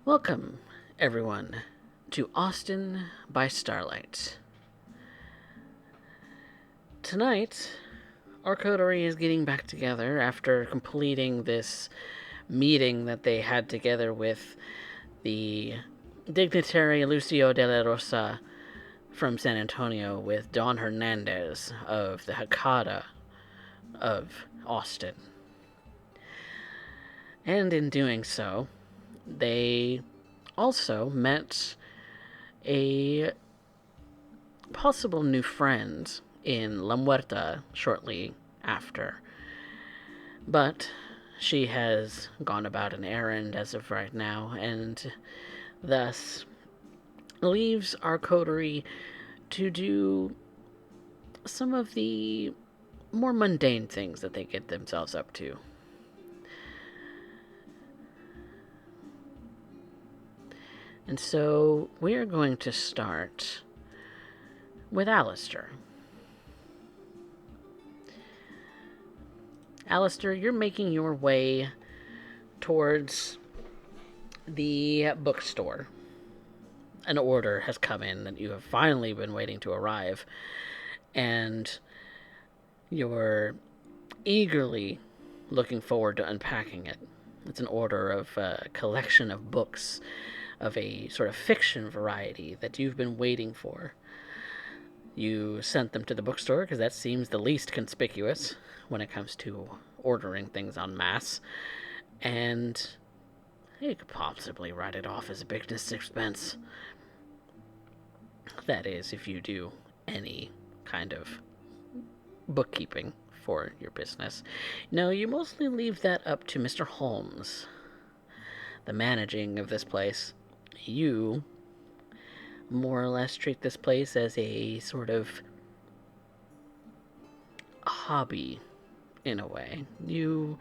Welcome, everyone, to Austin by Starlight. Tonight, our coterie is getting back together after completing this meeting that they had together with the dignitary Lucio de la Rosa from San Antonio with Don Hernandez of the Hakata of Austin. And in doing so, they also met a possible new friend in La Muerta shortly after. But she has gone about an errand as of right now, and thus leaves our coterie to do some of the more mundane things that they get themselves up to. And so we are going to start with Alistair. Alistair, you're making your way towards the bookstore. An order has come in that you have finally been waiting to arrive, and you're eagerly looking forward to unpacking it. It's an order of a collection of books of a sort of fiction variety that you've been waiting for. You sent them to the bookstore because that seems the least conspicuous when it comes to ordering things en masse, and you could possibly write it off as a business expense. That is, if you do any kind of bookkeeping for your business. No, you mostly leave that up to Mr. Holmes, the managing of this place. You more or less treat this place as a sort of hobby in a way. You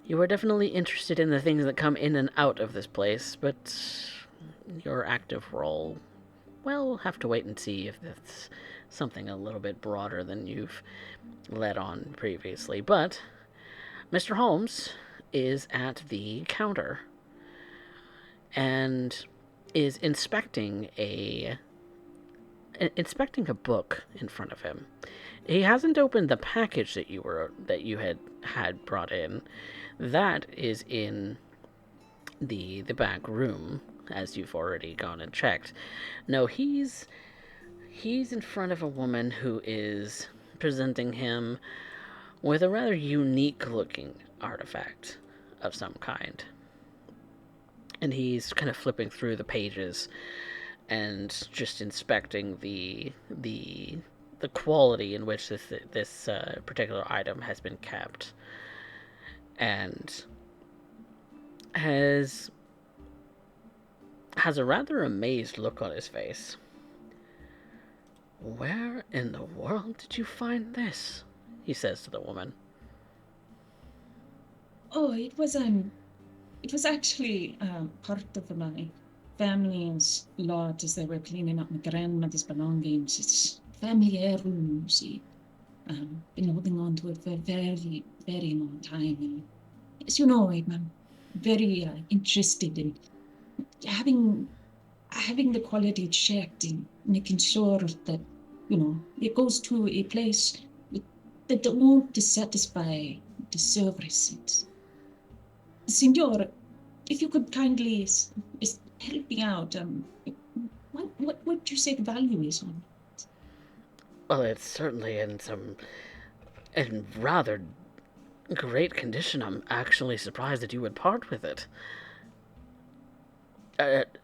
are definitely interested in the things that come in and out of this place, but your active role, well, we'll have to wait and see if that's something a little bit broader than you've let on previously. But Mr. Holmes is at the counter and is inspecting a book in front of him. He hasn't opened the package that you had brought in. That is in the back room, as you've already gone and checked. No, he's in front of a woman who is presenting him with a rather unique looking artifact of some kind. And he's kind of flipping through the pages and just inspecting the quality in which this particular item has been kept, and has a rather amazed look on his face. "Where in the world did you find this?" he says to the woman. Oh, it was actually part of my family's lot as they were cleaning up my grandmother's belongings. It's family heirloom, you see. Been holding on to it for a very, very long time. And as you know, I'm very interested in having the quality checked and making sure that, it goes to a place that won't dissatisfy the service. Signor, if you could kindly help me out, what would you say the value is on it? Well, it's certainly in rather great condition. I'm actually surprised that you would part with it.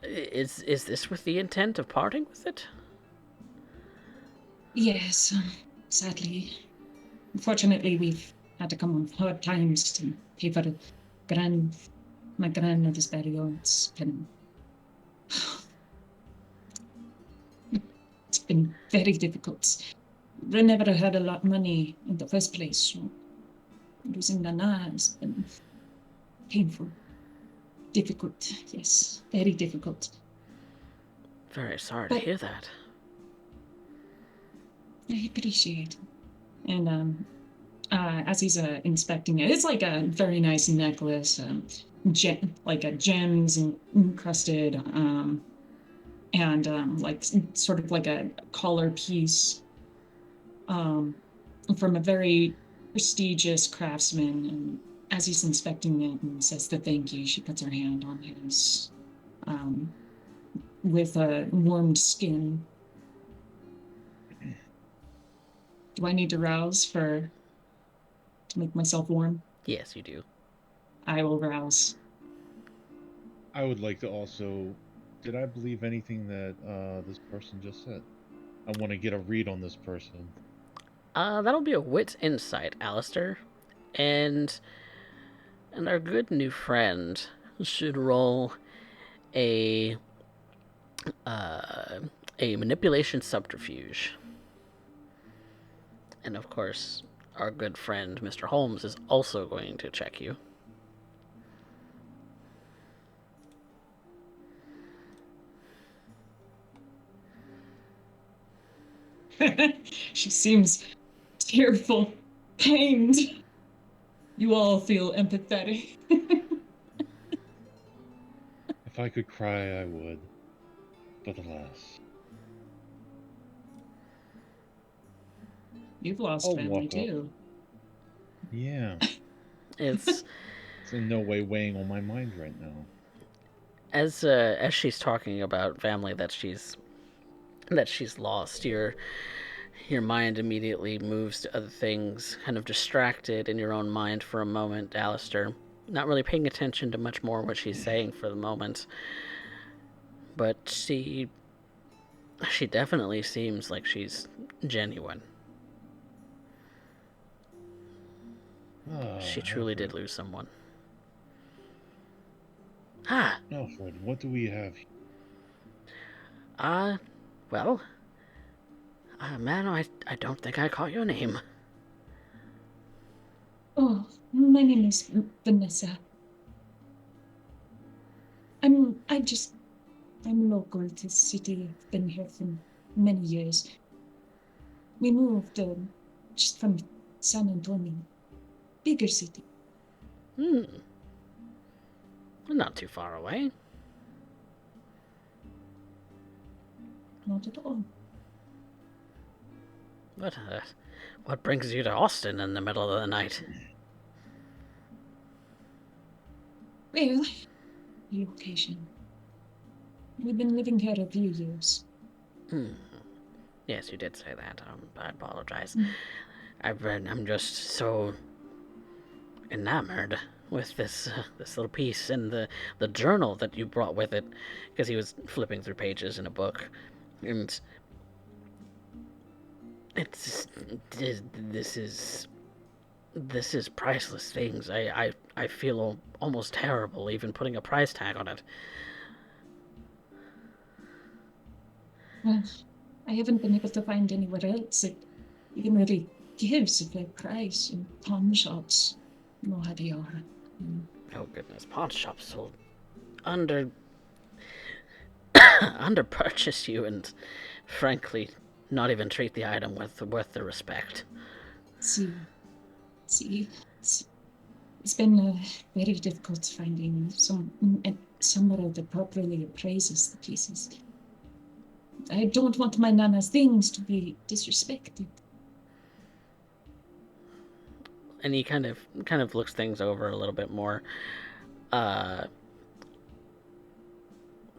Is this with the intent of parting with it? Yes, sadly. Unfortunately, we've had to come on hard times to pay for grand, my grandmother's burial. It's been very difficult. We never had a lot of money in the first place, so losing Nana has been painful, difficult. Yes, very difficult. Very sorry to But hear that. I appreciate it. And as he's inspecting it, it's like a very nice necklace. like a gems encrusted, and like sort of like a collar piece, um, from a very prestigious craftsman. And as he's inspecting it and says the thank you, she puts her hand on his, um, with a warmed skin. Do I need to rouse to make myself warm? Yes, you do. I will rouse. I would like to also. Did I believe anything that this person just said? I want to get a read on this person. That'll be a wits insight, Alistair. And our good new friend should roll a uh, a manipulation subterfuge. And of course, our good friend Mr. Holmes is also going to check you. She seems tearful, pained. You all feel empathetic. If I could cry, I would. But alas. You've lost I'll family walk up. too. Yeah. It's It's in no way weighing on my mind right now. as she's talking about family that she's lost. Your mind immediately moves to other things, kind of distracted in your own mind for a moment, Alistair. Not really paying attention to much more what she's saying for the moment. But she definitely seems like she's genuine. She truly did Alfred. lose someone. Ah, Alfred, what do we have here? well, man, I don't think I caught your name. Oh, my name is Vanessa. I'm local to the city. I've been here for many years. We moved just from San Antonio, bigger city. Not too far away. Not at all. But what brings you to Austin in the middle of the night? Well, relocation. We've been living here a few years. Yes, you did say that. I apologize. Mm. I'm just so enamored with this little piece and the journal that you brought with it, because he was flipping through pages in a book, and it's this is priceless things. I feel almost terrible even putting a price tag on it. Well, I haven't been able to find anywhere else that even really gives a fair price. In pawn shops, you know how they are. Oh goodness, pawn shops will under under purchase you and frankly not even treat the item with worth the respect. See, see, it's been very difficult finding somewhere that properly appraises the pieces. I don't want my nana's things to be disrespected. And he kind of looks things over a little bit more. Uh,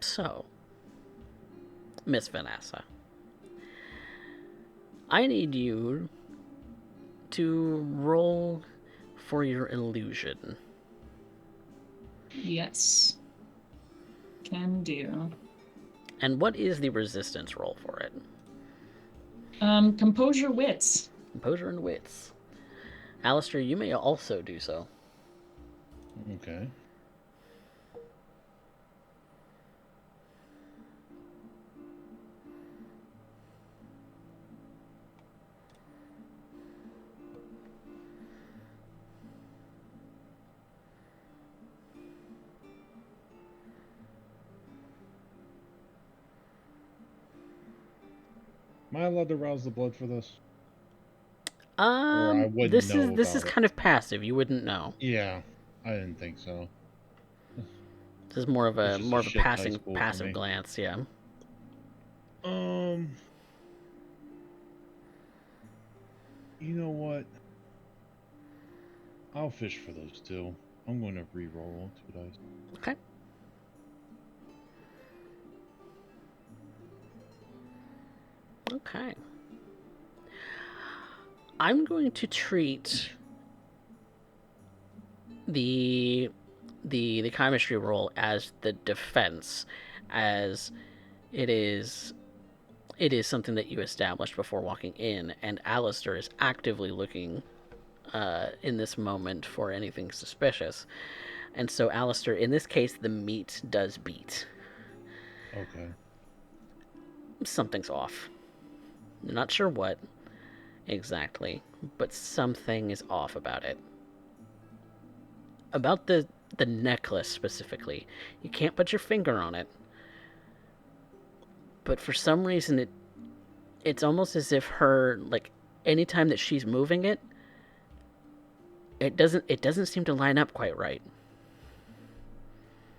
so, Miss Vanessa, I need you to roll for your illusion. Yes, can do. And what is the resistance roll for it? Composure wits. Composure and wits. Alistair, you may also do so. Okay. Am I allowed to rouse the blood for this? Or I wouldn't This know is about it. kind of passive. You wouldn't know. Yeah, I didn't think so. This is more of It's a just a shit high school for passive me. glance, yeah. You know what? I'll fish for those two. I'm going to re-roll 2 dice. Okay. Okay. I'm going to treat the chemistry roll as the defense, as it is something that you established before walking in, and Alistair is actively looking in this moment for anything suspicious. And so, Alistair, in this case, the meat does beat. Okay. Something's off. I'm not sure what exactly, but something is off about it. About the necklace specifically. You can't put your finger on it. But for some reason it's almost as if her, like, anytime that she's moving it, it doesn't seem to line up quite right.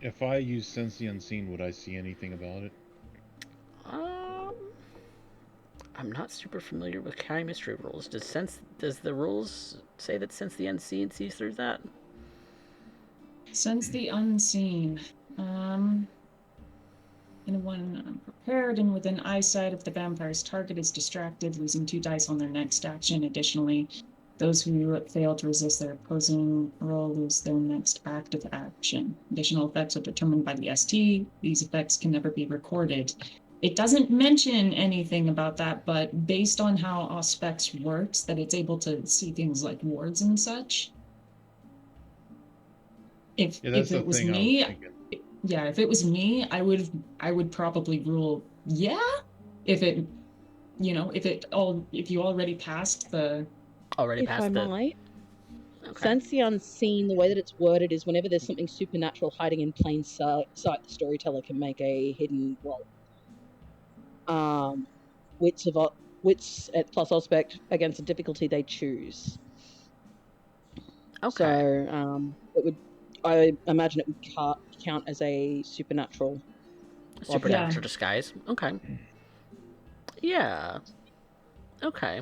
If I use Sense the Unseen, would I see anything about it? I'm not super familiar with chemistry rules. Does the rules say that Sense the Unseen sees through that? Sense the unseen. Anyone unprepared and within eyesight of the vampire's target is distracted, losing 2 dice on their next action. Additionally, those who fail to resist their opposing roll lose their next active action. Additional effects are determined by the ST. These effects can never be recorded. It doesn't mention anything about that, but based on how Auspex works, that it's able to see things like wards and such. If it was me, if it was me, I would probably rule yeah. If you already passed the. Already If I passed the. might, Okay. Sense the Unseen, the way that it's worded is whenever there's something supernatural hiding in plain sight, the storyteller can make a hidden roll. Wits at plus aspect against a difficulty they choose. Okay. So I imagine it would count as a supernatural disguise. Okay. Yeah. Okay.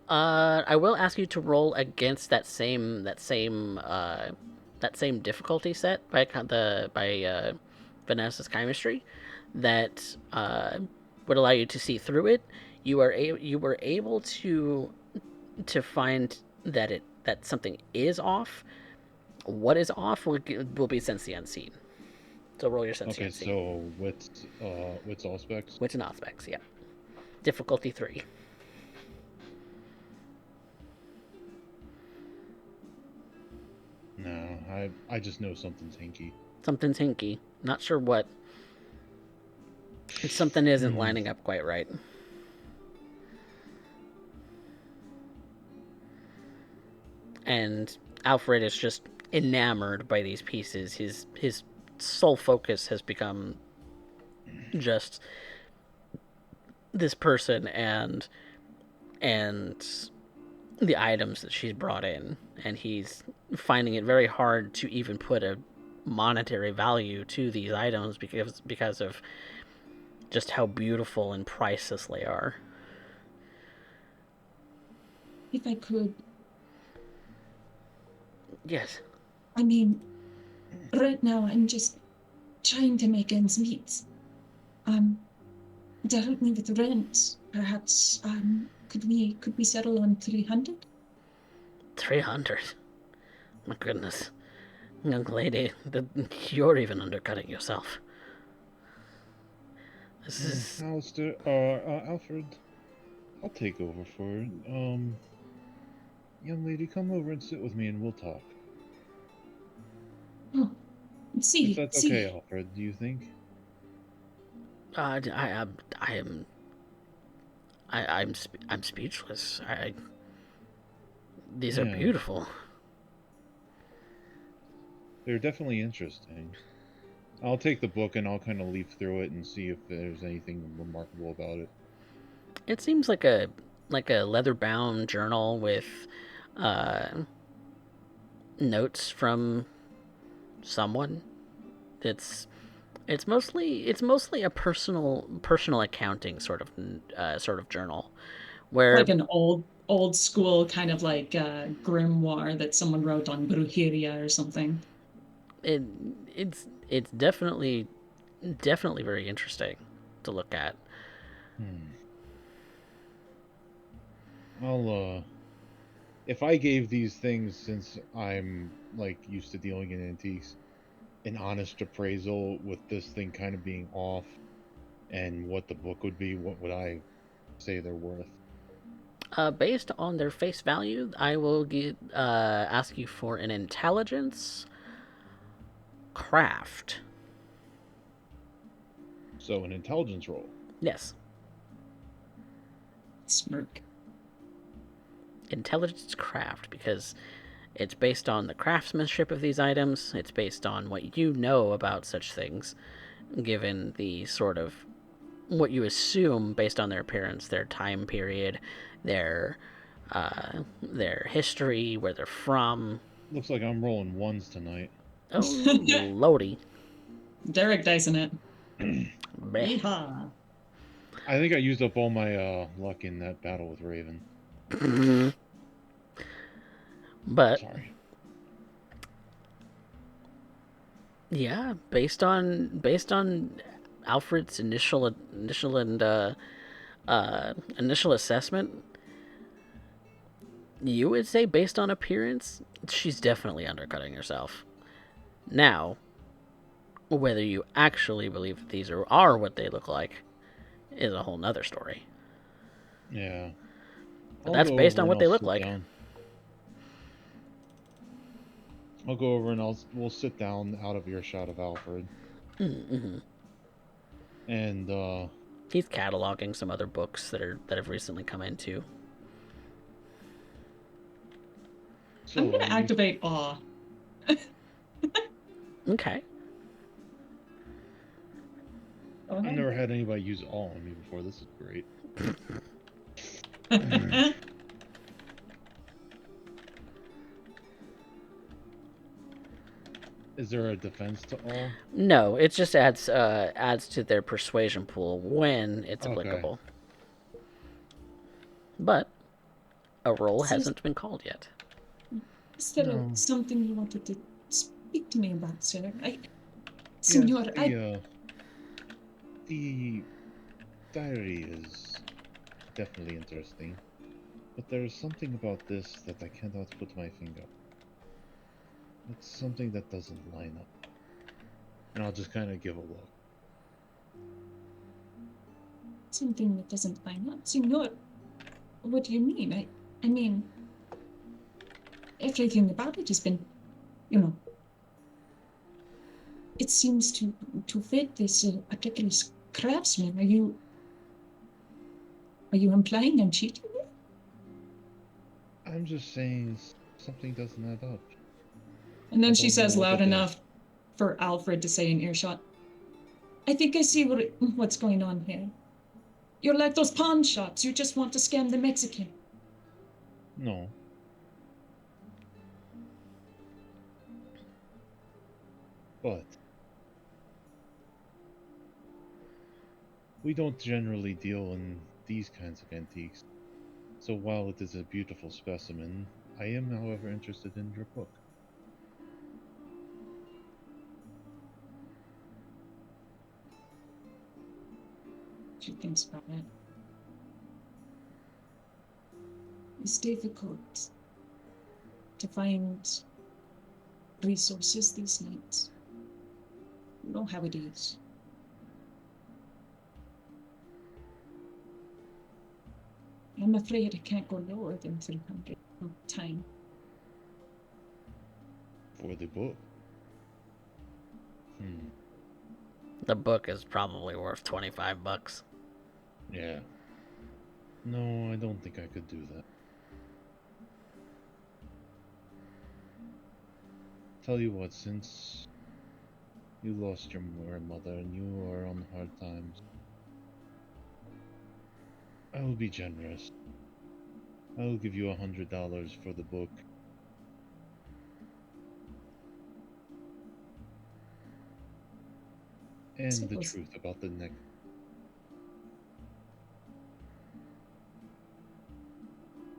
I will ask you to roll against that same difficulty set by Vanessa's chemistry, that would allow you to see through it. You were able to find that something is off. What is off will be Sense the Unseen. So roll your Sense the Unseen. Okay, so what's Auspex? Wits and Auspex, yeah. Difficulty 3. No, I just know something's hinky. Something's hinky. Not sure what. Something isn't lining up quite right. And Alfred is just enamored by these pieces. His sole focus has become just this person and the items that she's brought in, and he's finding it very hard to even put a monetary value to these items because of just how beautiful and priceless they are. If I could. Yes. I mean, right now I'm just trying to make ends meet. To help me with rent, perhaps. Could we settle on 300? 300. My goodness, young lady, you're even undercutting yourself. This is Alistair, Alfred, I'll take over for it. Young lady, come over and sit with me and we'll talk. Oh, If that's okay, Alfred, do you think? I'm speechless. These are beautiful. They're definitely interesting. I'll take the book and I'll kind of leaf through it and see if there's anything remarkable about it. It seems like a leather-bound journal with notes from someone. It's mostly a personal accounting sort of journal where Like an old school kind of like grimoire that someone wrote on brujeria or something. it it's definitely very interesting to look at. Hmm. I'll if I gave these things, since I'm like used to dealing in antiques, an honest appraisal with this thing kind of being off and what the book would be, what would I say they're worth? Based on their face value, I will ask you for an intelligence craft. So an intelligence roll. Yes, Smirk. intelligence craft, because it's based on the craftsmanship of these items. It's based on what you know about such things, given the sort of what you assume based on their appearance, their time period, their history, where they're from. Looks like I'm rolling ones tonight. Oh, lordy. Derek dicing it. Bleh. Yeehaw. I think I used up all my luck in that battle with Raven. But Sorry. yeah, based on Alfred's initial assessment, you would say based on appearance, she's definitely undercutting herself. Now, whether you actually believe that these are what they look like is a whole nother story. Yeah. But I'll that's go based over on and what I'll they look sit like. down. I'll go over and we'll sit down out of earshot of Alfred. Mm-hmm. And He's cataloging some other books that have recently come in too. so I'm gonna activate awe. Okay. Go I've ahead. never had anybody use all on me before. This is great. Is there a defense to all? No, it just adds to their persuasion pool when it's Okay. applicable. But a roll So hasn't been called yet. is there No. something you wanted to speak to me about, sir? Yes, Senor, the diary is definitely interesting, but there is something about this that I cannot put my finger on. It's something that doesn't line up. And I'll just kind of give a look. something that doesn't line up. Senor, what do you mean? I mean, everything about it has been, you know, it seems to fit this particular craftsman. Are you implying I'm cheating? I'm just saying something doesn't add up. And I then she don't know says what loud it is. enough for Alfred to say in earshot, I think I see what's going on here. You're like those pawn shops. You just want to scam the Mexican. No. But we don't generally deal in these kinds of antiques. So while it is a beautiful specimen, I am, however, interested in your book. She thinks about it. It's difficult to find resources these nights. You know how it is. I'm afraid I can't go lower than 300 time. For the book. The book is probably worth $25. Yeah. No, I don't think I could do that. Tell you what, since you lost your grandmother and you are on hard times, I will be generous. I will give you $100 for the book. And the Suppose. truth about the neck.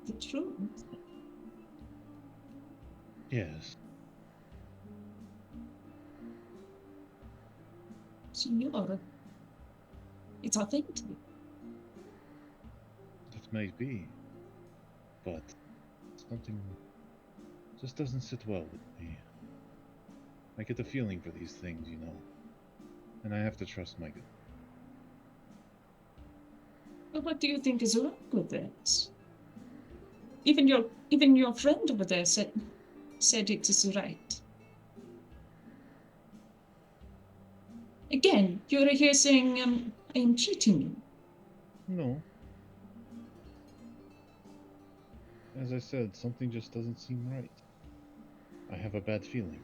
The truth. Yes. Signor. It's authentic. That might be. But something just doesn't sit well with me. I get a feeling for these things, you know. And I have to trust my gut. But what do you think is wrong with this? Even your friend over there said it is right. Again, you're here saying I am cheating you. No. As I said, something just doesn't seem right. I have a bad feeling.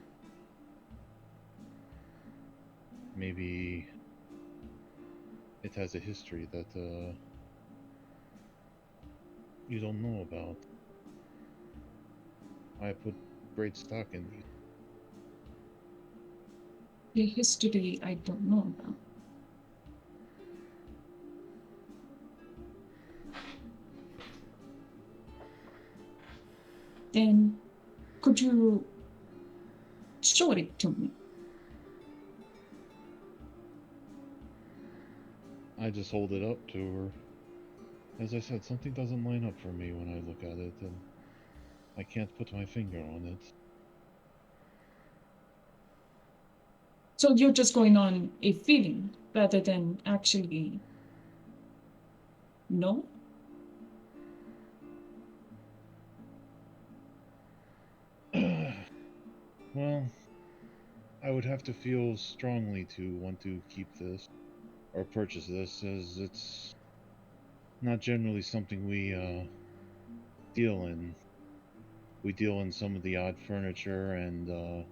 Maybe it has a history that you don't know about. I put great stock in these. The history I don't know about. Then could you show it to me? I just hold it up to her. As I said, something doesn't line up for me when I look at it, and I can't put my finger on it. So you're just going on a feeling rather than actually know? Well, I would have to feel strongly to want to keep this or purchase this, as it's not generally something we deal in. We deal in some of the odd furniture and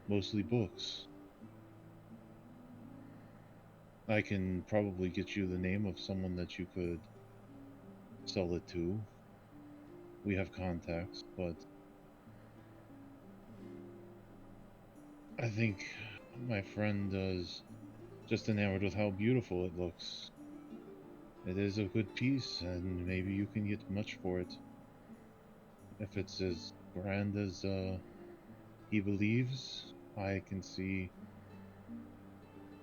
mostly books. I can probably get you the name of someone that you could sell it to. We have contacts, but I think my friend is just enamored with how beautiful it looks. It is a good piece, and maybe you can get much for it. If it's as grand as he believes, I can see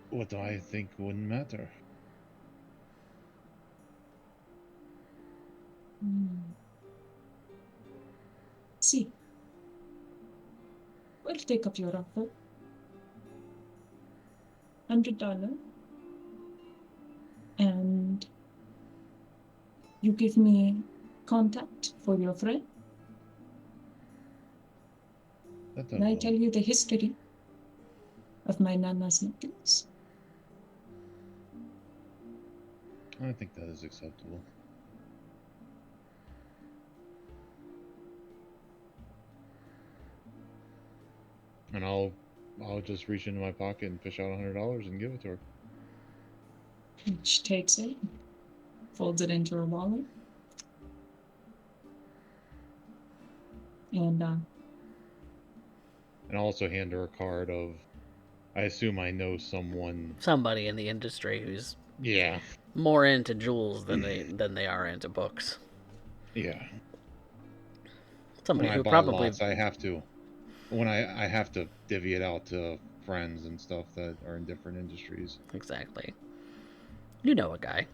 what I think wouldn't matter. See, we'll take up your offer. $100, and you give me contact for your friend, That I and I will. tell you the history of my Nana's necklace. I think that is acceptable. And I'll just reach into my pocket and fish out $100 and give it to her. She takes it, folds it into her wallet, and And I'll also hand her a card of, I assume I know someone. Somebody in the industry who's Yeah. more into jewels than they are into books. Yeah. Somebody When I who buy probably lots, I have to. When I have to divvy it out to friends and stuff that are in different industries. exactly. You know a guy.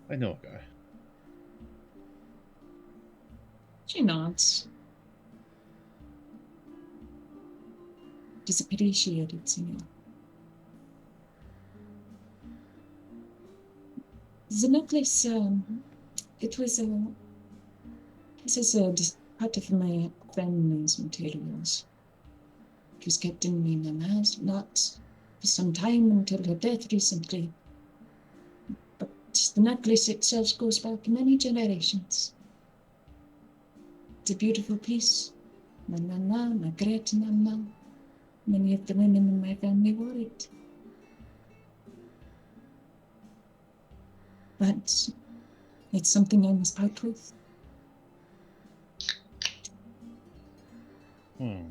I know a guy. she nods. It is appreciated, senor. The necklace, it was this is part of my family's materials. It was kept in my Nana's lot for some time until her death recently. But the necklace itself goes back many generations. It's a beautiful piece. My Nana, my great Nana, many of the women in my family wore it. But it's something I must part with. Well.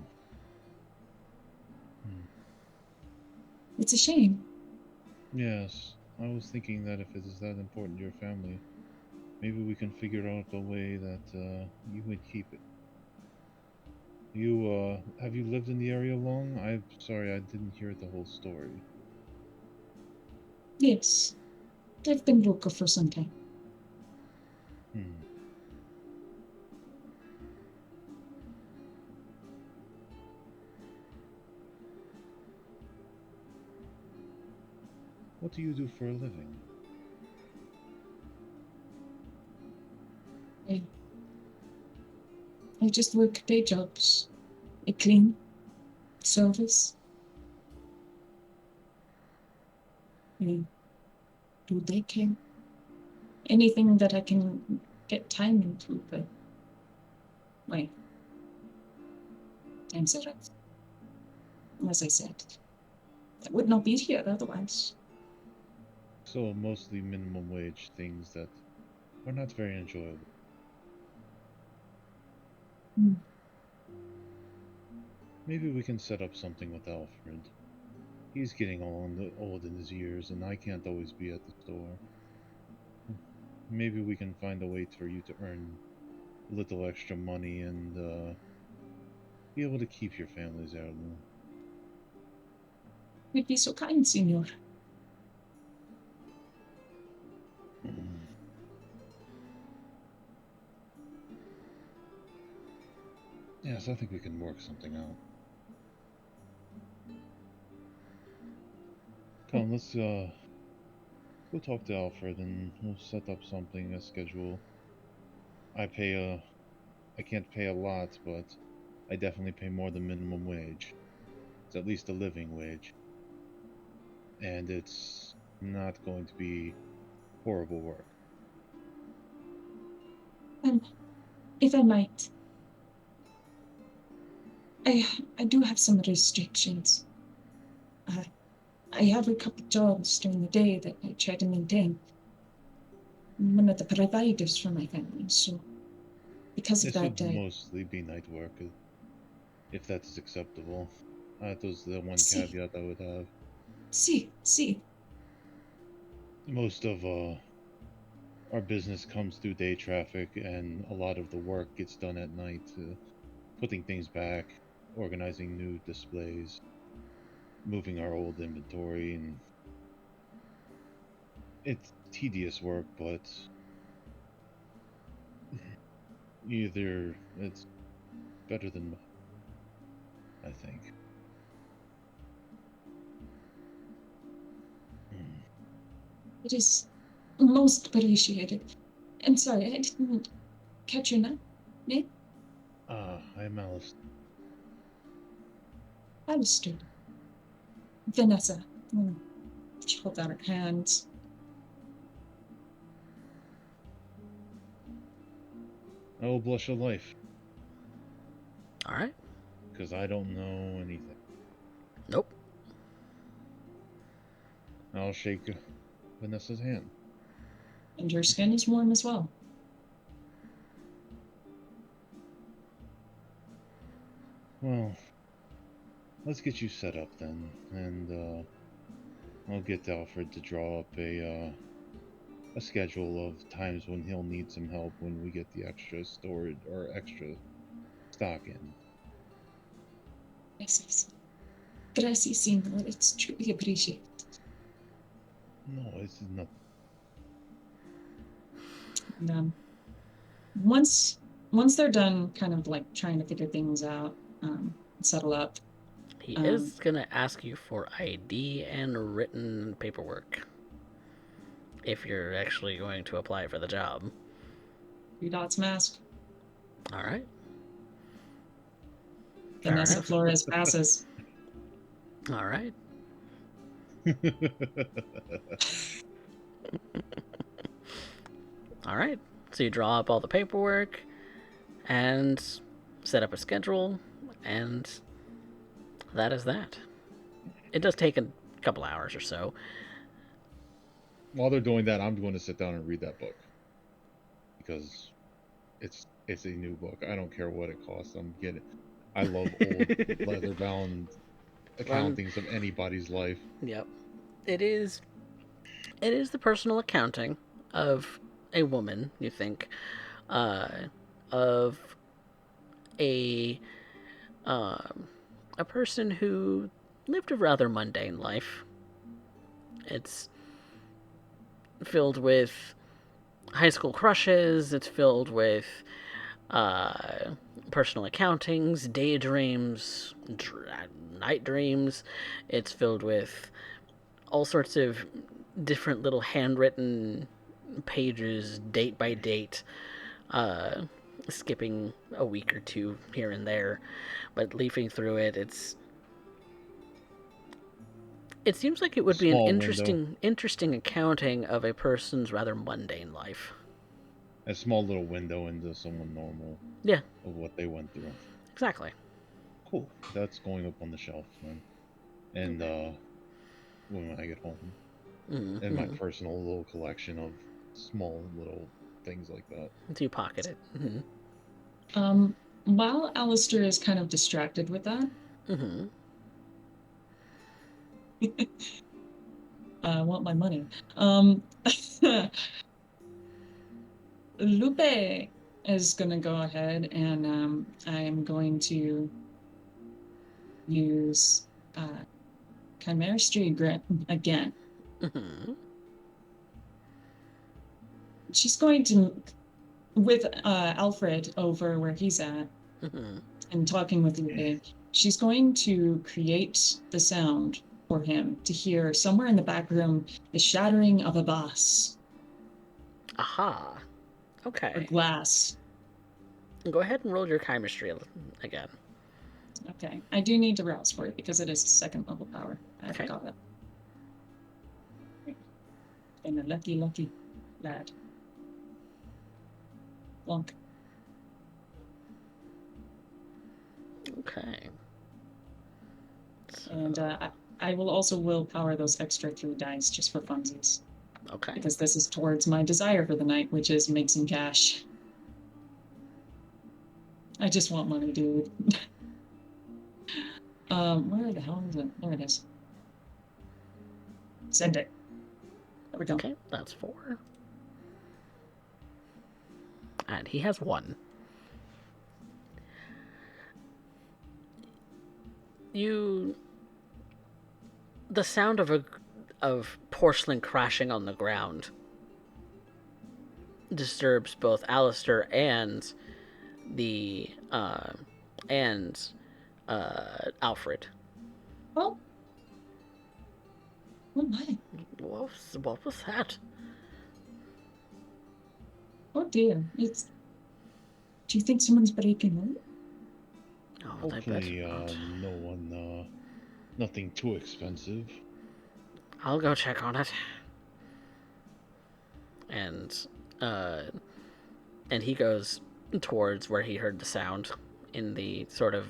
It's a shame. Yes, I was thinking that if it is that important to your family, maybe we can figure out a way that you would keep it. You have you lived in the area long? I'm sorry, I didn't hear the whole story. Yes, I've been local for some time. Hmm. What do you do for a living? I, I just work day jobs. I clean, service, I do daycare. Anything that I can get time into, but wait, times are rough. As I said, I would not be here otherwise. So mostly minimum wage things that are not very enjoyable. Hmm. Maybe we can set up something with Alfred. He's getting old in his years, and I can't always be at the store. Maybe we can find a way for you to earn a little extra money and be able to keep your family's heirloom. You'd be so kind, Senor. Yes, I think we can work something out. Come, let's go talk to Alfred and we'll set up something, a schedule. I pay I can't pay a lot, but I definitely pay more than minimum wage. It's at least a living wage. And it's not going to be horrible work. Um, if I might, I do have some restrictions. Uh, I have a couple jobs during the day that I try to maintain. I'm one of the providers for my family, so because of This that, would mostly be night work, if that is acceptable. That was the one see, caveat I would have. see. Most of our business comes through day traffic, and a lot of the work gets done at night, putting things back, organizing new displays, moving our old inventory, and it's tedious work, but either it's better than most, I think. Hmm. It is most appreciated. I'm sorry, I didn't catch your name. I'm Alice. Alistair. Vanessa. She holds out her hands. I will blush a life, All right. because I don't know anything. Nope. I'll shake Vanessa's hand. And your skin is warm as well. Well, let's get you set up then, and I'll get Alfred to draw up a schedule of times when he'll need some help when we get the extra storage or extra stock in. Yes. Gracias, Senor. It's truly appreciated. No, it's not. And, once they're done kind of like trying to figure things out, settle up, He um, is going to ask you for ID and written paperwork if you're actually going to apply for the job. 3 dots mask. All right. Fair Vanessa enough. Flores passes. All right. All right. So you draw up all the paperwork and set up a schedule, and that is that. It does take a couple hours or so. While they're doing that, I'm going to sit down and read that book because it's a new book. I don't care what it costs. I'm getting. I love old leather bound accountings of anybody's life. Yep. It is the personal accounting of a woman, you think, uh, of a a person who lived a rather mundane life. It's filled with high school crushes. It's filled with personal accountings, daydreams, night dreams. It's filled with all sorts of different little handwritten pages, date by date, skipping a week or two here and there, but leafing through it. It seems like it would be an Small window. interesting accounting of a person's rather mundane life. A small little window into someone normal Yeah, of what they went through. exactly. Cool. That's going up on the shelf, man. And when I get home, Mm-hmm. in my personal little collection of small little things like that. Do you pocket it? Mm-hmm. While Alistair is kind of distracted with that, Mm-hmm. I want my money. Lupe is going to go ahead and I'm going to use Chemistry again. Mm-hmm. She's going to, with Alfred over where he's at Mm-hmm. and talking with Lupe, she's going to create the sound for him to hear somewhere in the back room the shattering of a vase Aha. or Okay. glass. Go ahead and roll your chemistry again. Okay, I do need to rouse for it because it is second level power. I Okay. forgot that. And a lucky lad. Blunk. Okay. So, And I will also willpower those extra 3 dice just for funsies. okay. Because this is towards my desire for the night, which is make some cash. I just want money, dude. Where the hell is it? There it is. Send it. There we go. Okay, that's 4. And he has 1. The sound of porcelain crashing on the ground disturbs both Alistair and the Alfred. Oh. Oh my. What was that? Oh dear. It's. Do you think someone's breaking in? Oh, they Hopefully, better not. no one, nothing too expensive. I'll go check on it. And he goes towards where he heard the sound in the sort of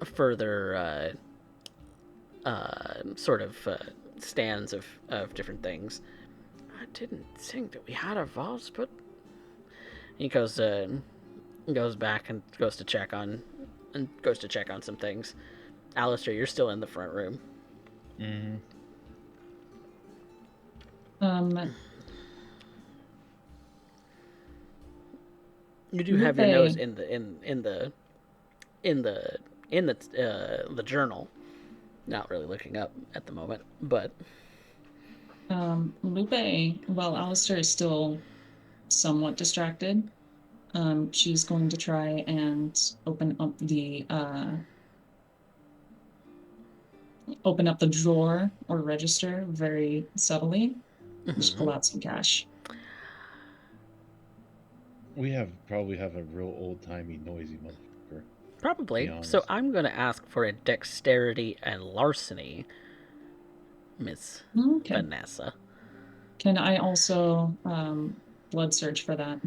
further stands of different things. I didn't think that we had a vase, but he goes back and goes to check on some things. Alistair, you're still in the front room. Mm-hmm. You do have your Lupe. nose in the journal. Not really looking up at the moment, but Lupe, while Alistair is still somewhat distracted, she's going to try and open up the drawer or register very subtly. Just pull out some cash. We probably have a real old timey noisy motherfucker. probably. Be honest. So I'm going to ask for a dexterity and larceny, Miss Okay. Vanessa. Can I also blood search for that?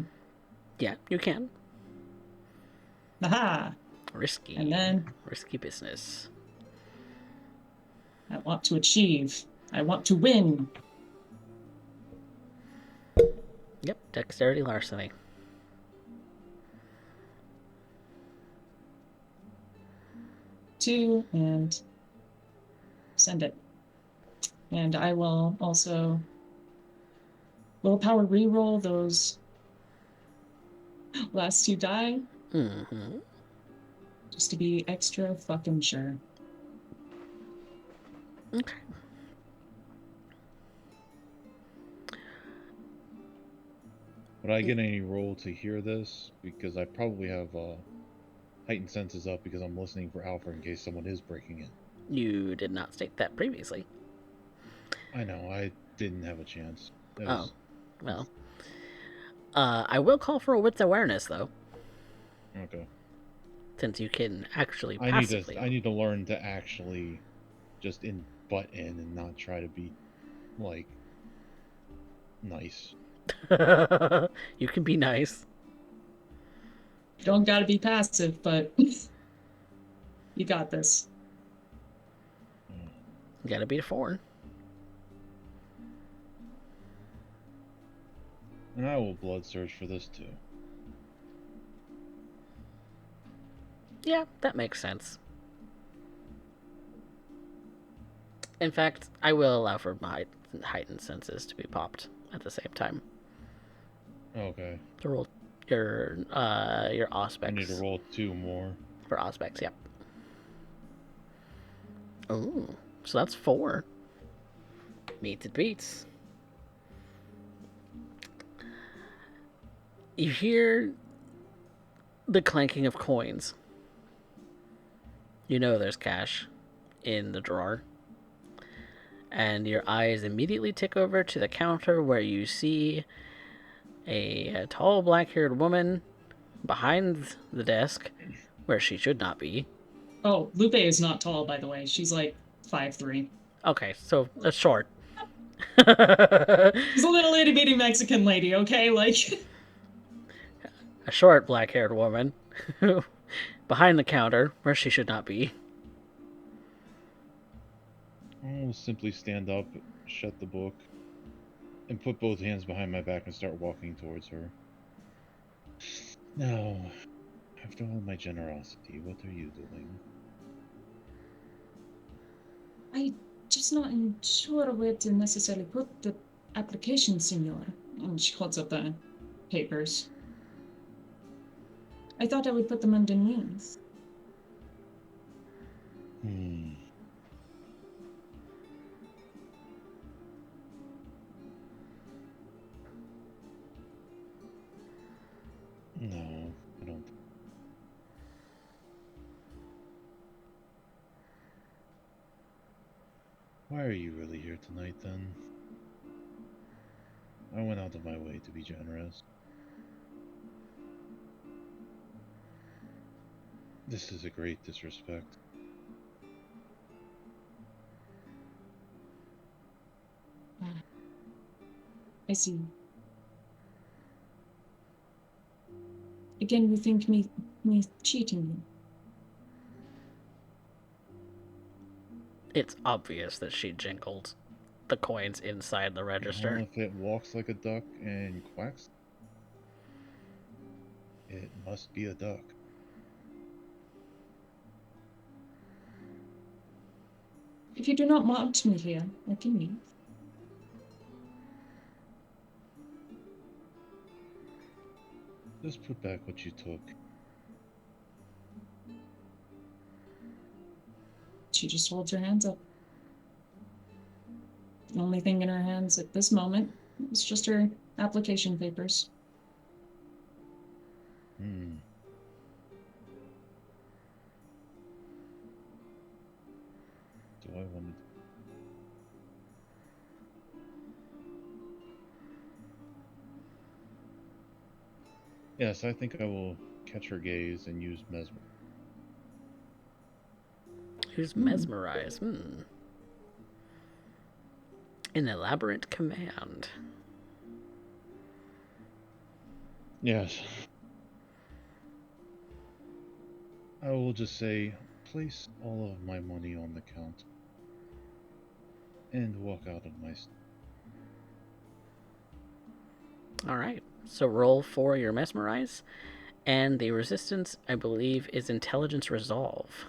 Yeah, you can. Aha! Risky. And then risky business. I want to achieve. I want to win. Yep, dexterity larceny. 2 and send it. And I will also willpower reroll those last 2 die, Mm-hmm. just to be extra fucking sure. Okay. Would I get any roll to hear this? Because I probably have heightened senses up because I'm listening for Alpha in case someone is breaking in. You did not state that previously. I know, I didn't have a chance. That Oh, was... well. I will call for a wits awareness, though, Okay. since you can actually I passively. need to learn to actually just butt in and not try to be, like, nice. You can be nice. Don't gotta be passive, but you got this. You gotta beat a 4. And I will blood search for this too. Yeah, that makes sense. In fact, I will allow for my heightened senses to be popped at the same time. Okay. To roll your auspex. I need to roll 2 more. For auspex, yep. Ooh, so that's 4. Meets it beats. You hear the clanking of coins. You know there's cash in the drawer. And your eyes immediately tick over to the counter where you see a tall black-haired woman behind the desk where she should not be. Oh, Lupe is not tall, by the way. She's like 5'3". Okay, so that's short. She's a little itty bitty Mexican lady, okay? Like, A short black-haired woman behind the counter where she should not be. I'll simply stand up, shut the book, and put both hands behind my back and start walking towards her. Now, after all my generosity, what are you doing? I just not sure where to necessarily put the application, senor. And she holds up the papers. I thought I would put them underneath. No, I don't. Why are you really here tonight, then? I went out of my way to be generous. This is a great disrespect. I see. Again, you think me cheating you? It's obvious that she jingled the coins inside the register. Well, if it walks like a duck and quacks, it must be a duck. If you do not want me here, I can leave. Just put back what you took. She just holds her hands up. The only thing in her hands at this moment is just her application papers. Do I want to... Yes, I think I will catch her gaze and use mesmer. Who's mesmerized? An elaborate command. Yes. I will just say, place all of my money on the counter and walk out of my... Alright, so roll for your mesmerize, and the resistance, I believe, is intelligence resolve.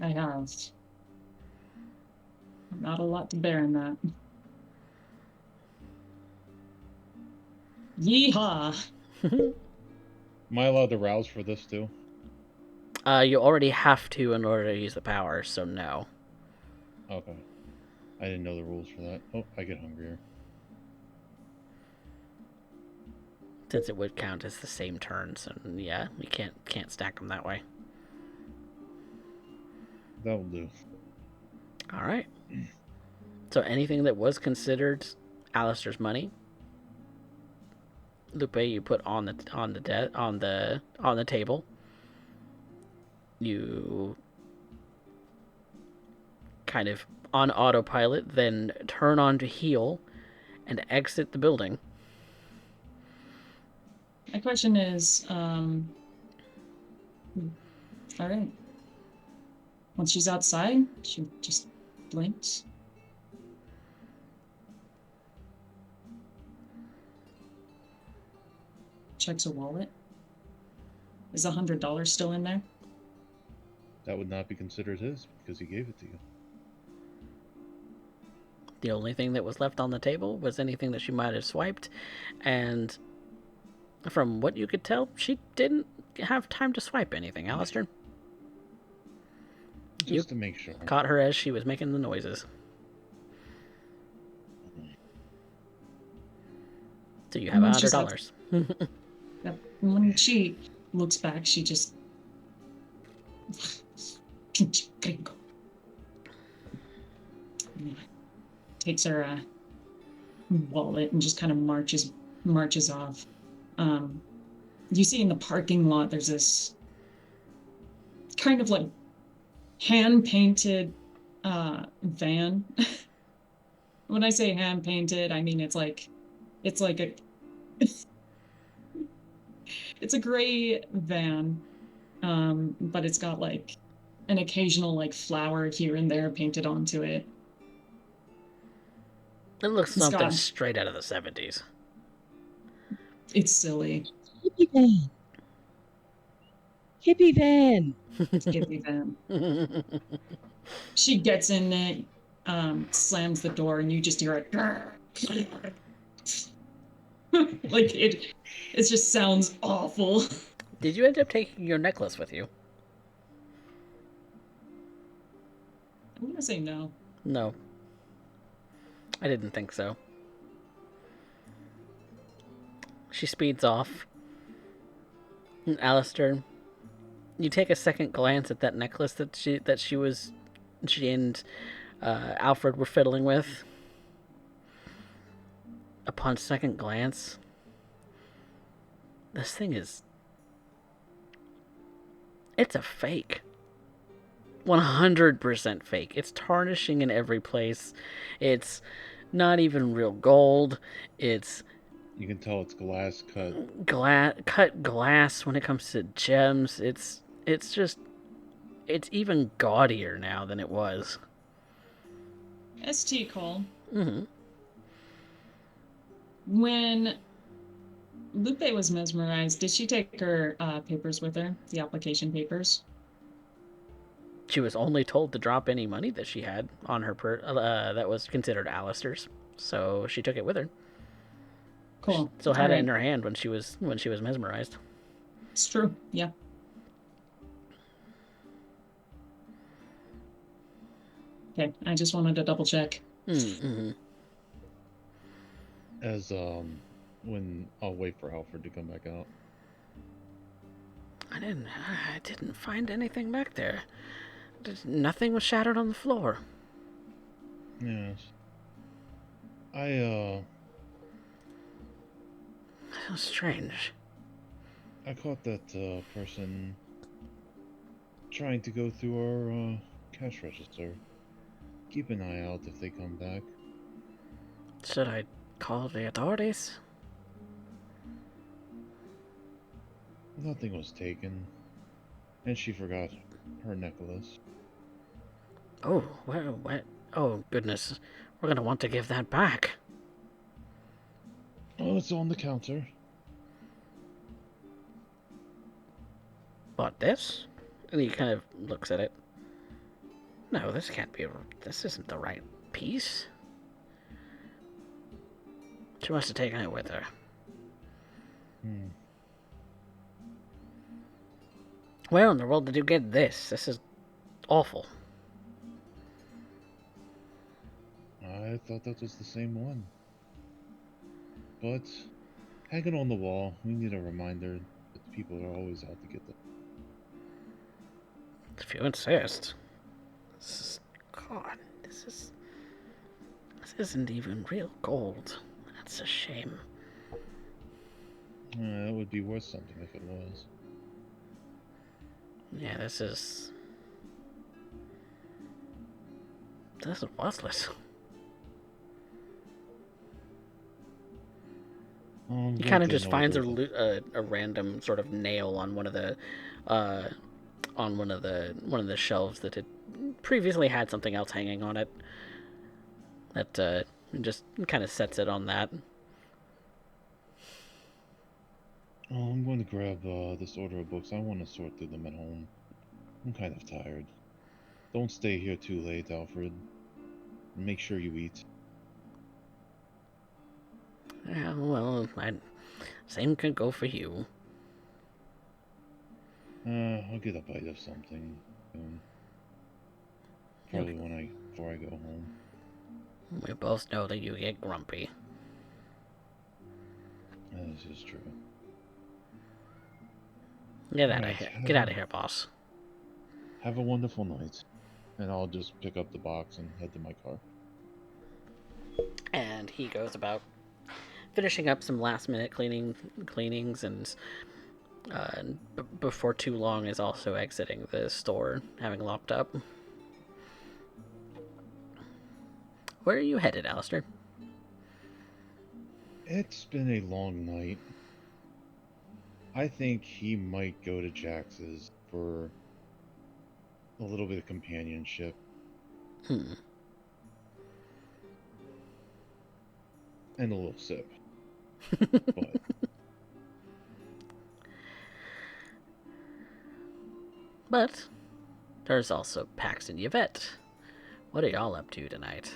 I have. Not a lot to bear in that. Yeehaw! Am I allowed to rouse for this too? You already have to in order to use the power, so no. Okay. I didn't know the rules for that. Oh, I get hungrier. Since it would count as the same turns, and yeah, you can't stack them that way. That'll do. All right. So anything that was considered Alistair's money, Lupe, you put on the table. You kind of on autopilot, then turn on to heal and exit the building. My question is, all right. Once she's outside, she just blinks. Checks her wallet. Is $100 still in there? That would not be considered his because he gave it to you. The only thing that was left on the table was anything that she might have swiped, and from what you could tell, she didn't have time to swipe anything, Alistair. Just to make sure. Caught her as she was making the noises. So you have $100. Yep. When she looks back, she just takes her wallet and just kind of marches off. You see in the parking lot, there's this kind of like hand-painted van. When I say hand-painted, I mean it's like a it's a gray van, but it's got like an occasional like flower here and there painted onto it. It looks something straight out of the 70s. It's silly. Hippie van. Hippie van. It's hippie van. She gets in it, slams the door, and you just hear it. Like it just sounds awful. Did you end up taking your necklace with you? I'm gonna say no. No. I didn't think so. She speeds off. And Alistair, you take a second glance at that necklace that she and Alfred were fiddling with. Upon second glance, this thing it's a fake. 100% fake. It's tarnishing in every place. It's not even real gold. It's You can tell it's glass cut. cut glass when it comes to gems. It's even gaudier now than it was. ST Cole. Mm-hmm. When Lupe was mesmerized, did she take her papers with her? The application papers? She was only told to drop any money that she had on her that was considered Alistair's, so she took it with her. Cool. She still had it in her hand when she was mesmerized. It's true. Yeah. Okay, I just wanted to double check. Mm-hmm. As when I'll wait for Alfred to come back out. I didn't find anything back there. Nothing was shattered on the floor. Yes. How strange. I caught that person trying to go through our cash register. Keep an eye out if they come back. Should I call the authorities? Nothing was taken. And she forgot her necklace. Oh, what? Oh, goodness. We're gonna want to give that back. Oh, it's on the counter. Bought this? And he kind of looks at it. No, this can't be. This isn't the right piece. She must have taken it with her. Hmm. Where in the world did you get this? This is awful. I thought that was the same one. But hang it on the wall. We need a reminder that people are always out to get them. If you insist. God, this isn't even real gold. That's a shame. It would be worth something if it was. Yeah, this is worthless. He kind of just finds a random sort of nail on one of the one of the shelves that had previously had something else hanging on it. That just kind of sets it on that. Oh, I'm going to grab this order of books. I want to sort through them at home. I'm kind of tired. Don't stay here too late, Alfred. Make sure you eat. Yeah, well, same could go for you. I'll get a bite of something soon. Probably before I go home. We both know that you get grumpy. This is true. Get out of here. Get out of here, boss. Have a wonderful night. And I'll just pick up the box and head to my car. And he goes about finishing up some last minute cleanings and before too long is also exiting the store, having locked up. Where are you headed, Alistair? It's been a long night. I think he might go to Jax's for a little bit of companionship. And a little sip. But But there's also Pax and Yvette. What are y'all up to tonight?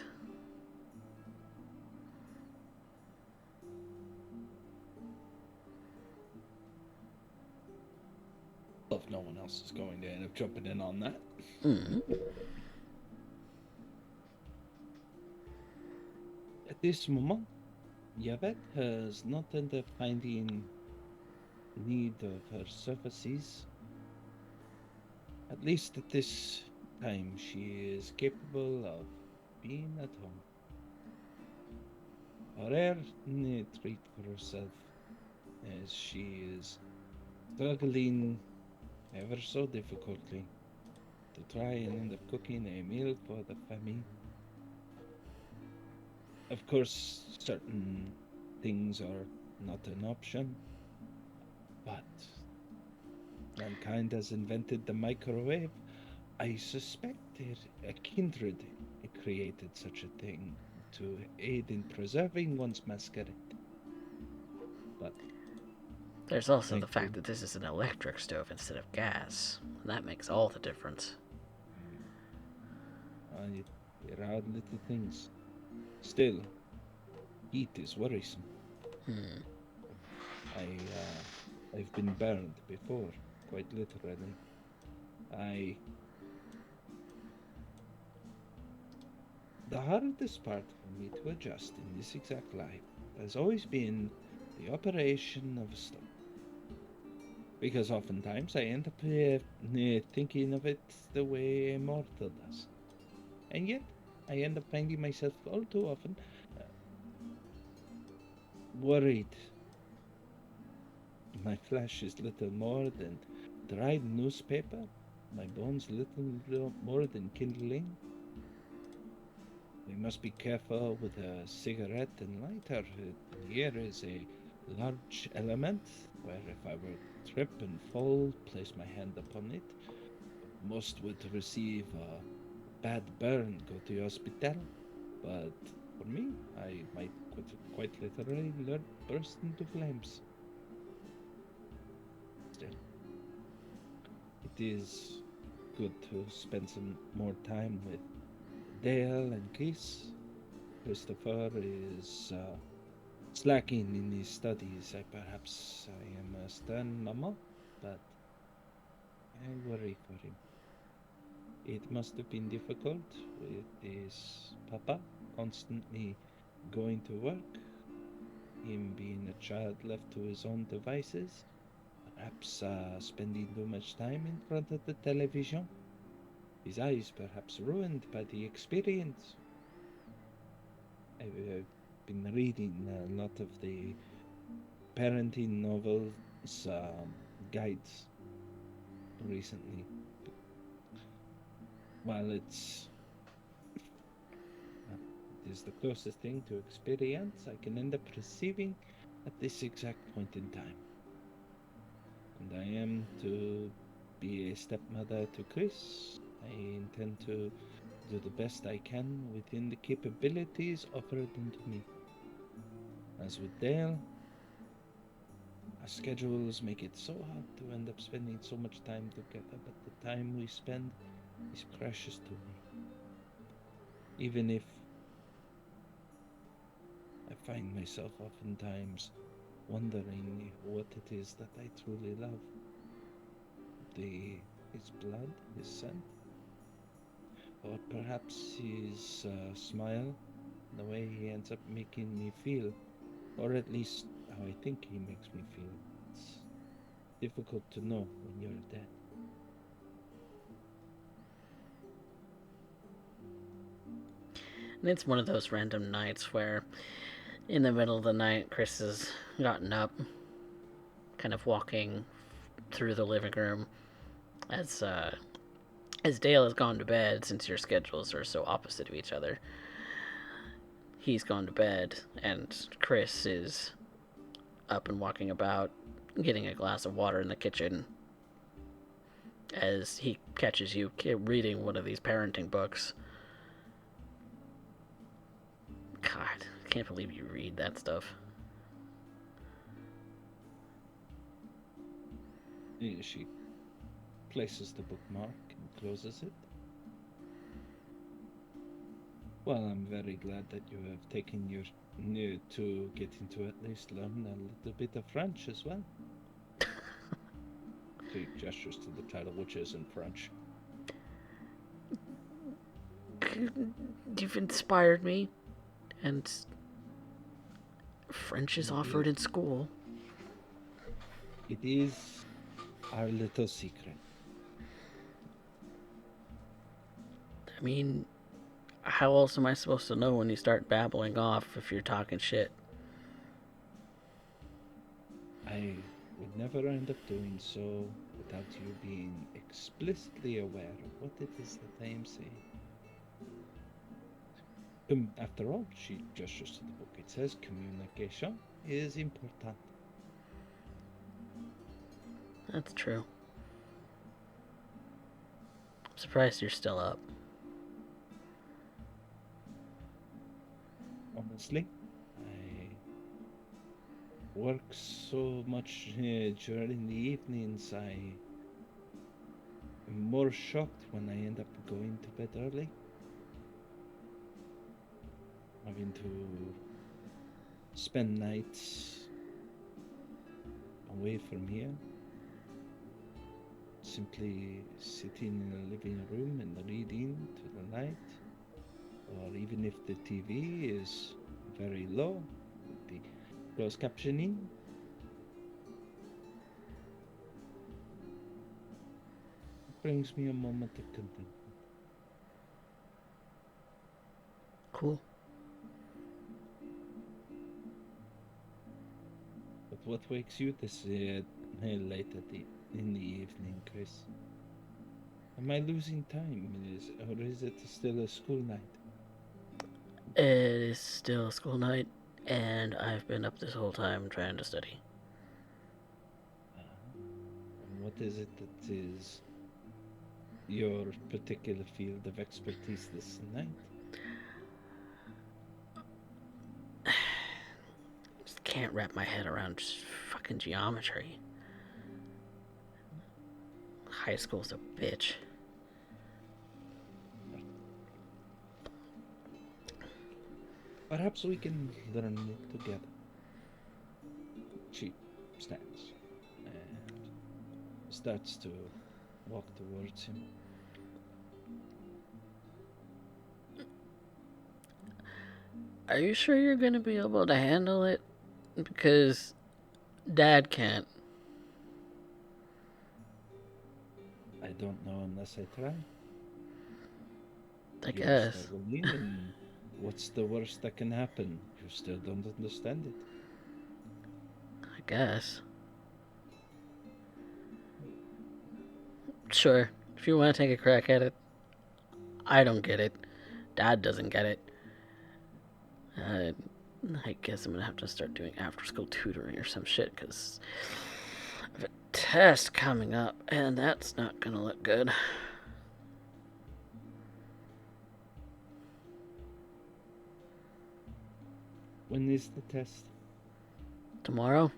Well, if no one else is going to end up jumping in on that. At this moment, Yvette has not ended up finding need of her services. At least at this time, she is capable of being at home. A rare treat for herself, as she is struggling ever so difficultly to try and end up cooking a meal for the family. Of course, certain things are not an option, but mankind has invented the microwave. I suspect a kindred created such a thing to aid in preserving one's masquerade. But there's also the fact that this is an electric stove instead of gas. That makes all the difference. There are little things. Still, heat is worrisome. I've been burned before, quite literally. The hardest part for me to adjust in this exact life has always been the operation of a stove. Because oftentimes I end up thinking of it the way a mortal does. And yet, I end up finding myself all too often worried. My flesh is little more than dried newspaper, my bones little more than kindling. We must be careful with a cigarette and lighter. Here is a large element where if I were to trip and fall, place my hand upon it, most would receive a bad burn, go to hospital. But for me, I might quite literally burst into flames. Still, it is good to spend some more time with Dale and Chris. Christopher is slacking in his studies. Perhaps I am a stern mama, but I worry for him. It must have been difficult with his papa constantly going to work, him being a child left to his own devices, perhaps spending too much time in front of the television, his eyes perhaps ruined by the experience. I've been reading a lot of the parenting novels, guides recently. While it is the closest thing to experience I can end up receiving at this exact point in time. And I am to be a stepmother to Chris. I intend to do the best I can within the capabilities offered unto me. As with Dale, our schedules make it so hard to end up spending so much time together, but the time we spend is precious to me. Even if I find myself oftentimes wondering what it is that I truly love. His blood, his scent, or perhaps his smile, the way he ends up making me feel, or at least how I think he makes me feel. It's difficult to know when you're dead. And it's one of those random nights where, in the middle of the night, Chris has gotten up, kind of walking through the living room as Dale has gone to bed, since your schedules are so opposite of each other. He's gone to bed, and Chris is up and walking about, getting a glass of water in the kitchen, as he catches you reading one of these parenting books. God, I can't believe you read that stuff. She places the bookmark and closes it. Well, I'm very glad that you have taken your to getting to at least learn a little bit of French as well. She gestures to the title, which is in French. You've inspired me, and French is offered in school. It is our little secret. I mean, how else am I supposed to know when you start babbling off if you're talking shit? I would never end up doing so without you being explicitly aware of what it is that I am saying. After all, she gestures to the book. It says communication is important. That's true. I'm surprised you're still up. Honestly, I work so much during the evenings. I am more shocked when I end up going to bed early. Having to spend nights away from here, simply sitting in a living room and reading to the night, or even if the TV is very low, with the closed captioning. It brings me a moment of contentment. Cool. But what wakes you this late in the evening, Chris? Am I losing time, or is it still a school night? It is still school night, and I've been up this whole time trying to study. And what is it that is your particular field of expertise this night? Just can't wrap my head around just fucking geometry. High school's a bitch. Perhaps we can learn it together. She stands and starts to walk towards him. Are you sure you're gonna be able to handle it? Because Dad can't. I don't know unless I try. I You're guess. struggling, and what's the worst that can happen? You still don't understand it. I guess. Sure. If you want to take a crack at it. I don't get it. Dad doesn't get it. Uh, I guess I'm gonna have to start doing after school tutoring or some shit because I have a test coming up and that's not gonna look good. When is the test? Tomorrow?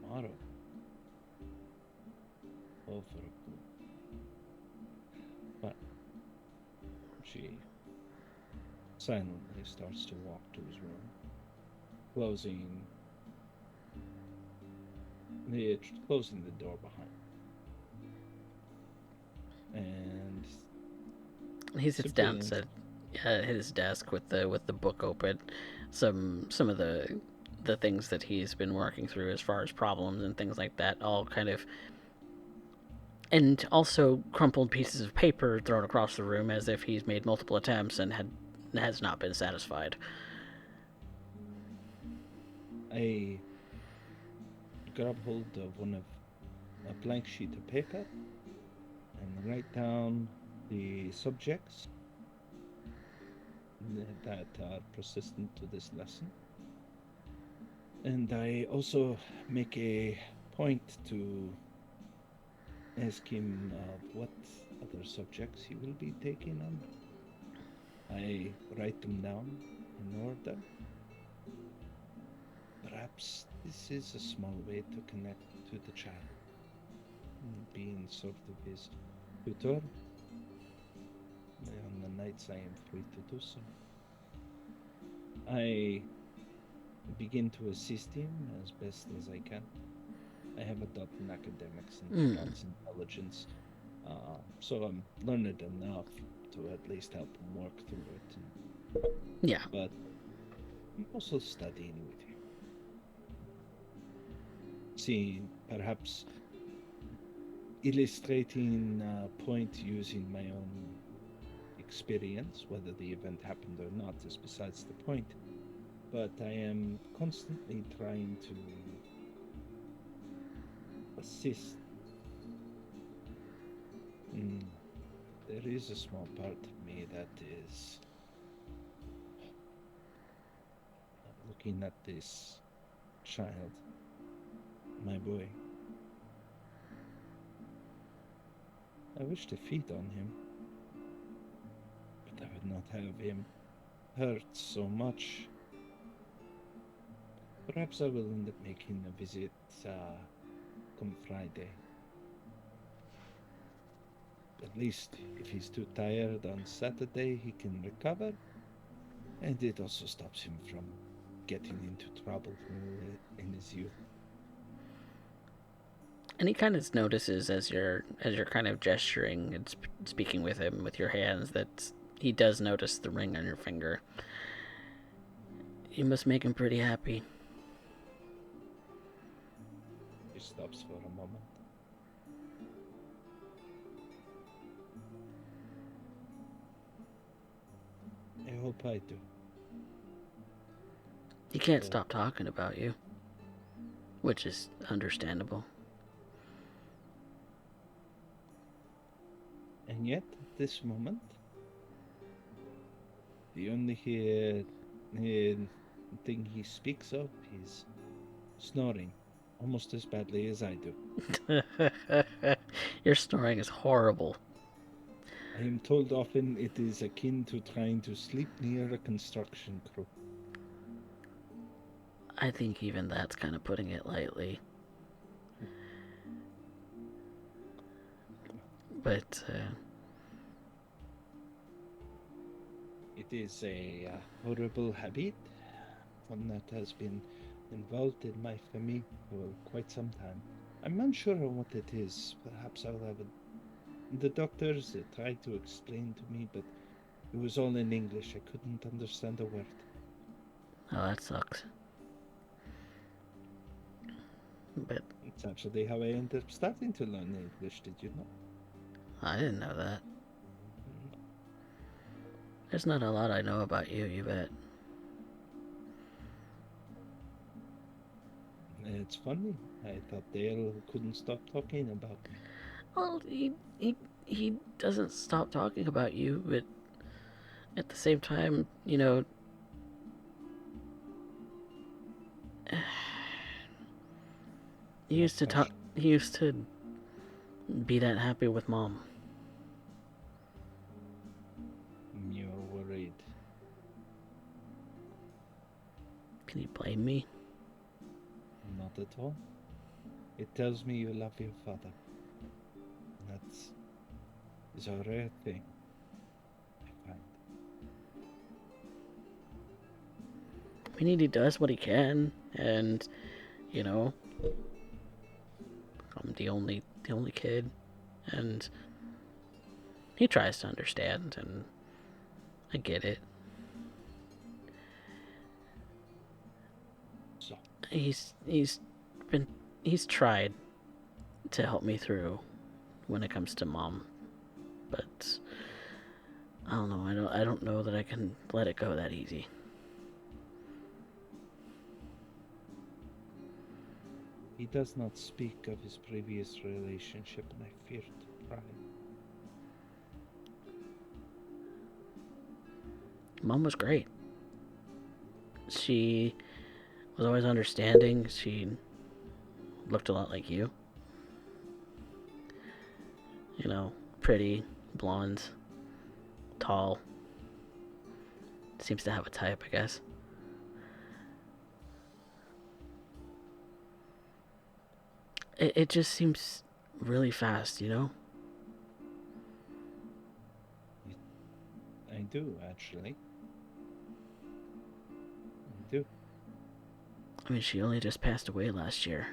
Tomorrow. Oh, for a clue. But she silently starts to walk to his room, closing the door behind him. And He sits simply down at his desk with the book open. Some of the things that he's been working through as far as problems and things like that, all kind of, and also crumpled pieces of paper thrown across the room as if he's made multiple attempts and has not been satisfied. I grab hold of a blank sheet of paper and write down the subjects that are persistent to this lesson. And I also make a point to ask him what other subjects he will be taking on. I write them down in order. Perhaps this is a small way to connect to the child, being sort of his tutor on the nights I am free to do so. I begin to assist him as best as I can. I have a dot in academics and arts intelligence, so I'm learned enough to at least help him work through it. Yeah. But I'm also studying with him. Seeing, perhaps illustrating a point using my own experience. Whether the event happened or not is besides the point. But I am constantly trying to assist. There is a small part of me that is looking at this child, my boy. I wish to feed on him, but I would not have him hurt so much. Perhaps I will end up making a visit come Friday. At least if he's too tired on Saturday, he can recover. And it also stops him from getting into trouble in his youth. And he kind of notices as you're kind of gesturing and speaking with him with your hands that he does notice the ring on your finger. You must make him pretty happy. He stops for a moment. I hope I do. He can't stop talking about you, which is understandable. And yet, at this moment, the only thing he speaks of is snoring, almost as badly as I do. Your snoring is horrible. I am told often it is akin to trying to sleep near a construction crew. I think even that's kind of putting it lightly. But, It is a horrible habit, one that has been involved in my family for quite some time. I'm unsure on what it is. Perhaps I'll have the doctors tried to explain to me, but it was all in English. I couldn't understand a word. Oh, that sucks. But It's actually how I ended up starting to learn English, did you know? I didn't know that. Mm. There's not a lot I know about you, you bet. It's funny. I thought Dale couldn't stop talking about me. Well, he doesn't stop talking about you, but at the same time, you know, he used to talk. He used to be that happy with Mom. You're worried. Can you blame me? Not at all. It tells me you love your father. That is a rare thing, I find. I mean, he does what he can, and you know, I'm the only kid, and he tries to understand, and I get it. So, He's tried to help me through when it comes to Mom, but I don't know. I don't know that I can let it go that easy. he does not speak of his previous relationship, and I fear to pry. Mom was great. She was always understanding. She looked a lot like you. You know, pretty, blonde, tall. Seems to have a type, I guess. It just seems really fast, you know? I do, actually. I do. I mean, she only just passed away last year.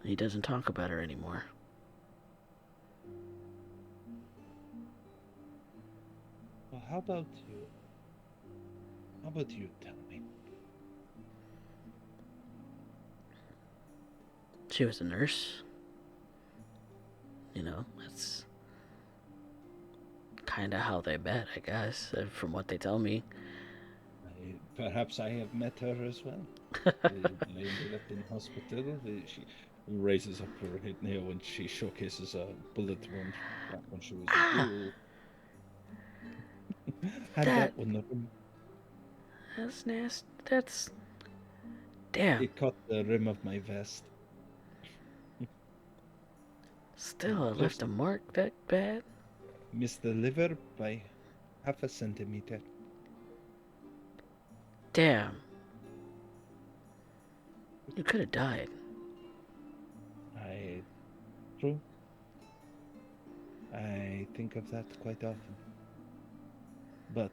He doesn't talk about her anymore. Well, how about you? How about you tell me? She was a nurse. You know, that's kind of how they met, I guess, from what they tell me. Perhaps I have met her as well. I ended up in hospital. She raises up her head now when she showcases a bullet wound back when she was a school. Had that one. That's nasty. That's... Damn. It caught the rim of my vest. Still, it left a mark that bad? Missed the liver by half a centimeter. Damn. You could have died. True. I think of that quite often. But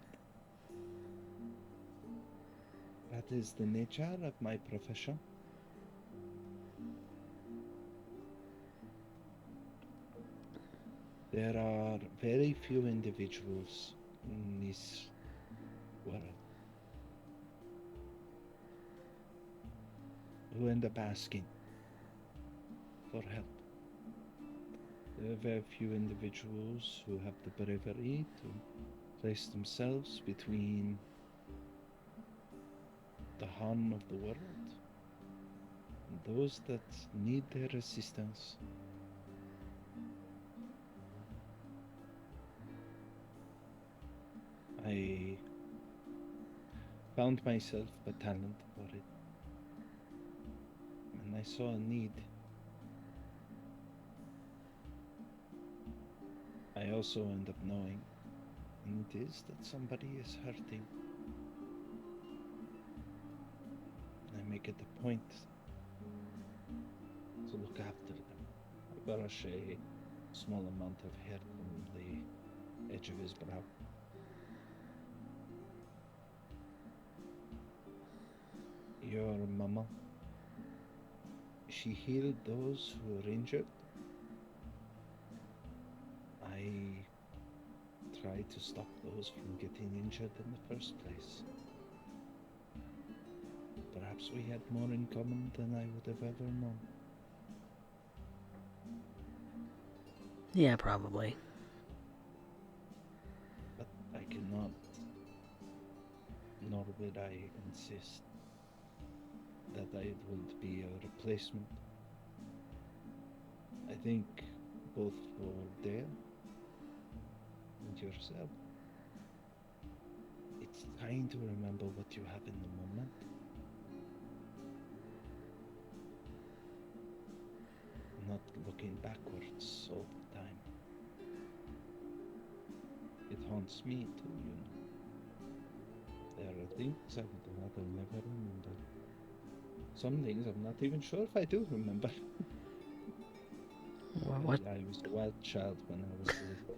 that is the nature of my profession. There are very few individuals in this world who end up asking for help. There are very few individuals who have the bravery to place themselves between the harm of the world and those that need their assistance. I found myself a talent for it, and I saw a need. I also end up knowing, and it is that somebody is hurting. I make it a point to look after them. I brush a small amount of hair from the edge of his brow. Your mama, she healed those who were injured. I tried to stop those from getting injured in the first place. Perhaps we had more in common than I would have ever known. Yeah, probably. But I cannot, nor would I insist that I would be a replacement. I think both for Dale and yourself, it's trying to remember what you have in the moment. Not looking backwards all the time. It haunts me too, you know. There are things I would rather never remember. Some things I'm not even sure if I do remember. What? I was a wild child when I was little.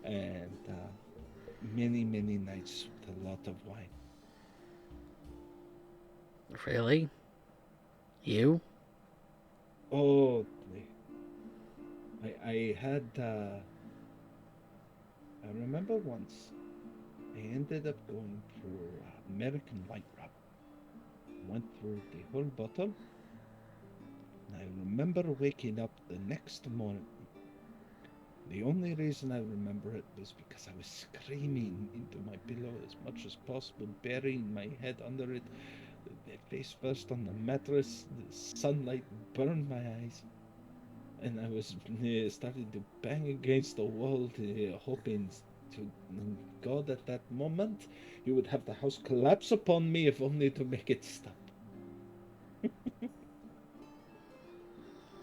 And many, many nights with a lot of wine. Really? You? Oh, I had, I remember once I ended up going through American White Rum. Went through the whole bottle. And I remember waking up the next morning. The only reason I remember it was because I was screaming into my pillow as much as possible, burying my head under it, face first on the mattress. The sunlight burned my eyes, and I was starting to bang against the wall, hoping to God at that moment he would have the house collapse upon me, if only to make it stop.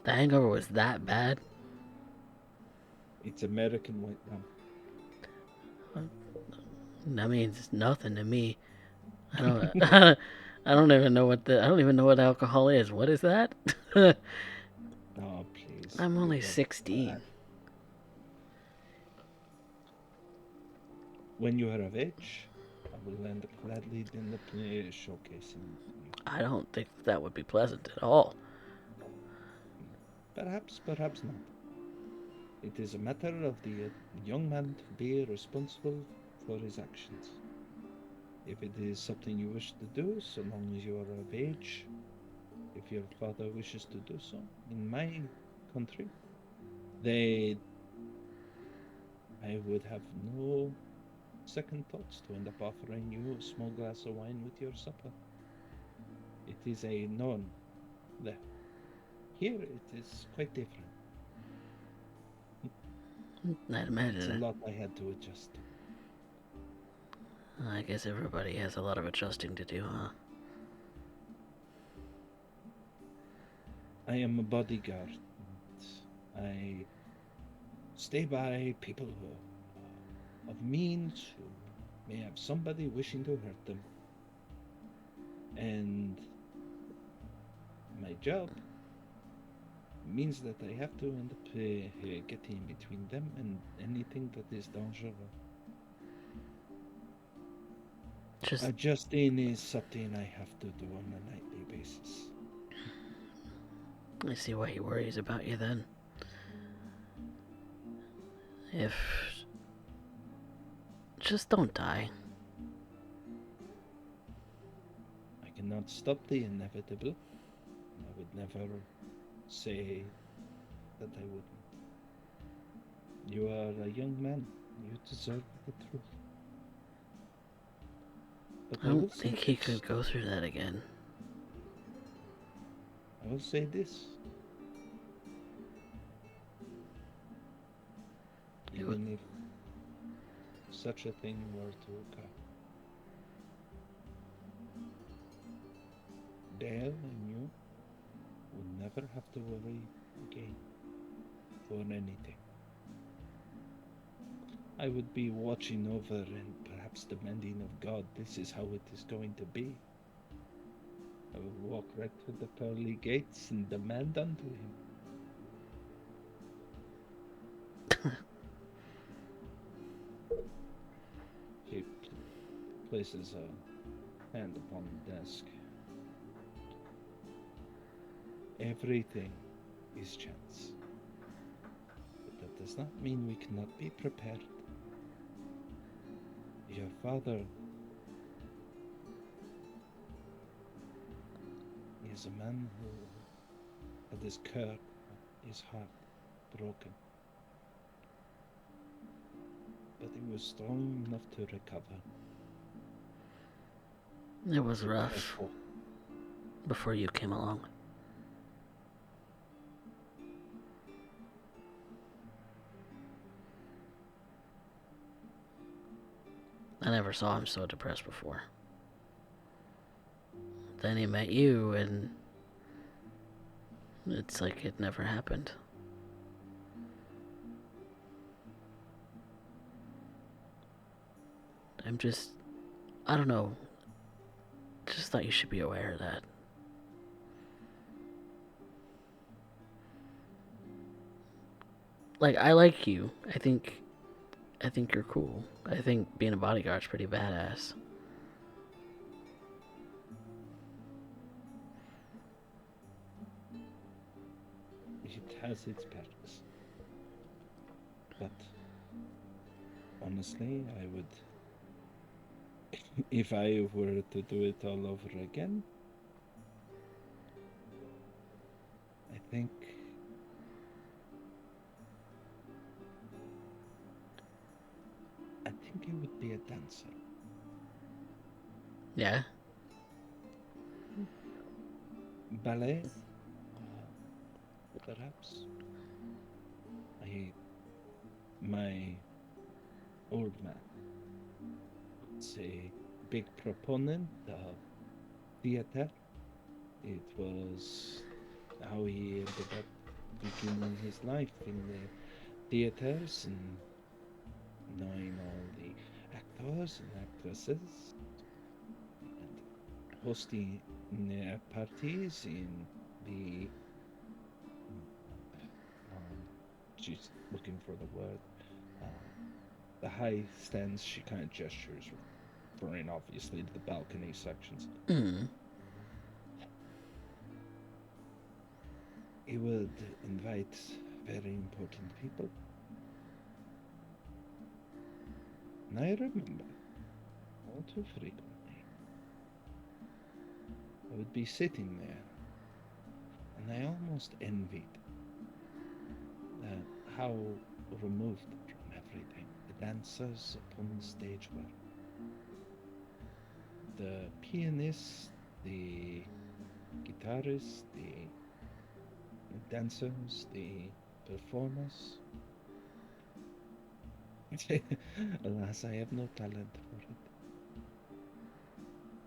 The hangover was that bad? It's American White Rum. That means nothing to me. I don't. I don't even know what I don't even know what alcohol is. What is that? Oh, please. I'm only you have 16. that. When you are of age, I will lend gladly in the showcasing you. I don't think that would be pleasant at all. Perhaps, perhaps not. It is a matter of the young man to be responsible for his actions. If it is something you wish to do, so long as you are of age, if your father wishes to do so, in my country, I would have no second thoughts to end up offering you a small glass of wine with your supper. It is a norm there. Here it is quite different. I'd It's a imagine. lot I had to adjust to. I guess everybody has a lot of adjusting to do, huh? I am a bodyguard. I stay by people who of means, who may have somebody wishing to hurt them. And my job means that I have to end up getting between them and anything that is dangerous. Just Adjusting is something I have to do on a nightly basis. I see why he worries about you then. If just don't die. I cannot stop the inevitable. I would never say that I wouldn't. You are a young man. You deserve the truth. But I don't think he could go through that again. I will say this. Even if such a thing were to occur, Dale and you would never have to worry again for anything. I would be watching over and perhaps demanding of God, this is how it is going to be. I would walk right through the pearly gates and demand unto him, She places a hand upon the desk. Everything is chance. But that does not mean we cannot be prepared. Your father is a man who had his heart broken. But he was strong enough to recover. It was rough Therefore, before you came along. I never saw him so depressed before. Then he met you, and it's like it never happened. I don't know. Just thought you should be aware of that. Like, I like you. I think you're cool. I think being a bodyguard's pretty badass. it has its perks. But honestly, I would, if I were to do it all over again, I think it would be a dancer. Yeah? Ballet, perhaps. My old man is a big proponent of theater. It was how he ended up beginning his life in the theaters and knowing all the actors and actresses and hosting parties in the she's looking for the word, the high stands. She kind of gestures, referring obviously to the balcony sections. He would invite very important people. And I remember, all too frequently, I would be sitting there, and I almost envied how removed from everything the dancers upon the stage were. The pianists, the guitarists, the dancers, the performers. Alas, I have no talent for it.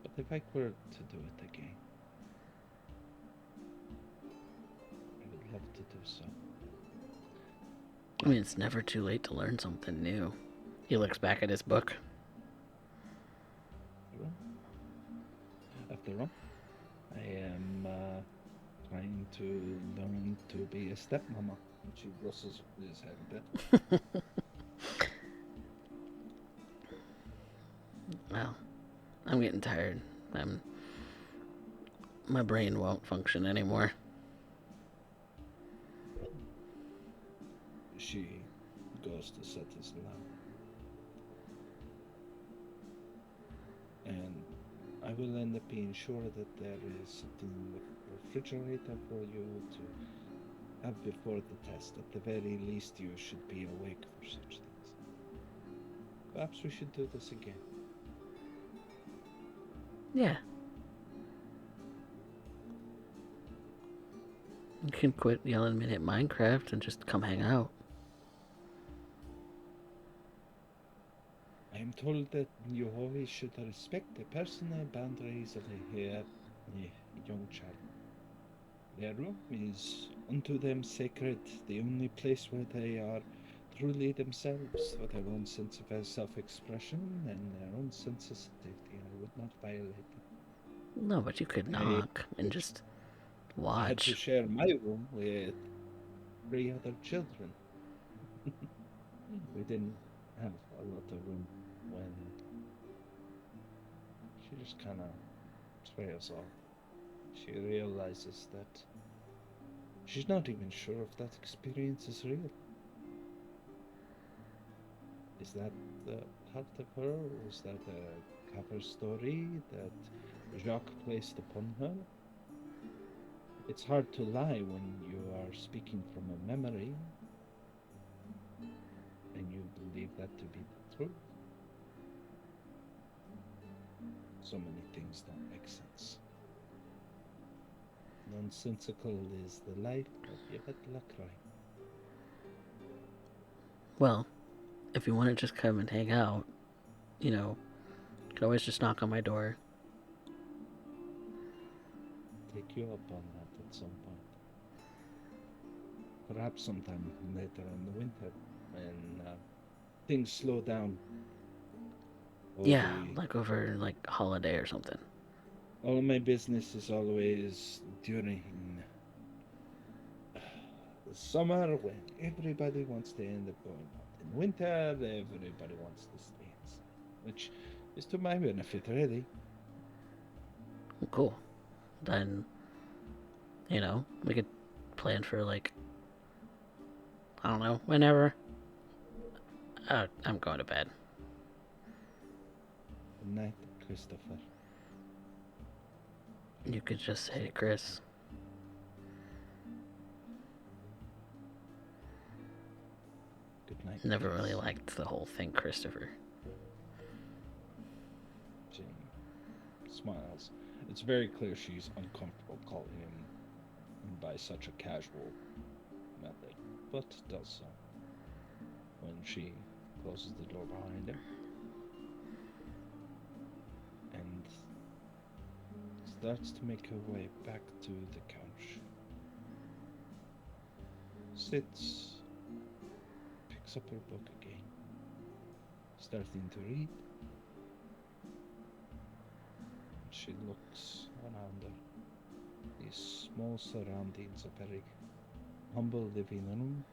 But if I were to do it again, I would love to do so. I mean, it's never too late to learn something new. He looks back at his book. After all, I am trying to learn to be a stepmama. She rustles his head a bit. Well, I'm getting tired. My brain won't function anymore. She goes to set his lamp. And I will end up being sure that there is something in the refrigerator for you to have before the test. At the very least, you should be awake for such things. Perhaps we should do this again. Yeah. You can quit yelling at me at Minecraft and just come hang out. I am told that you always should respect the personal boundaries of a young child. Their room is unto them sacred, the only place where they are truly themselves, for their own sense of self-expression and their own sense of safety. I would not violate them. No, but you could knock and just I had to watch. share my room with 3 other children. We didn't have a lot of room when she just kind of trails off. She realizes that she's not even sure if that experience is real. Is that part of her? Or is that a cover story that Jacques placed upon her? It's hard to lie when you are speaking from a memory and you believe that to be the truth. So many things don't make sense. Nonsensical is the life of Yvette Lacroix. Well, if you want to just come and hang out, you can always just knock on my door. Take you up on that at some point. Perhaps sometime later in the winter when things slow down. Yeah, like over holiday or something. All my business is always during the summer when everybody wants to end up going out. In winter, everybody wants to stay inside, which is to my benefit, really. Cool. Then, we could plan for I don't know, whenever. I'm going to bed. Good night, Christopher. You could just say Chris. Good night. Never Chris. really liked the whole thing, Christopher. Jane smiles. It's very clear she's uncomfortable calling him by such a casual method, but does so when she closes the door behind her and starts to make her way back to the couch. Sits, picks up her book again, starting to read. She looks around her. These small surroundings, a very humble living room.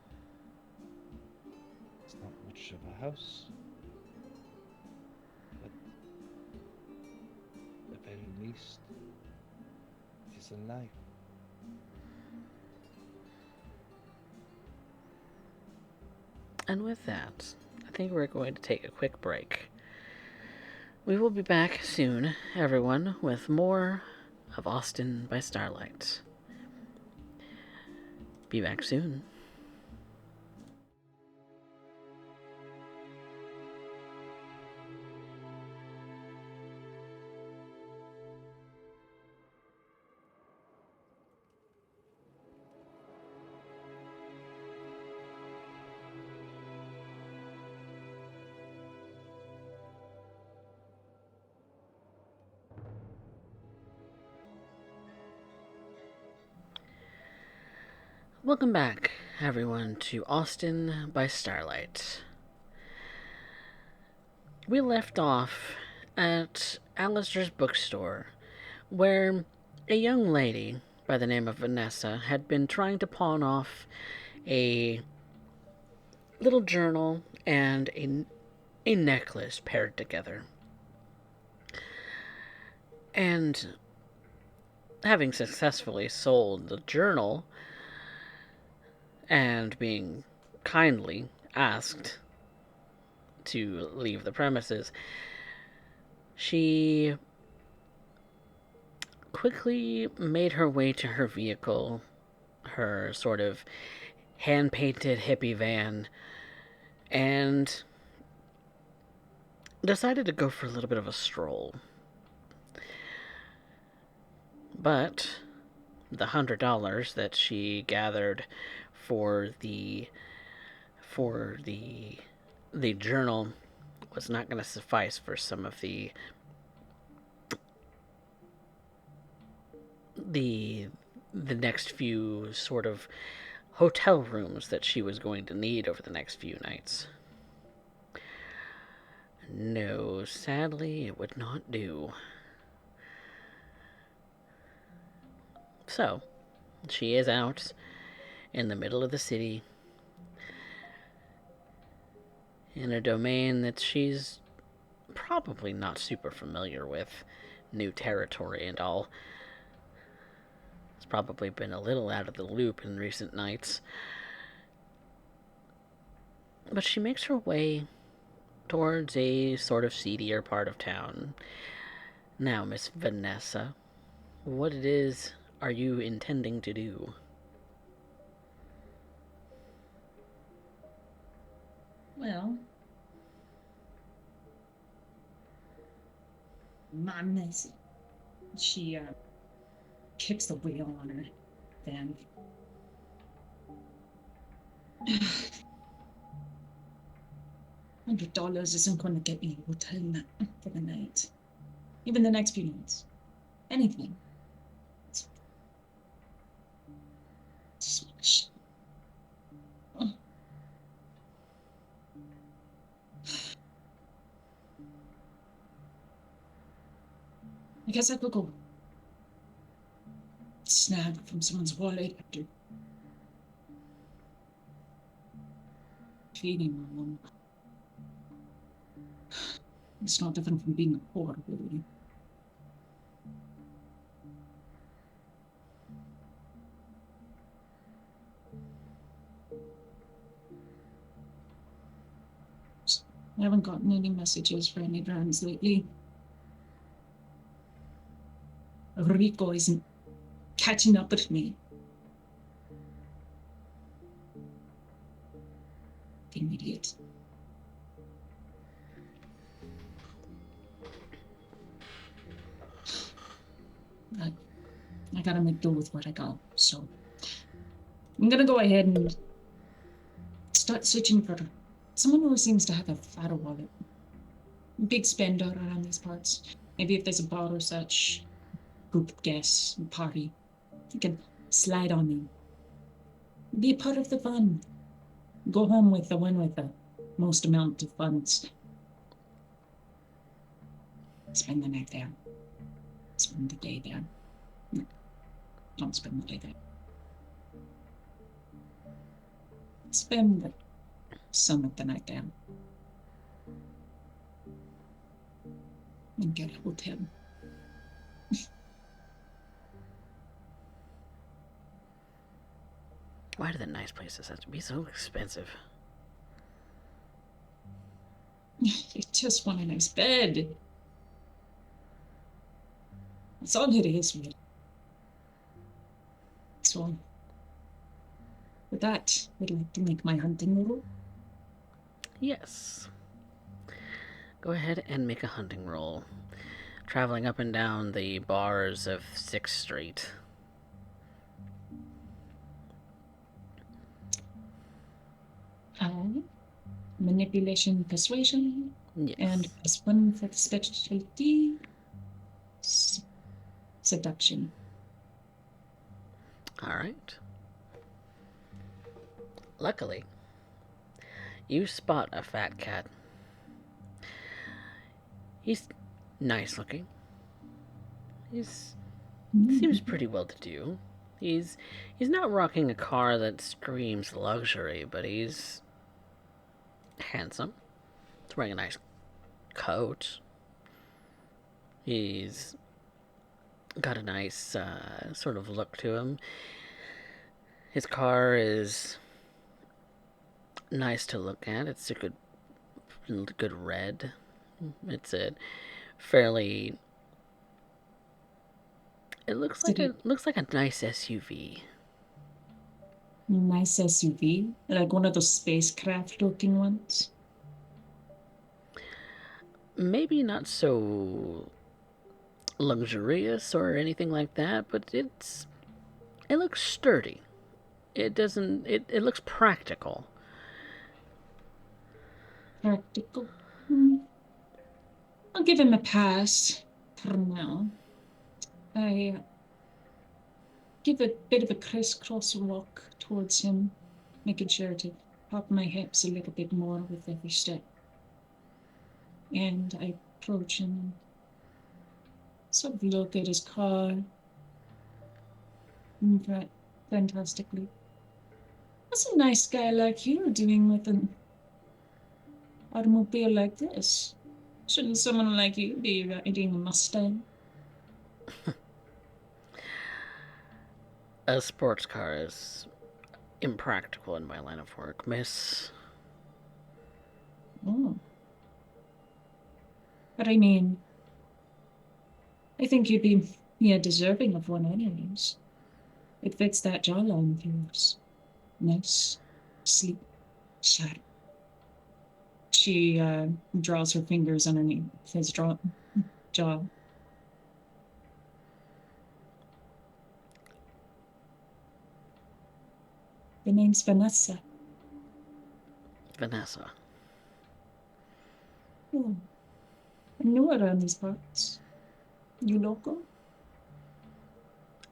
It's not much of a house, but at the very least, it is alive. And with that, I think we're going to take a quick break. We will be back soon, everyone, with more of Austin by Starlight. Be back soon. Welcome back, everyone, to Austin by Starlight. We left off at Alistair's bookstore, where a young lady by the name of Vanessa had been trying to pawn off a little journal and a necklace paired together. And having successfully sold the journal, and being kindly asked to leave the premises, she quickly made her way to her vehicle, her sort of hand-painted hippie van, and decided to go for a little bit of a stroll. But the $100 that she gathered for the journal was not going to suffice for some of the next few sort of hotel rooms that she was going to need over the next few nights. No, sadly, it would not do. So, she is out in the middle of the city, in a domain that she's probably not super familiar with. New territory and all. It's probably been a little out of the loop in recent nights. But she makes her way towards a sort of seedier part of town. Now, Miss Vanessa, what it is are you intending to do? Well, my messy. She kicks the wheel on her van. $100 isn't going to get me a hotel for the night. Even the next few nights. Anything. It's oh. I guess I could go snag from someone's wallet after feeding my mom. It's not different from being a whore, really. I haven't gotten any messages for any brands lately. Rico isn't catching up with me. Fucking idiot. I gotta make do with what I got, so I'm gonna go ahead and start searching for someone who seems to have a fatter wallet. Big spender around these parts. Maybe if there's a bar or such, group guest, party, you can slide on me. Be a part of the fun. Go home with the one with the most amount of funds. Spend the night there. Spend the day there. No, don't spend the day there. Spend some of the night there. And get a hotel. Why do the nice places have to be so expensive? You just want a nice bed. That's all it is, really. So, with that, I'd like to make my hunting roll. Yes. Go ahead and make a hunting roll. Traveling up and down the bars of 6th Street. Manipulation, persuasion, Yes. and +1 for the specialty, seduction. Alright. Luckily, you spot a fat cat. He's nice looking. Seems pretty well to do. He's not rocking a car that screams luxury, but he's handsome. He's wearing a nice coat. He's got a nice sort of look to him. His car is nice to look at. It's a good red. It's a fairly. It looks like a nice SUV. Nice SUV, like one of those spacecraft-looking ones. Maybe not so luxurious or anything like that, but it looks sturdy. It doesn't. It looks practical. Practical. I'll give him a pass for now. I give a bit of a crisscross walk towards him, making sure to pop my hips a little bit more with every step. And I approach him and sort of look at his car. Fantastically. What's a nice guy like you doing with automobile like this? Shouldn't someone like you be riding a Mustang? A sports car is impractical in my line of work, miss. Oh. But I mean, I think you'd be deserving of one anyways. It fits that jawline of yours. Nice, sleek, sharp. She draws her fingers underneath his jaw. The name's Vanessa. Vanessa. Oh, I'm new around these parts. You local?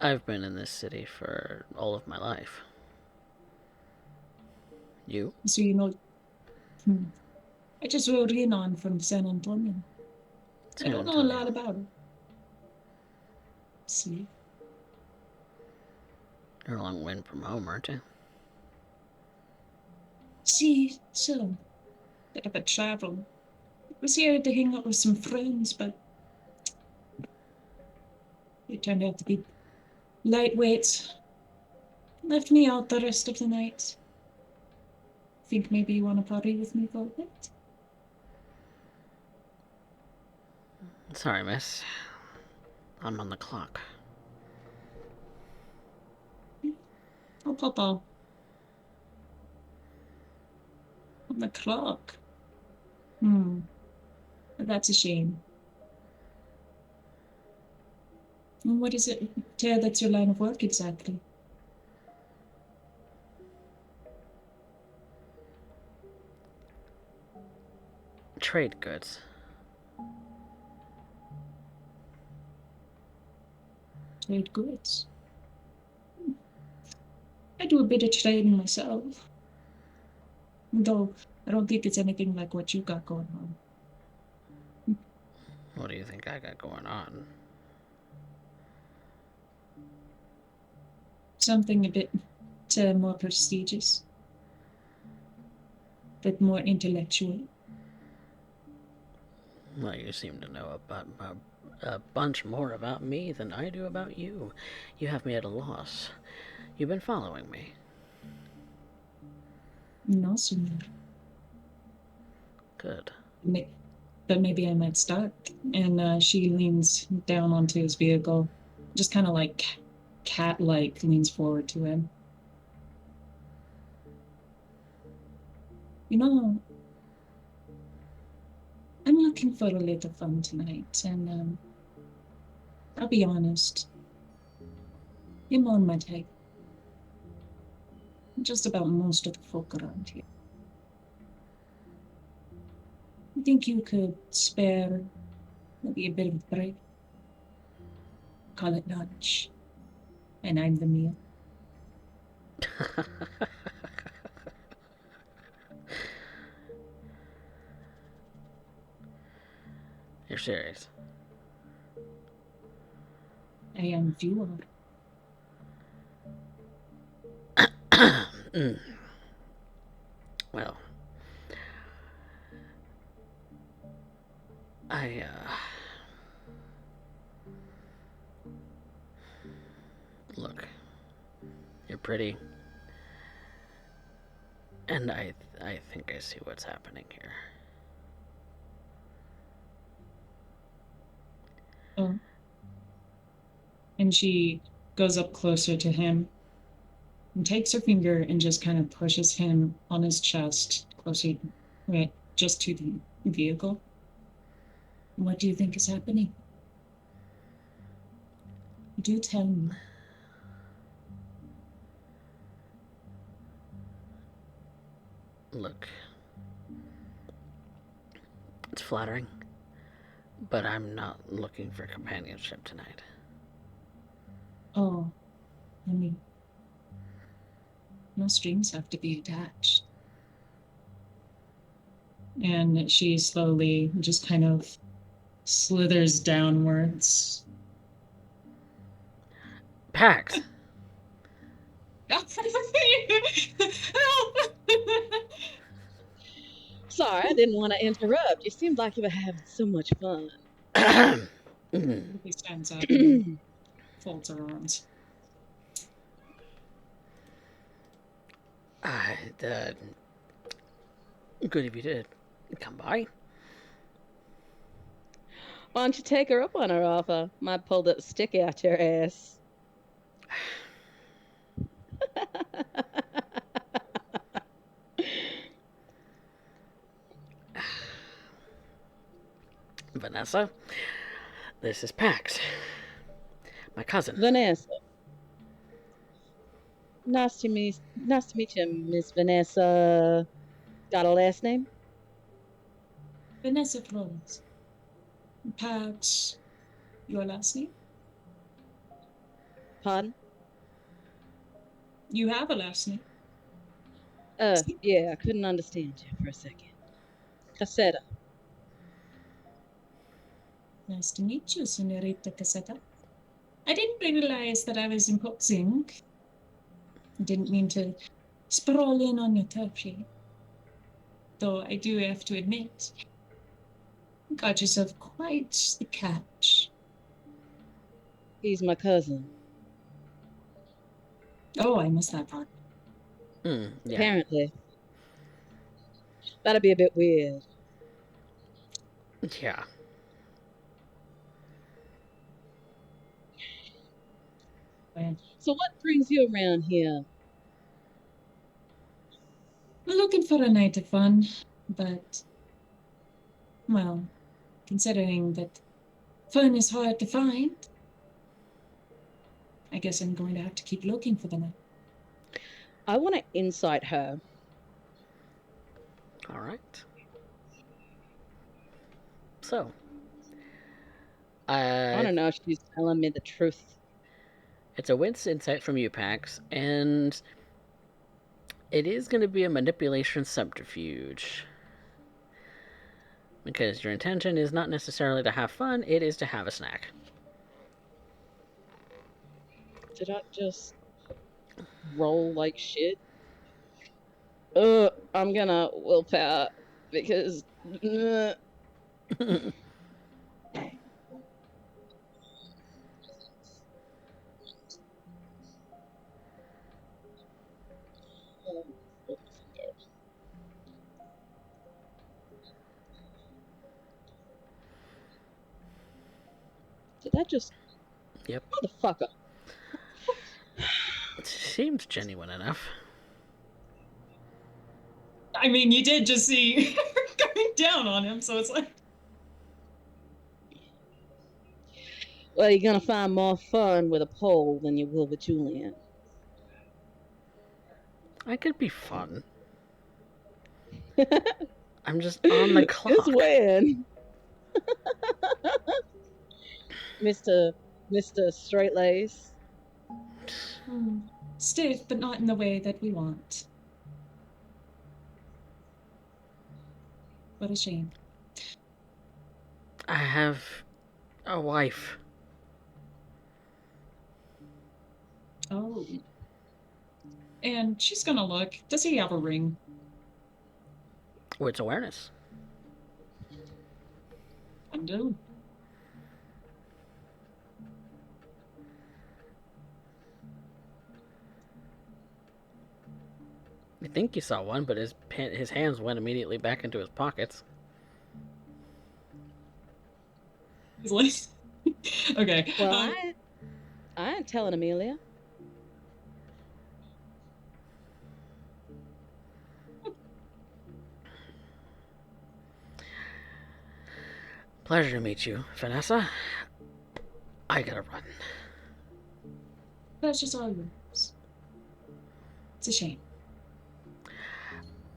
I've been in this city for all of my life. You? So you know. I just rode in on from San Antonio. I San don't know a Antonio. lot about it. See? You're a long way from home, aren't you? See, so, bit of a travel. I was here to hang out with some friends, but they turned out to be lightweights. Left me out the rest of the night. Think maybe you want to party with me for a bit? Sorry, miss. I'm on the clock. Oh, Papa. On the clock. That's a shame. And what is it that's your line of work exactly? Trade goods. Trade goods. I do a bit of trading myself. Though I don't think it's anything like what you got going on. What do you think I got going on? Something a bit more prestigious. A bit more intellectual. Well, you seem to know about a bunch more about me than I do about you. You have me at a loss. You've been following me. No, senor. Good. But maybe I might start. And she leans down onto his vehicle, just kind of like cat-like leans forward to him. You know, I'm looking for a little fun tonight, and I'll be honest, you're more my type. Just about most of the folk around here. I think you could spare maybe a bit of a break. Call it lunch, and I'm the meal. You're serious? I am if you are. Well, I, look, you're pretty, and I think I see what's happening here. Oh. And she goes up closer to him and takes her finger and just kind of pushes him on his chest closer, right, just to the vehicle. What do you think is happening? Do tell me. Look, it's flattering, but I'm not looking for companionship tonight. Oh, I mean, no strings have to be attached. And she slowly just kind of slithers downwards. Pax! sorry, I didn't want to interrupt. You seemed like you were having so much fun. He stands up and folds her arms. Good of you to come by. Why don't you take her up on her offer? Might pull that stick out your ass. Vanessa, this is Pax, my cousin. Vanessa. Nice to meet you, Miss Vanessa. Got a last name? Vanessa Flores. Perhaps your last name? Pardon? You have a last name. Yeah, I couldn't understand you for a second. Cassetta. Nice to meet you, Senorita Casetta. I didn't realize that I was imposing. I didn't mean to sprawl in on your turf here. Though I do have to admit, you got yourself quite the catch. He's my cousin. Oh, I missed that part. Yeah. Apparently. That'd be a bit weird. Yeah. So what brings you around here? Looking for a night of fun, but, well, considering that fun is hard to find, I guess I'm going to have to keep looking for the night. I want to incite her. All right. So, I don't know if she's telling me the truth. it's a wits insight from you, Pax, and it is going to be a manipulation subterfuge. Because your intention is not necessarily to have fun, it is to have a snack. Did I just roll like shit? I'm gonna willpower because. Did that just. Yep. Motherfucker. It seems genuine enough. I mean, you did just see her going down on him, so it's like... Well, you're gonna find more fun with a pole than you will with Julian. I could be fun. I'm just on the clock. Just when? Mr. Straight Lace. Stiff, but not in the way that we want. What a shame. I have a wife. Oh. And she's gonna look. Does he have a ring? Wits awareness. Undo. You think you saw one, but his hands went immediately back into his pockets. He's like... Okay. Well, I ain't telling Amelia. Pleasure to meet you, Vanessa. I gotta run. Pleasure's all yours. It's a shame.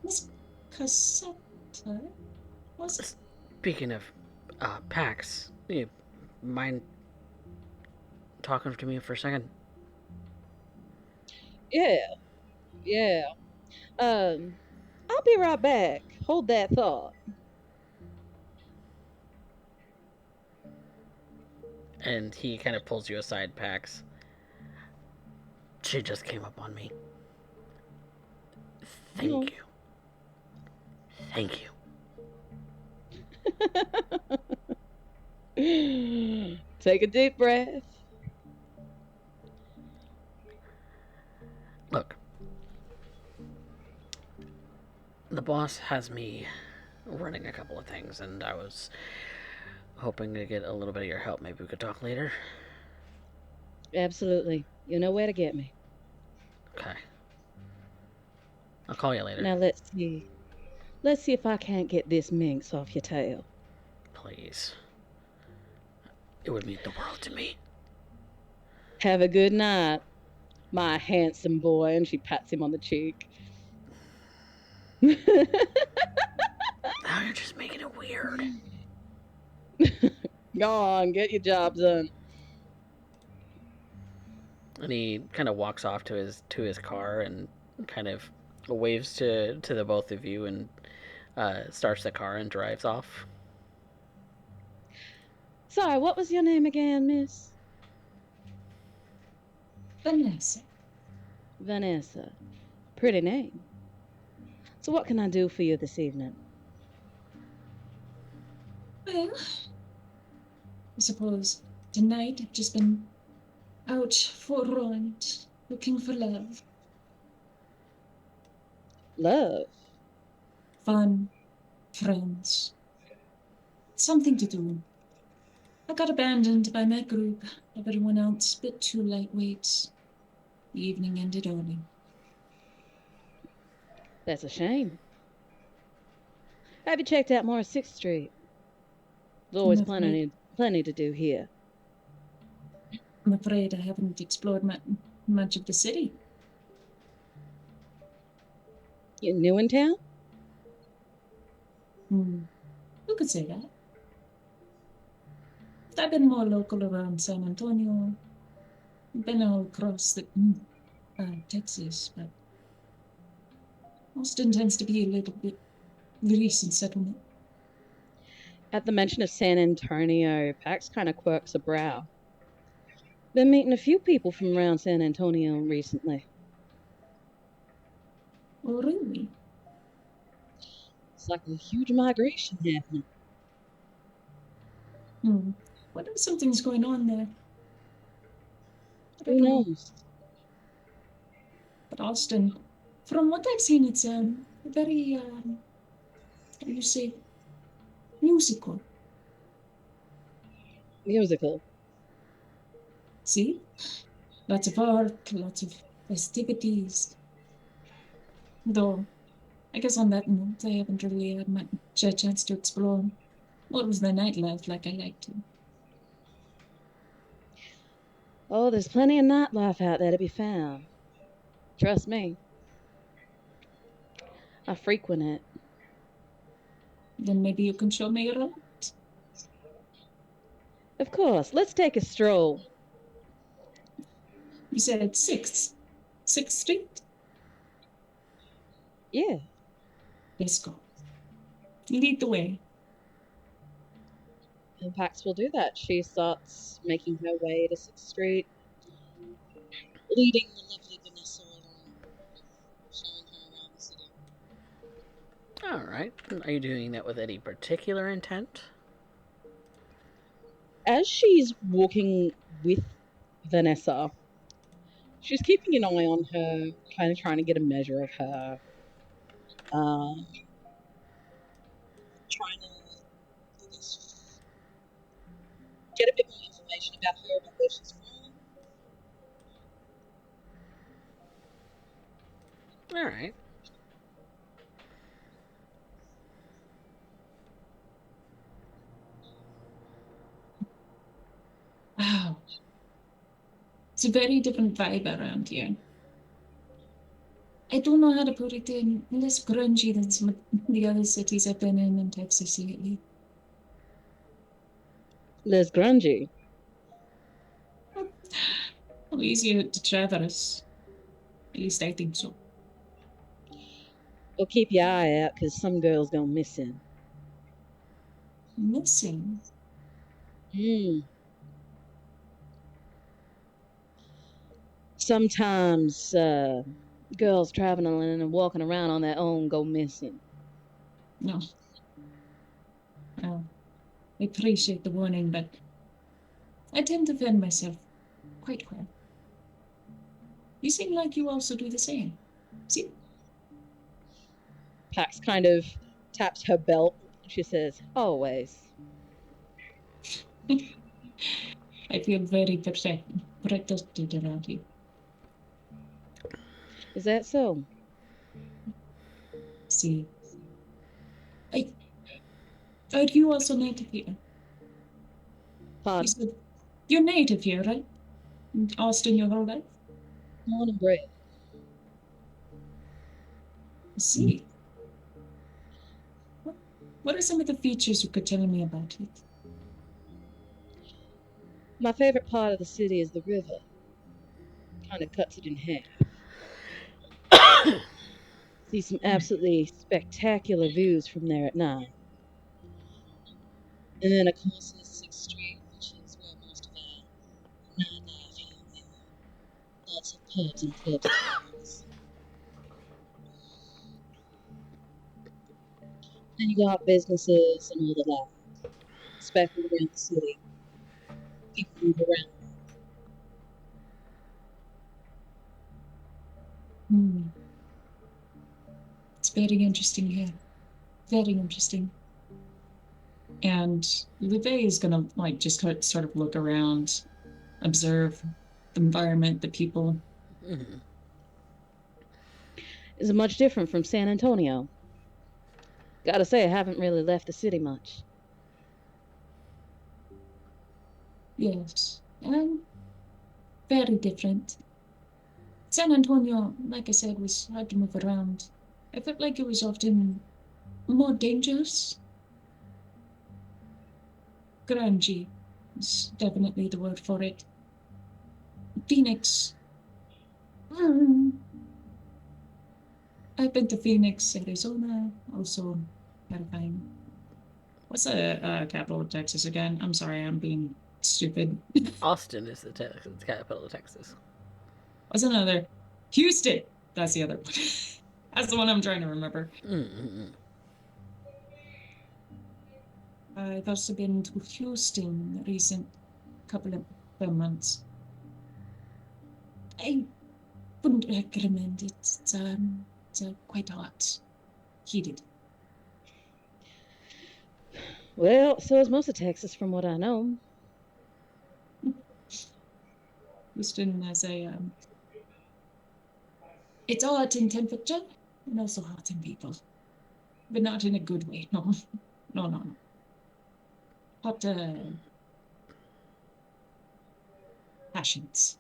Miss Cassetta? Was it? Speaking of Pax, you mind talking to me for a second? Yeah. I'll be right back. Hold that thought. And he kind of pulls you aside, Pax. She just came up on me. Thank you. Thank you. Take a deep breath. Look, the boss has me running a couple of things, and I was hoping to get a little bit of your help. Maybe we could talk later. Absolutely. You know where to get me. Okay. I'll call you later. Now let's see. Let's see if I can't get this minx off your tail. Please. It would mean the world to me. Have a good night, my handsome boy. And she pats him on the cheek. Now you're just making it weird. Go on, get your job done. And he kind of walks off to his car and kind of waves to the both of you and starts the car and drives off. Sorry, what was your name again, miss? Vanessa. Vanessa. Pretty name. So what can I do for you this evening? Well, I suppose tonight I've just been out for a ride, looking for love, Love. fun, friends, something to do. I got abandoned by my group. Everyone else a bit too lightweight. The evening ended early. That's a shame. Have you checked out more of 6th Street? There's always I'm afraid- plenty to do here. I'm afraid I haven't explored much of the city. You new in town? Who could say that? I've been more local around San Antonio. Been all across Texas, but Austin tends to be a little bit recent settlement. At the mention of San Antonio, Pax kind of quirks a brow. Been meeting a few people from around San Antonio recently. Oh, really? It's like a huge migration happening. What if something's going on there? I Who don't know. knows? But Austin, from what I've seen, it's very, how do you say, musical. Musical. See? Lots of art, lots of festivities. Though, I guess on that note, I haven't really had much a chance to explore what was the nightlife like I like to. Oh, there's plenty of nightlife out there to be found. Trust me. I frequent it. Then maybe you can show me around. Of course. Let's take a stroll. You said 6th Street? Yeah. Let's go. Lead the way. And Pax will do that. She starts making her way to 6th Street, leading the lovely Vanessa along, showing her around the city. All right. Are you doing that with any particular intent? As she's walking with Vanessa, she's keeping an eye on her, kind of trying to get a measure of her. Trying to, I guess, get a bit more information about her, about where she's from. All right. Wow. It's a very different vibe around here. I don't know how to put it in. Less grungy than some of the other cities I've been in Texas lately. Less grungy. Well, easier to traverse. At least I think so. Well, keep your eye out, because some girls go missing. Missing? Sometimes girls traveling and walking around on their own go missing. No. I appreciate the warning, but I tend to defend myself quite well. You seem like you also do the same. See? Pax kind of taps her belt. She says, "Always." I feel very protected around you. Is that so? See? Are you also native here? You Pardon? said you're native here, right? In Austin your whole life? Born and bred. I see. What are some of the features you could tell me about it? My favorite part of the city is the river. Kind of cuts it in half. See some absolutely spectacular views from there at night. And then, of course, there's 6th Street, which is where most of our nightlife happens. Lots of pubs and clubs and bars. Then you got businesses and all the like, especially around the city. People move around. It's very interesting here. Very interesting. And Livet is gonna like just sort of look around, observe the environment, the people. Mm-hmm. Is it much different from San Antonio? Gotta say, I haven't really left the city much. Yes. Very different. San Antonio, like I said, was hard to move around. I felt like it was often more dangerous. Grungy is definitely the word for it. Phoenix. I've been to Phoenix, Arizona, also terrifying. What's the capital of Texas again? I'm sorry, I'm being stupid. Austin is the capital of Texas. What's another? Houston. That's the other one. That's the one I'm trying to remember. Mm-hmm. I've also been to Houston the recent couple of months. I wouldn't recommend it. It's quite hot, heated. Well, so is most of Texas, from what I know. Houston has it's hot in temperature and also hot in people, but not in a good way. No, no. Hot passions.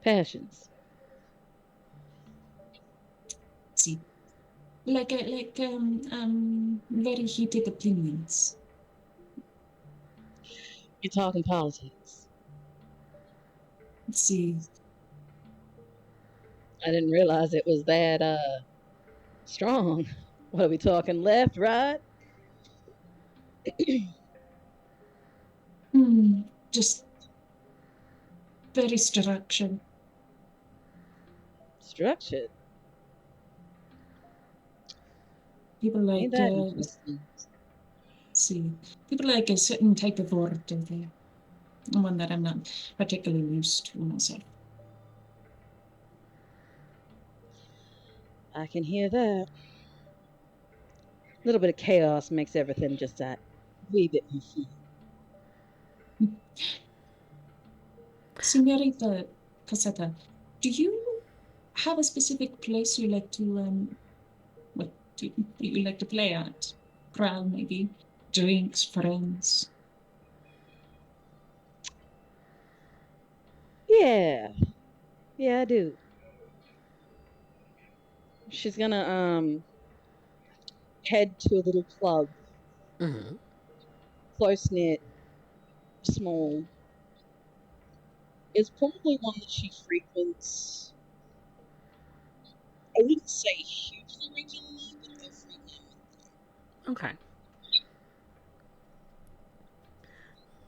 Passions. See, like very heated opinions. You're talking politics. See, I didn't realize it was that strong. What are we talking? Left, right? just very structured. Structured. People like Ain't that interesting? see, people like a certain type of order there, one that I'm not particularly used to myself. I can hear that. A little bit of chaos makes everything just that wee bit more fun. Senorita Caseta, do you have a specific place you like to what do you like to play at? Crowd maybe, drinks, friends. Yeah. Yeah, I do. She's gonna head to a little club, Mm-hmm. close knit, small. It's probably one that she frequents. I wouldn't say hugely regularly, but every now Okay.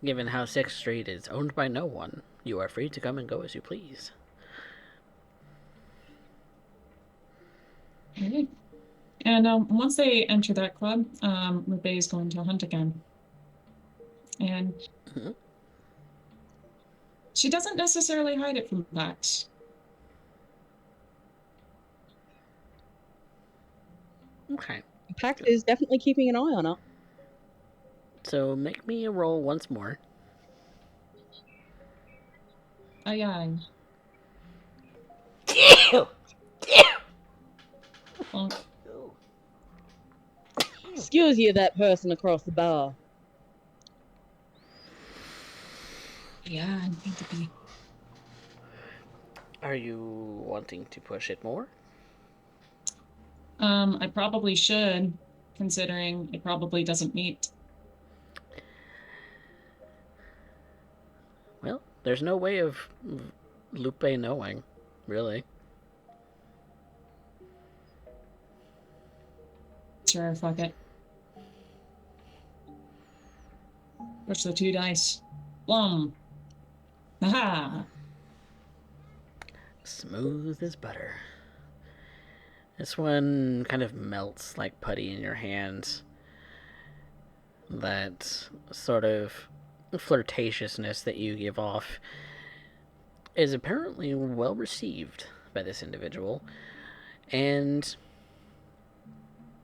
Given how 6th Street is owned by no one, you are free to come and go as you please. Right. And once they enter that club, Lupe is going to hunt again. And Mhm. she doesn't necessarily hide it from Pax. Okay. Pax is definitely keeping an eye on her. So make me a roll once more. Aye, aye. Bonk. Excuse you, that person across the bar. Yeah, I need to be. Are you wanting to push it more? I probably should, considering it probably doesn't meet. Well, there's no way of Lupe knowing, really. Sure, fuck it. Push the 2 dice. Plum. Aha! Smooth as butter. This one kind of melts like putty in your hands. That sort of flirtatiousness that you give off is apparently well received by this individual. And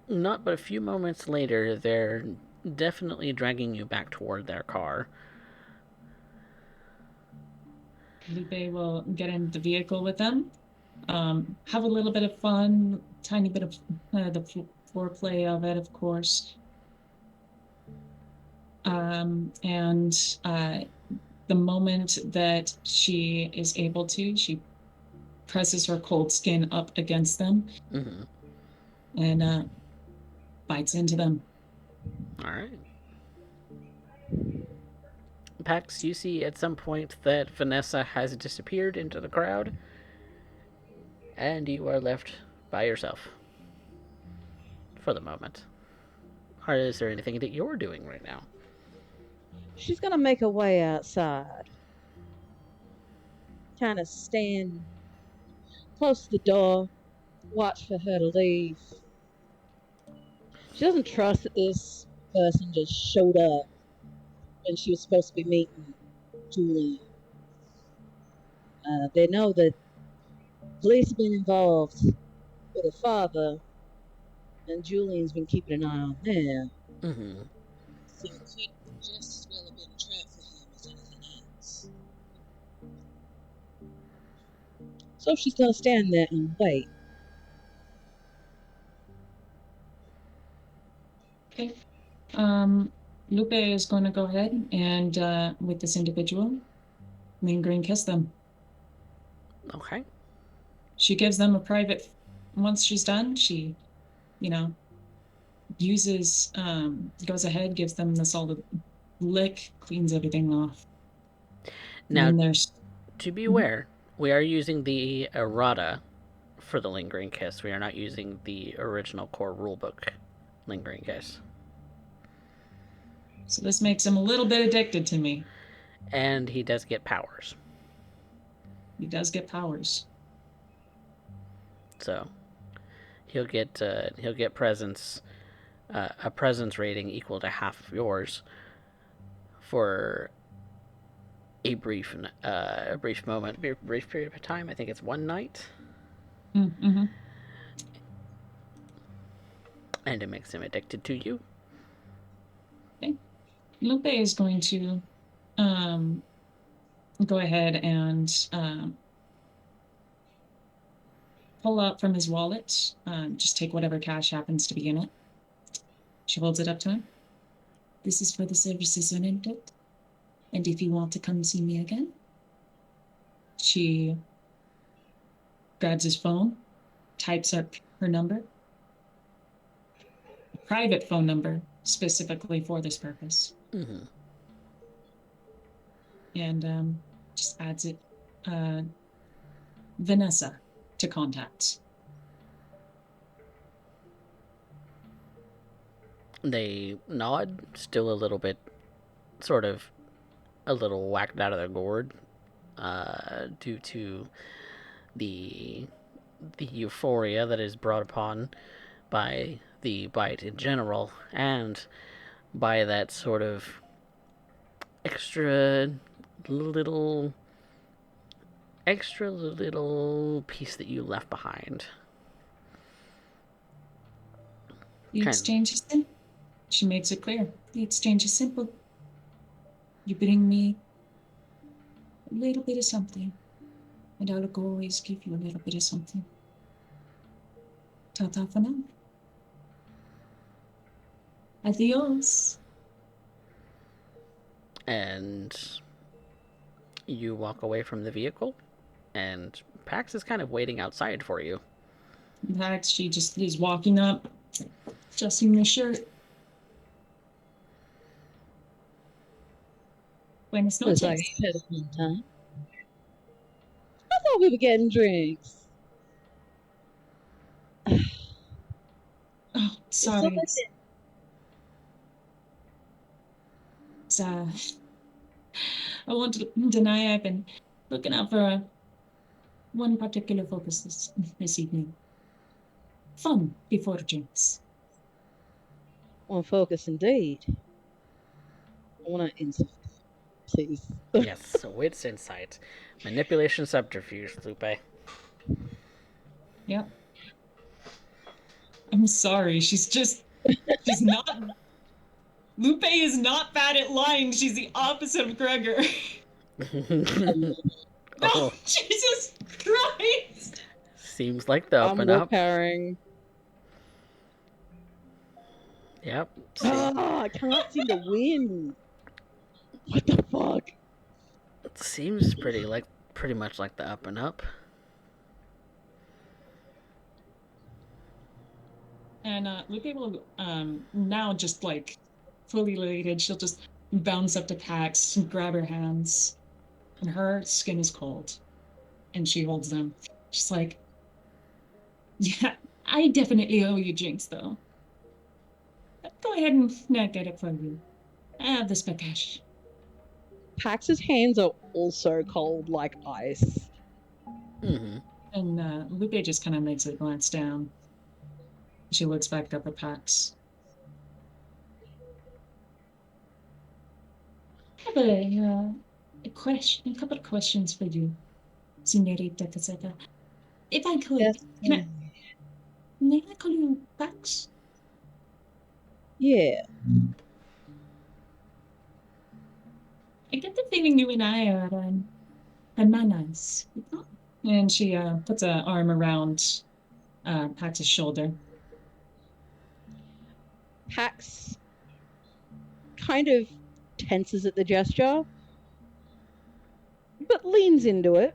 not but a few moments later, they're definitely dragging you back toward their car. Lupe will get in the vehicle with them, have a little bit of fun, tiny bit of the foreplay of it, of course. And the moment that she is able to, she presses her cold skin up against them Mm-hmm. and bites into them. All right. Pax, you see at some point that Vanessa has disappeared into the crowd, and you are left by yourself for the moment. Or is there anything that you're doing right now? She's gonna make her way outside. Kind of stand close to the door, watch for her to leave. She doesn't trust that this person just showed up when she was supposed to be meeting Julian. They know that police have been involved with her father, and Julian's been keeping an eye on them. Mm-hmm. So it could just as well have been a trap for him as anything else. So she's gonna stand there and wait. Okay. Lupe is going to go ahead and, with this individual, lingering kiss them. Okay. She gives them a private. Once she's done, she, uses, goes ahead, gives them the solid lick, cleans everything off. Now, And then there's. to be aware, we are using the errata for the lingering kiss. We are not using the original core rulebook lingering kiss. So this makes him a little bit addicted to me. And he does get powers. He does get powers. So he'll get presence, a presence rating equal to half of yours for a brief moment, a brief period of time. I think it's one night, Mm-hmm. and it makes him addicted to you. Okay. Lupe is going to go ahead and pull out from his wallet, just take whatever cash happens to be in it. She holds it up to him. This is for the services rendered. And if you want to come see me again, she grabs his phone, types up her number, a private phone number specifically for this purpose, Mm-hmm. and just adds it, Vanessa, to contacts. They nod, still a little bit, sort of, a little whacked out of their gourd, due to the euphoria that is brought upon by the bite in general and by that sort of extra little piece that you left behind. The Kind exchange is simple. She makes it clear. The exchange is simple. You bring me a little bit of something, and I'll always give you a little bit of something. Ta-ta for now. Adios. and you walk away from the vehicle, and Pax is kind of waiting outside for you. In fact, she just is walking up, adjusting the shirt. Buenos Looks noches. like you had a fun time. I thought we were getting drinks. Oh, sorry. It's I won't deny I've been looking out for one particular focus this evening. Fun before drinks. on focus indeed. I want to insult, please. Yes, so wits, insight, manipulation, subterfuge, Lupe. Yep. I'm sorry. She's not. Lupe is not bad at lying. She's the opposite of Gregor. No, Oh, Jesus Christ. seems like the up I'm and up. carrying. Yep. I can't seem to win. What the fuck? Seems pretty much like the up and up. And Lupe will now just like fully elated. She'll just bounce up to Pax and grab her hands, and her skin is cold, and she holds them. She's like, "Yeah, I definitely owe you drinks, though. Go ahead and get it for you. I have the spare cash." Pax's hands are also cold like ice. Mm-hmm. And Lupe just kind of makes a glance down. She looks back up at Pax. I have a couple of questions for you, Senorita Caseta. If I could, Yes. may I call you Pax? Yeah. I get the feeling you and I are hermanas. And she puts an arm around Pax's shoulder. Pax kind of tenses at the gesture, but leans into it.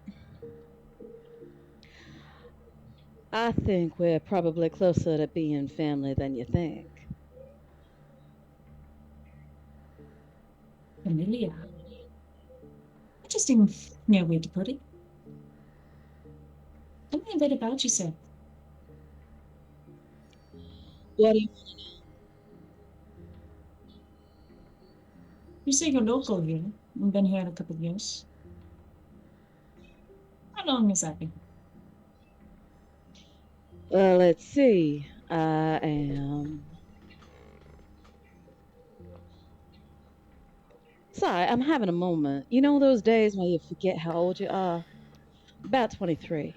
I think we're probably closer to being family than you think. Familia. Interesting way to put it. Tell me a bit about yourself. What do you You say you're local here. You've been here a couple of years. How long has that been? Well, let's see. I am. Sorry, I'm having a moment. You know those days when you forget how old you are? About 23.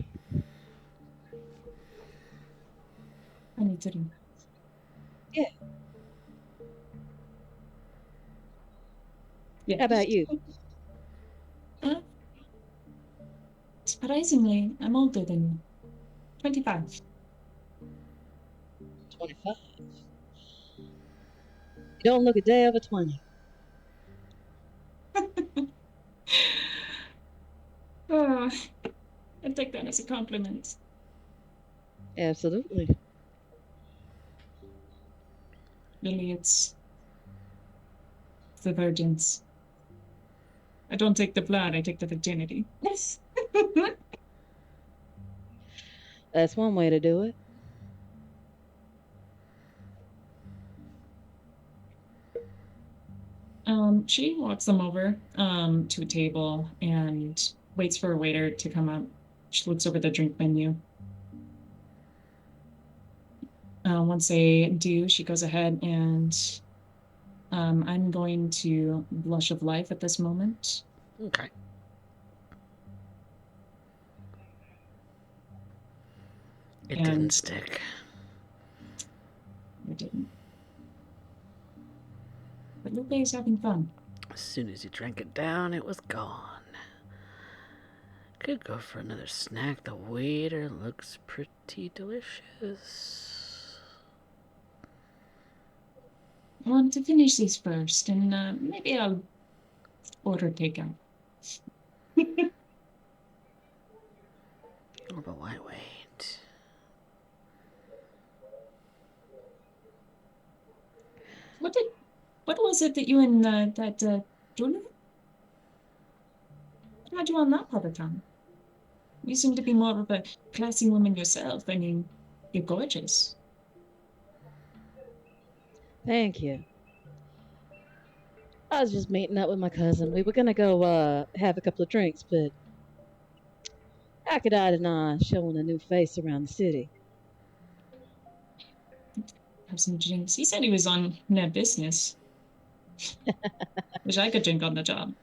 23. Yeah. Yeah. How about you? Surprisingly, I'm older than you. 25. 25. You don't look a day over 20. Oh, I take that as a compliment. Absolutely. Really, it's the virgins. I don't take the blood, I take the virginity. That's one way to do it. She walks them over to a table and waits for a waiter to come up. She looks over the drink menu. Once they do, she goes ahead and I'm going to blush of life at this moment. Okay. It didn't And stick. it didn't. But Lupe is having fun. As soon as you drank it down, it was gone. Could go for another snack. The waiter looks pretty delicious. I want to finish these first, and maybe I'll order takeout. Oh, but why wait? What was it that you and that Julia? What had you on that part of town? You seem to be more of a classy woman yourself. I mean, you're gorgeous. Thank you. I was just meeting up with my cousin. We were gonna go have a couple of drinks, but Akadad and I showing a new face around the city. Have some drinks. He said he was on net business. Wish I could drink on the job.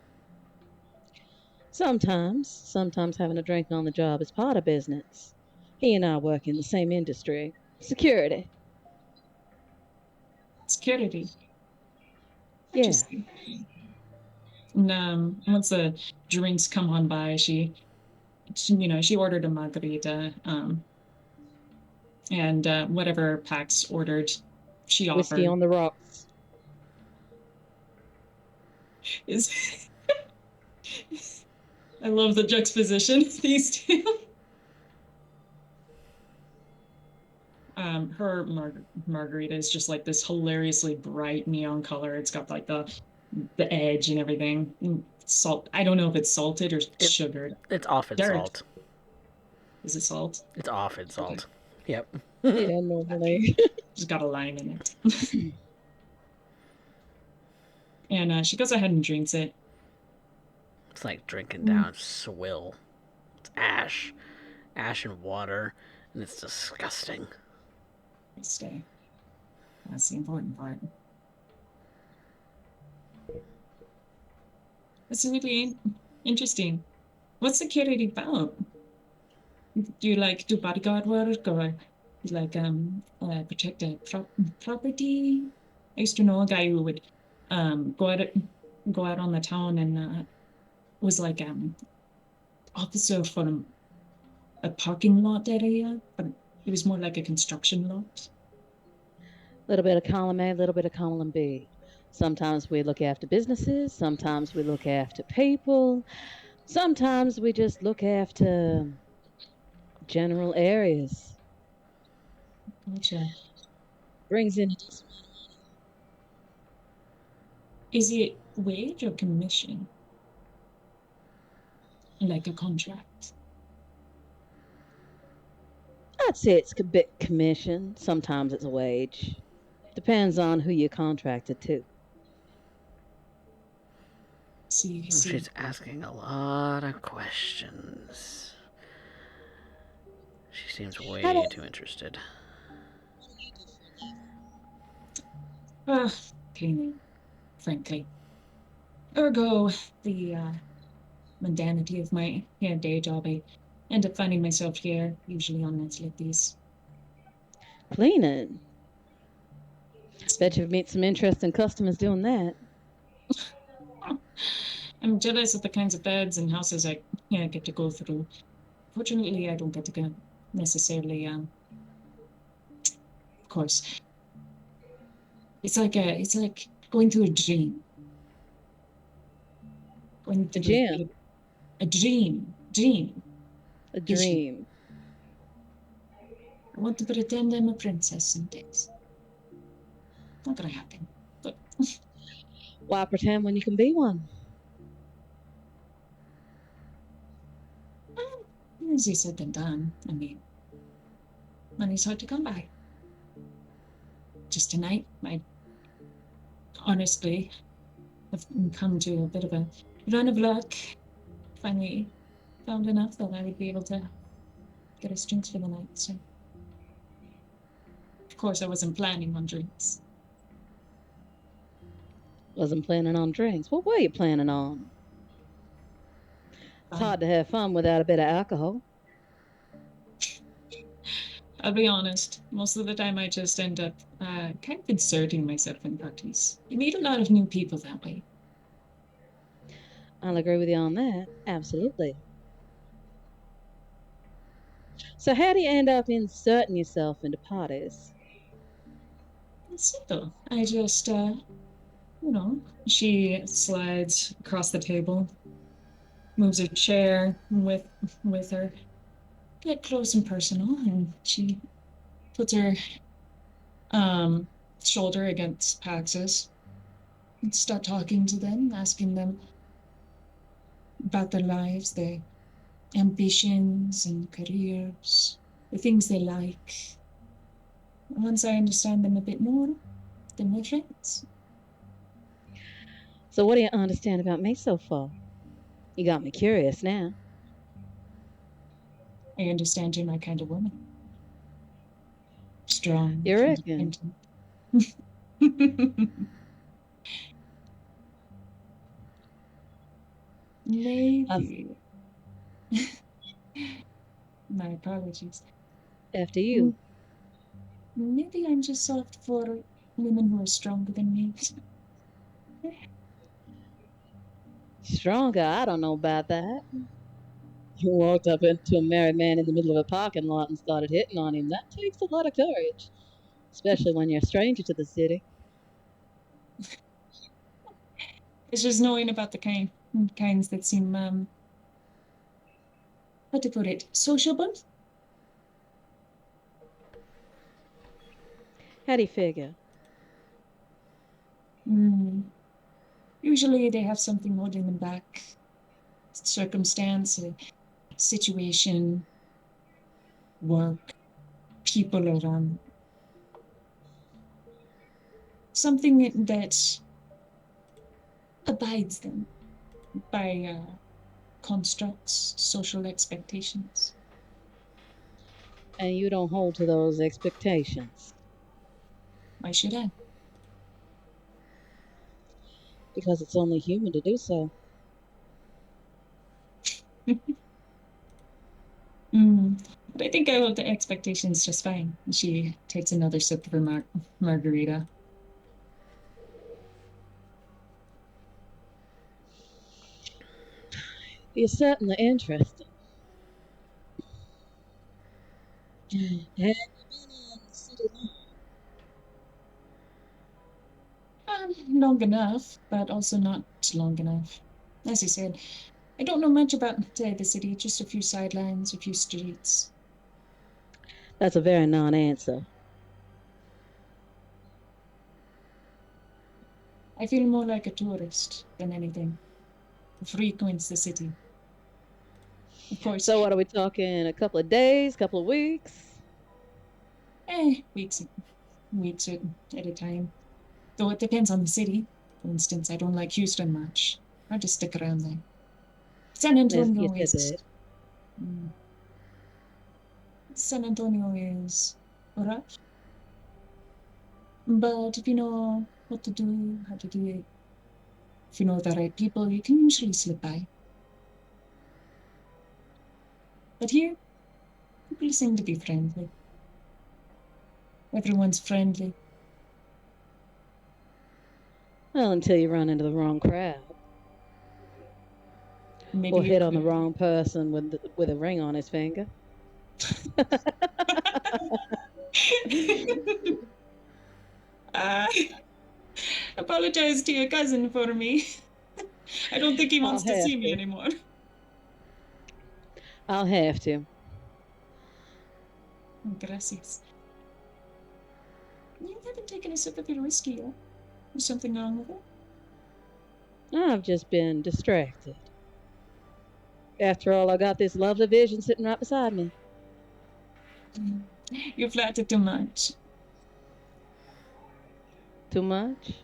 Sometimes having a drink on the job is part of business. He and I work in the same industry. Security. Security. Yeah. Interesting. And once the drinks come on by, she ordered a margarita, and whatever Pax ordered, she Whiskey offered. on the rocks. Is I love the juxtaposition of these two. Her margarita is just like this hilariously bright neon color. It's got like the edge and everything. Salt. I don't know if it's salted or sugared. It's off in Dirt. salt. Is it salt? It's off in salt. Yep. Yeah, normally. Just got a lime in it. And she goes ahead and drinks it. It's like drinking down swill. It's ash and water, and it's disgusting. Stay. That's the important part. That's really interesting. What's security about? Do you like do bodyguard work, or you like protect a property? I used to know a guy who would go out on the town and was like officer for a parking lot area, but it was more like a construction lot. A little bit of column A, a little bit of column B. Sometimes we look after businesses, sometimes we look after people, sometimes we just look after general areas. Gotcha. Brings in a decent amount of money. Is it wage or commission? Like a contract? I'd say it's a bit commission. Sometimes it's a wage. Depends on who you're contracted to. See. She's asking a lot of questions. She seems way too interested. What do you do for a living? Cleaning, frankly. Ergo, the mundanity of my day job, I end up finding myself here, usually on nights like these. Cleaning. Bet you've met some interesting customers doing that. I'm jealous of the kinds of beds and houses I get to go through. Fortunately, I don't get to go necessarily. Of course, it's like going through a dream. Going through Jim. a dream. A dream. I want to pretend I'm a princess some days. Not gonna happen. But Why pretend when you can be one? easier said than done. I mean, money's hard to come by. Just tonight, I honestly have come to a bit of a run of luck. Finally found enough that I would be able to get us drinks for the night. So course, I wasn't planning on drinks. Wasn't planning on drinks. What were you planning on? It's hard to have fun without a bit of alcohol. I'll be honest, most of the time I just end up kind of inserting myself in parties. You meet a lot of new people that way. I'll agree with you on that. Absolutely. So, how do you end up inserting yourself into parties? It's simple. I just, she slides across the table, moves her chair with her, get close and personal, and she puts her um, shoulder against Pax's and start talking to them, asking them about their lives, their ambitions and careers, the things they like. And once I understand them a bit more, then we're friends. So, what do you understand about me so far? You got me curious now. I understand you're my kind of woman. Strong, You reckon? independent. Maybe. My apologies. After you. Maybe I'm just soft for women who are stronger than me. Stronger? I don't know about that. You walked up into a married man in the middle of a parking lot and started hitting on him. That takes a lot of courage, especially when you're a stranger to the city. It's just knowing about the kinds that seem, how to put it, sociable. How do you figure? Usually they have something holding them back. Circumstance, a situation, work, people around. Something that abides them by constructs, social expectations. And you don't hold to those expectations Why should I? because it's only human to do so. But I think I hold the expectations just fine. She takes another sip of her margarita. You're certainly interesting. Have you been in the city long? Long enough, but also not long enough. As you said, I don't know much about the city, just a few sidelines, a few streets. That's a very non answer. I feel more like a tourist than anything. Who frequents the city. Of course, So, what are we talking? A couple of days, couple of weeks? weeks at a time. Though it depends on the city. For instance, I don't like Houston much. I just stick around there. San Yes, Antonio you said is. that. mm, San Antonio is rough. But if you know what to do, how to do it, if you know the right people, you can usually slip by. But here, people seem to be friendly. Everyone's friendly. Well, until you run into the wrong crowd Maybe or you hit on the could. wrong person with a ring on his finger. I apologize to your cousin for me. I don't think he I'll wants to have see me to. anymore. I'll have to. Gracias. You haven't taken a sip of your whiskey yet. Is something wrong with it? I've just been distracted. After all, I got this lovely vision sitting right beside me. You flattered too much. Too much?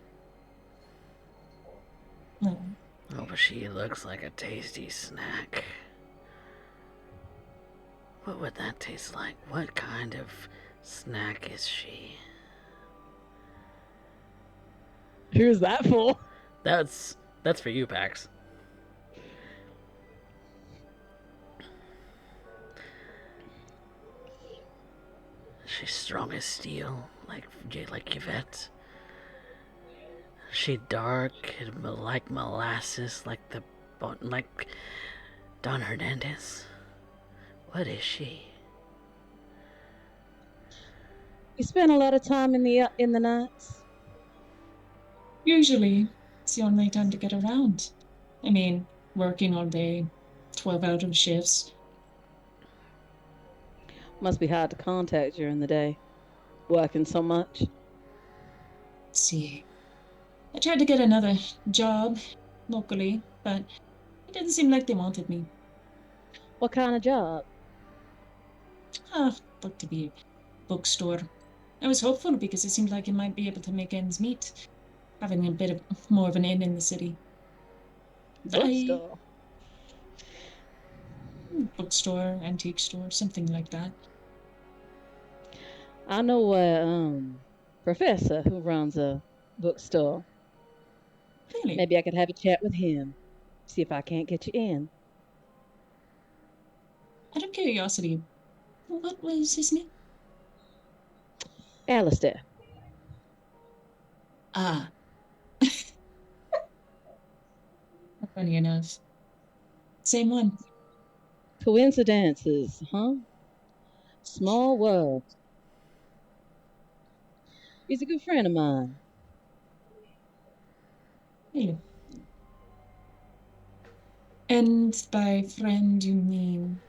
No. Oh, but she looks like a tasty snack. What would that taste like? What kind of snack is she? Who's that for? That's for you, Pax. She's strong as steel, like Yvette. She dark and like molasses, like Don Hernandez. What is she? You spend a lot of time in the nights. Usually, it's the only time to get around. I mean, working all day, 12-hour shifts. Must be hard to contact during the day, working so much. Let's see. I tried to get another job locally, but it didn't seem like they wanted me. What kind of job? Looked to be a bookstore. I was hopeful because it seemed like it might be able to make ends meet, having a bit of more of an inn in the city. Bookstore. Bookstore, antique store, something like that. I know a professor who runs a bookstore. Really? Maybe I could have a chat with him. See if I can't get you in. Out of curiosity, what was his name? Alistair. Ah. Funny enough. Same one. Coincidences, huh? Small world. He's a good friend of mine. Really? And by friend, you mean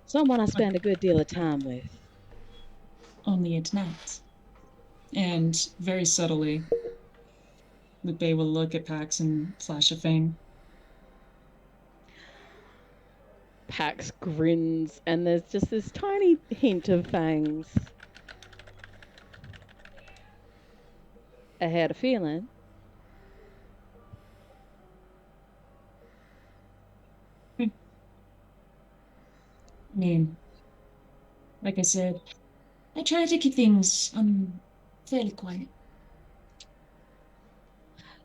Someone I spend a good deal of time with. only at night? And very subtly, Lupe will look at Pax and flash a fang. Pax grins, and there's just this tiny hint of fangs. I had a feeling. I mean, like I said, I try to keep things fairly quiet.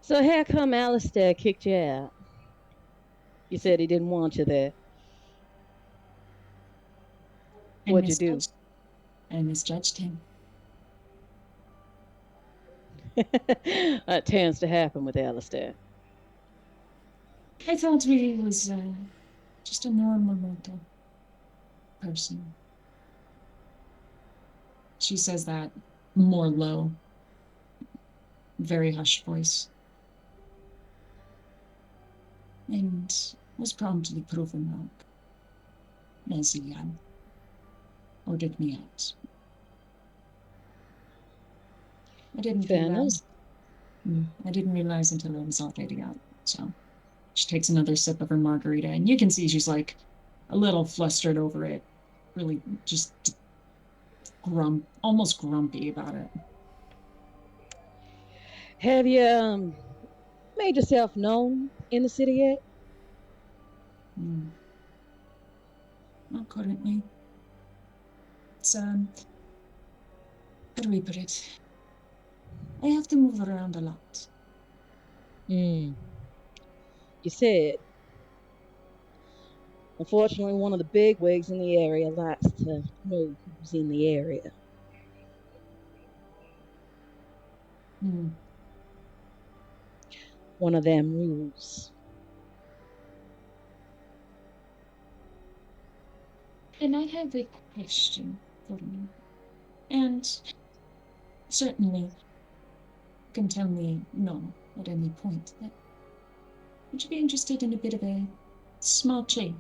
So how come Alistair kicked you out? You said he didn't want you there. What'd you do? I misjudged him. That tends to happen with Alistair. I thought he was just a normal mortal person. She says that more low, very hushed voice. And was promptly proven wrong. As he ordered me out. I didn't Fair realize. I didn't realize until I was already out. So she takes another sip of her margarita, and you can see she's like a little flustered over it. Really, just almost grumpy about it. Have you made yourself known in the city yet? Not currently. It's how do we put it? I have to move around a lot. You said. Unfortunately, one of the big wigs in the area likes to know who's in the area. One of them rules. And I have a question for you. And certainly can tell me no at any point. But would you be interested in a bit of a small trade?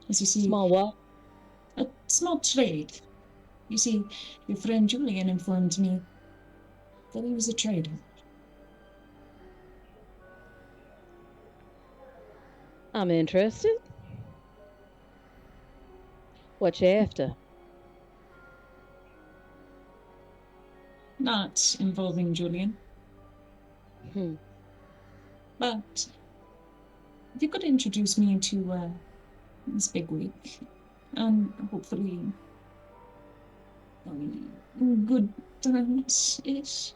As you see, Small what? a small trade. You see, your friend Julian informed me that he was a trader. I'm interested. What you after? Not involving Julian. But if you could introduce me to this big week, and hopefully good terms-ish.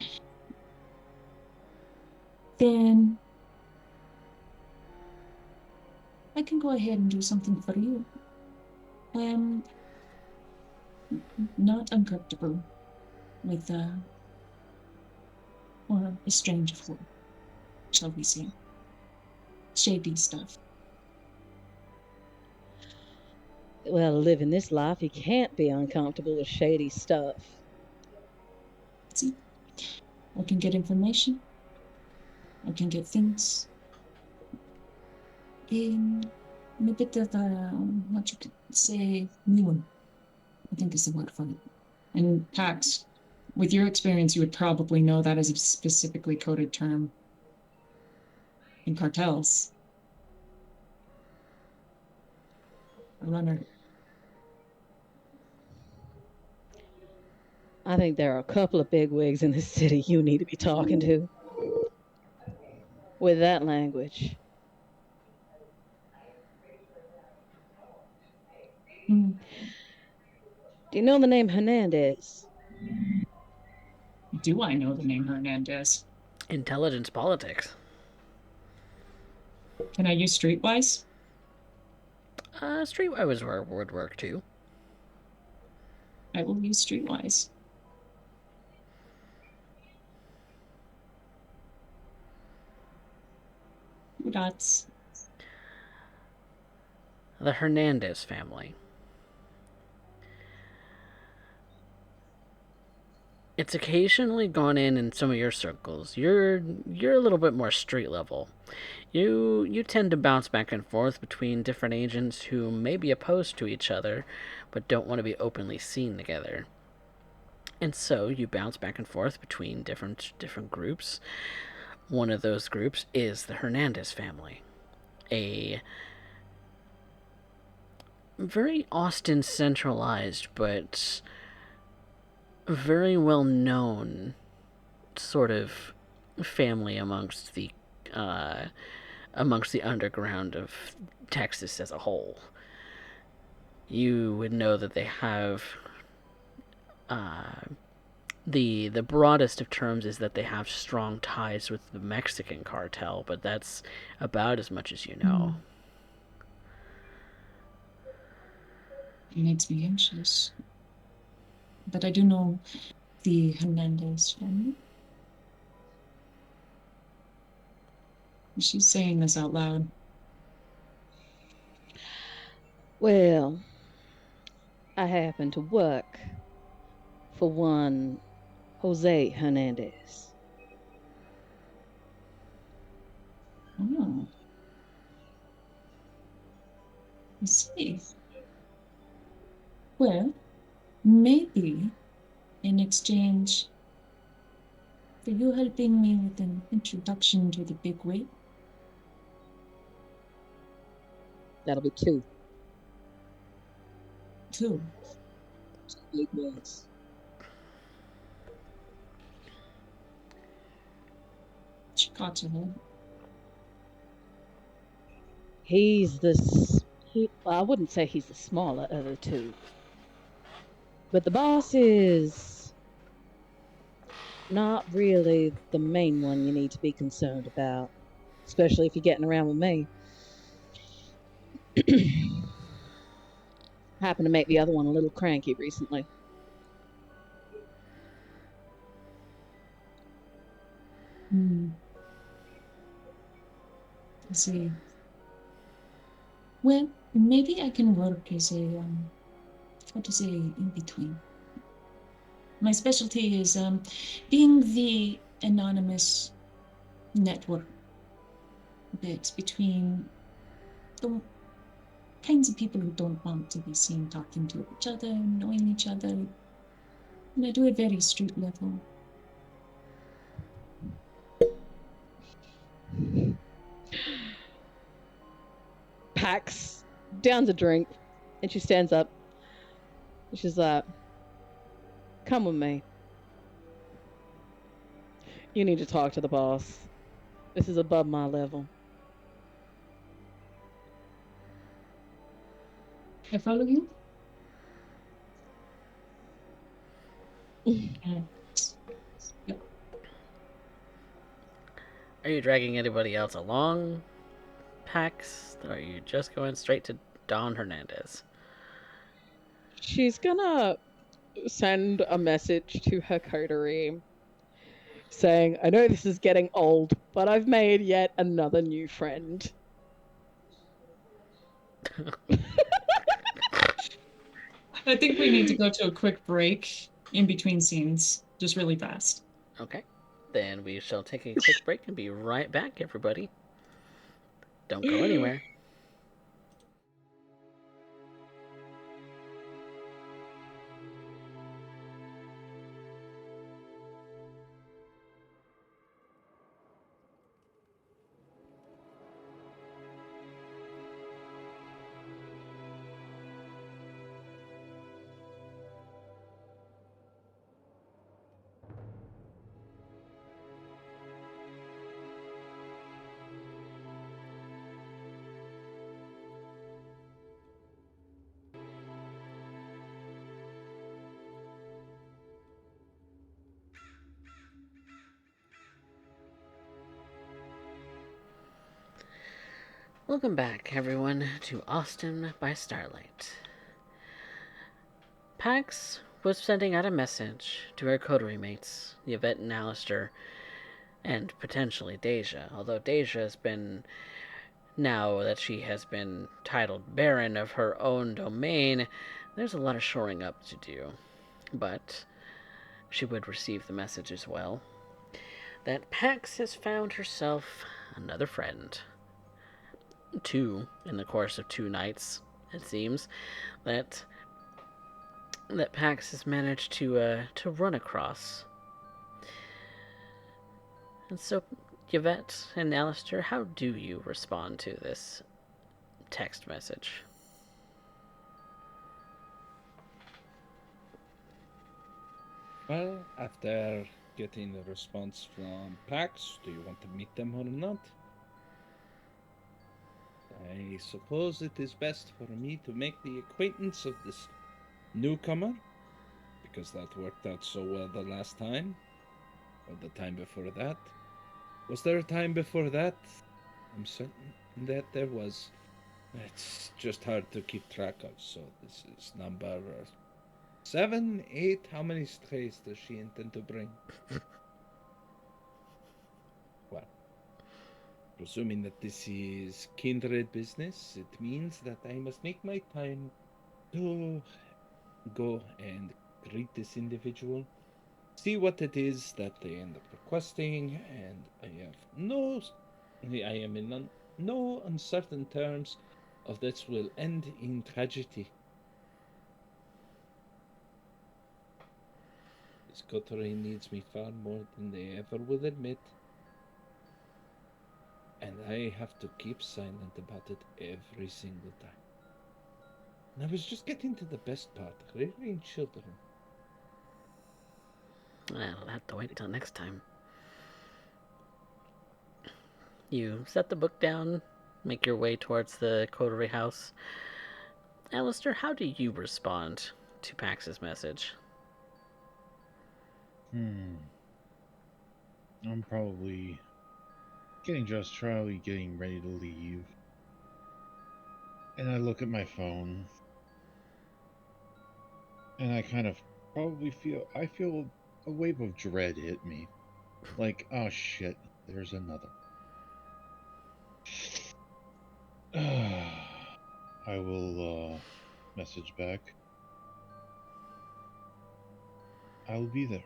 Then I can go ahead and do something for you. I'm not uncomfortable with or a strange for, shall we say, shady stuff. Well, living this life, you can't be uncomfortable with shady stuff. See, I can get information. I can get things in a bit of what you could say, new. I think is the word for it. And Pax, with your experience, you would probably know that as a specifically coded term in cartels. A runner. I think there are a couple of bigwigs in this city you need to be talking to with that language. Hmm. Do you know the name Hernandez? Do I know the name Hernandez? Intelligence politics. Can I use Streetwise? Streetwise would work too. I will use Streetwise. Dots. The Hernandez family. It's occasionally gone in some of your circles. You're a little bit more street level. You tend to bounce back and forth between different agents who may be opposed to each other, but don't want to be openly seen together. And so you bounce back and forth between different groups. One of those groups is the Hernandez family, a very Austin centralized but very well known sort of family amongst the underground of Texas as a whole. You would know that they have the broadest of terms is that they have strong ties with the Mexican cartel, but that's about as much as you know. It makes me anxious. But I do know the Hernandez family. She's saying this out loud. Well, I happen to work for one Jose Hernandez. Oh. I see. Well, maybe in exchange for you helping me with an introduction to the big wig. That'll be two. Two. Big wigs. She caught your head. He's the. Well, I wouldn't say he's the smaller of the two. But the boss is not really the main one you need to be concerned about, especially if you're getting around with me. Happened to make the other one a little cranky recently. I see. Well, maybe I can work as a how to say in between. My specialty is being the anonymous network bit between the kinds of people who don't want to be seen talking to each other, knowing each other. And I do it very street level. Pax down the drink, and she stands up. And she's like, "Come with me. You need to talk to the boss. This is above my level." I follow you. And yeah, Are you dragging anybody else along, Pax? Or are you just going straight to Don Hernandez? She's gonna send a message to her coterie saying, I know this is getting old, but I've made yet another new friend. I think we need to go to a quick break in between scenes, just really fast. Okay. Then we shall take a quick break and be right back, everybody. Don't go anywhere. Welcome back, everyone, to Austin by Starlight. Pax was sending out a message to her coterie mates, Yvette and Alistair, and potentially Deja, although Deja has been, now that she has been titled Baron of her own domain, there's a lot of shoring up to do. But she would receive the message as well that Pax has found herself another friend. Two, in the course of 2 nights, it seems, that Pax has managed to run across. And so, Yvette and Alistair, how do you respond to this text message? Well, after getting a response from Pax, do you want to meet them or not? I suppose it is best for me to make the acquaintance of this newcomer, because that worked out so well the last time, or the time before that. Was there a time before that? I'm certain that there was. It's just hard to keep track of, so this is number 7, 8. How many strays does she intend to bring? Well, presuming that this is kindred business, it means that I must make my time to go and greet this individual, see what it is that they end up requesting, and I am in no uncertain terms of this will end in tragedy. This coterie needs me far more than they ever will admit, and I have to keep silent about it every single time. And I was just getting to the best part, rearing children. I'll have to wait till next time. You set the book down, make your way towards the coterie house. Alistair, how do you respond to Pax's message? I'm probably getting dressed, probably getting ready to leave. And I look at my phone. And I kind of probably feel a wave of dread hit me. Like, oh shit, there's another. I will message back. I will be there.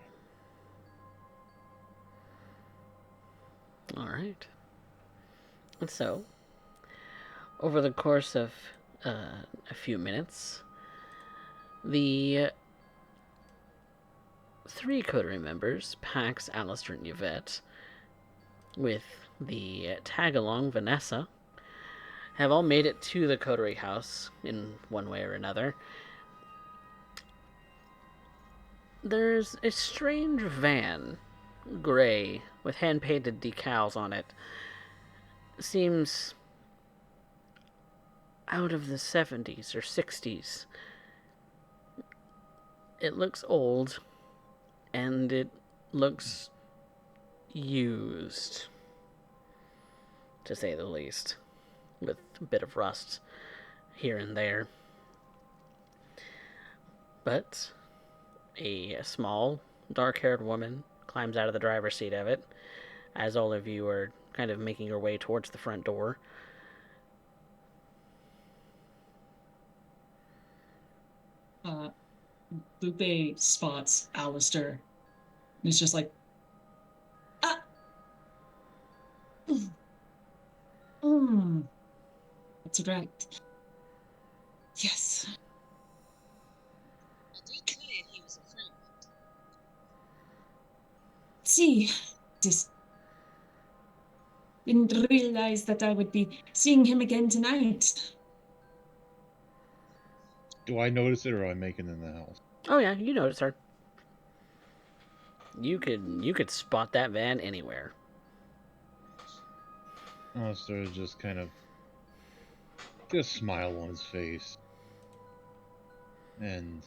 All right. And so, over the course of a few minutes, the 3 coterie members, Pax, Alistair, and Yvette, with the tag-along Vanessa, have all made it to the coterie house in one way or another. There's a strange van, gray, with hand-painted decals on it. Seems out of the 70s or 60s. It looks old, and it looks used, to say the least, with a bit of rust here and there. But a small, dark-haired woman climbs out of the driver's seat of it as all of you are kind of making your way towards the front door. Lupe spots Alistair and is just like, ah, that's right. Yes. I declared he was a friend. See, just didn't realize that I would be seeing him again tonight. Do I notice it, or am I making it in the house? Oh yeah, you notice her. You could spot that van anywhere. Alistair just kind of get a smile on his face, and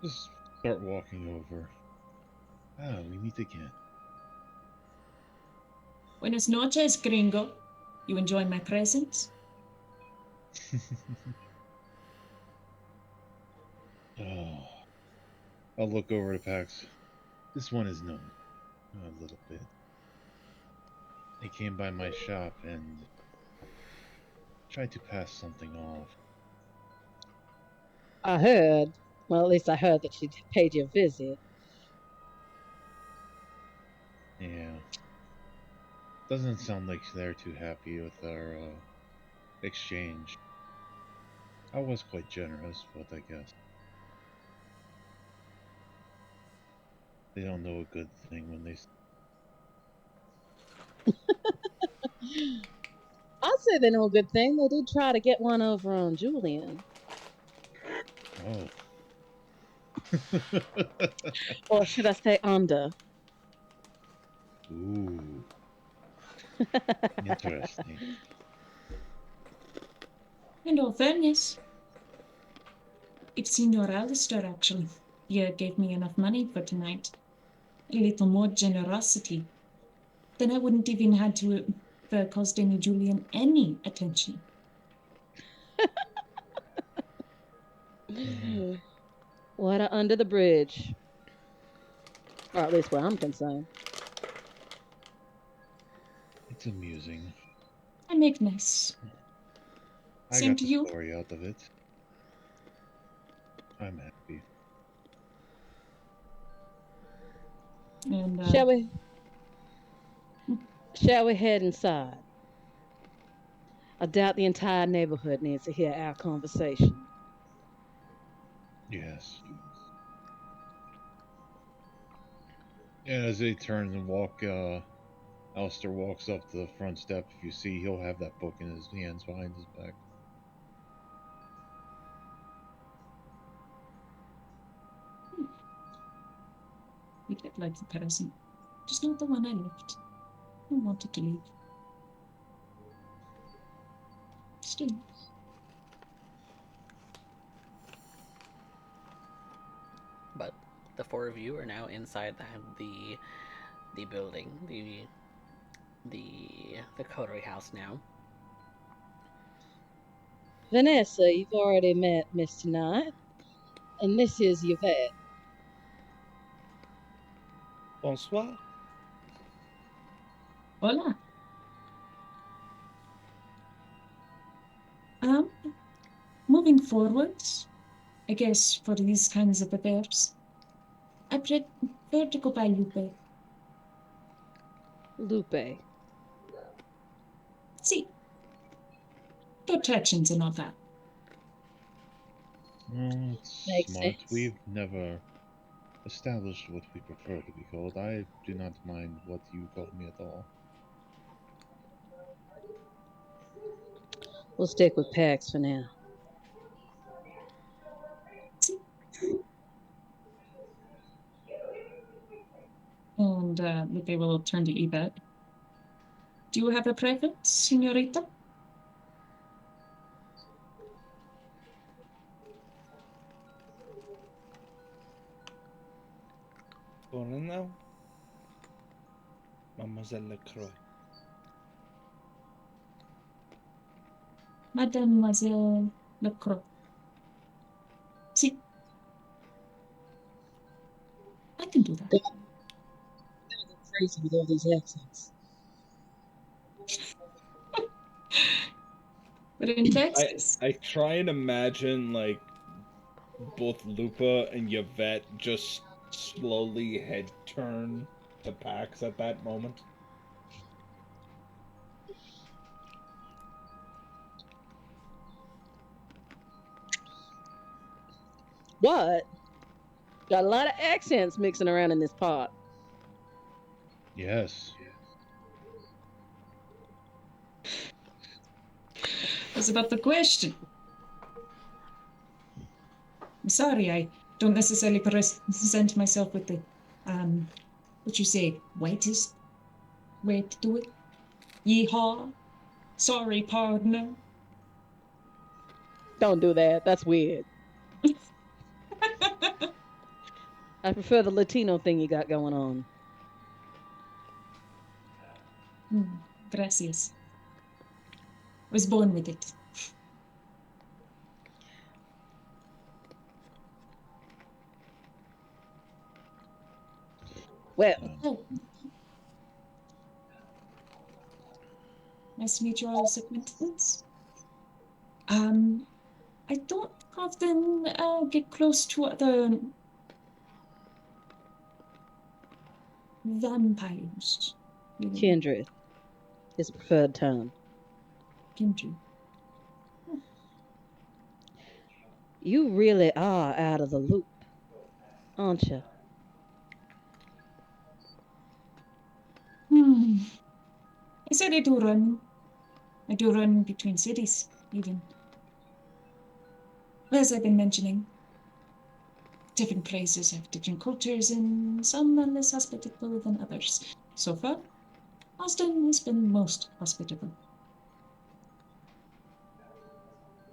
just start walking over. Ah, we meet again. Buenas noches, gringo. You enjoy my presence? Oh, I'll look over to Pax. This one is known a little bit. They came by my shop and tried to pass something off. I heard, well, at least I heard that she paid you a visit. Yeah. Doesn't sound like they're too happy with our exchange. I was quite generous, but I guess they don't know a good thing when they. I'd say they know a good thing. They did try to get one over on Julian. Oh. Or should I say under? Ooh. Interesting. In all fairness, if Signor Alistair actually gave me enough money for tonight, a little more generosity, then I wouldn't even had to cost any Julian any attention. Water under the bridge. Or at least where I'm concerned. It's amusing. And Ignis. I Same got to the you. story out of it. I'm happy. And Shall we head inside? I doubt the entire neighborhood needs to hear our conversation. Yes. And as they turn and walk, Alistair walks up to the front step. If you see, he'll have that book in his hands behind his back. we did like the person. Just not the one I left. I wanted to leave. Still. But the four of you are now inside the building, the coterie house now. Vanessa, you've already met Miss Tonight. And this is Yvette. Bonsoir. Hola. Moving forwards, I guess for these kinds of affairs, I prefer to go by Lupe. Lupe. See, protections and all that. Oh, it's Makes smart. sense. We've never established what we prefer to be called. I do not mind what you call me at all. We'll stick with Pax for now. See? And Lupe will turn to Yvette. Do you have a preference, señorita? For now, Mademoiselle Lacroix. Mademoiselle Lacroix. See, I can do that. Crazy with all these accents. But in Texas, I try and imagine like both Lupa and Yvette just slowly head turn to Pax at that moment. What? Got a lot of accents mixing around in this pot. Yes. that's about the question. I'm sorry, I don't necessarily present myself with the, what you say, whitest way to do it. Yeehaw. Sorry, partner. Don't do that. That's weird. I prefer the Latino thing you got going on. Gracias. I was born with it. Well, Oh. Nice to meet you all as acquaintance. I don't often get close to other vampires. kindred is preferred term. Kindred. You really are out of the loop, aren't you? I said I do run. I do run between cities, even. As I've been mentioning, different places have different cultures, and some are less hospitable than others. So far, Austin has been most hospitable.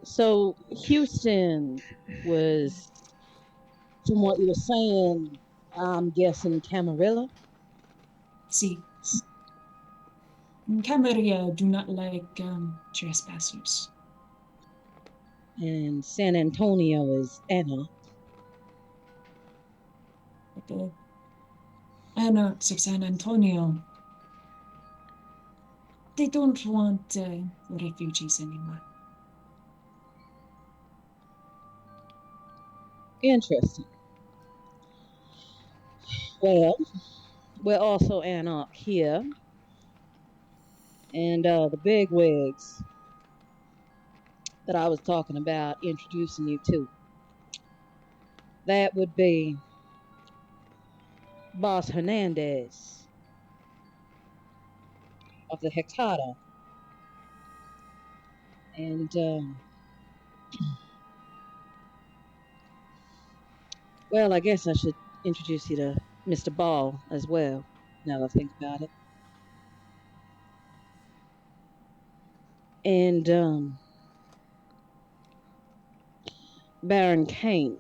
So Houston was, from what you were saying, I'm guessing Camarilla. See, Camaria do not like trespassers. And San Antonio is Anna. But the anarchs of San Antonio, they don't want refugees anymore. Interesting. Well, we're also Anarch here. And the big wigs that I was talking about introducing you to. That would be Boss Hernandez of the Hectata. And, well, I guess I should introduce you to Mr. Ball as well, now that I think about it. And Baron Kane,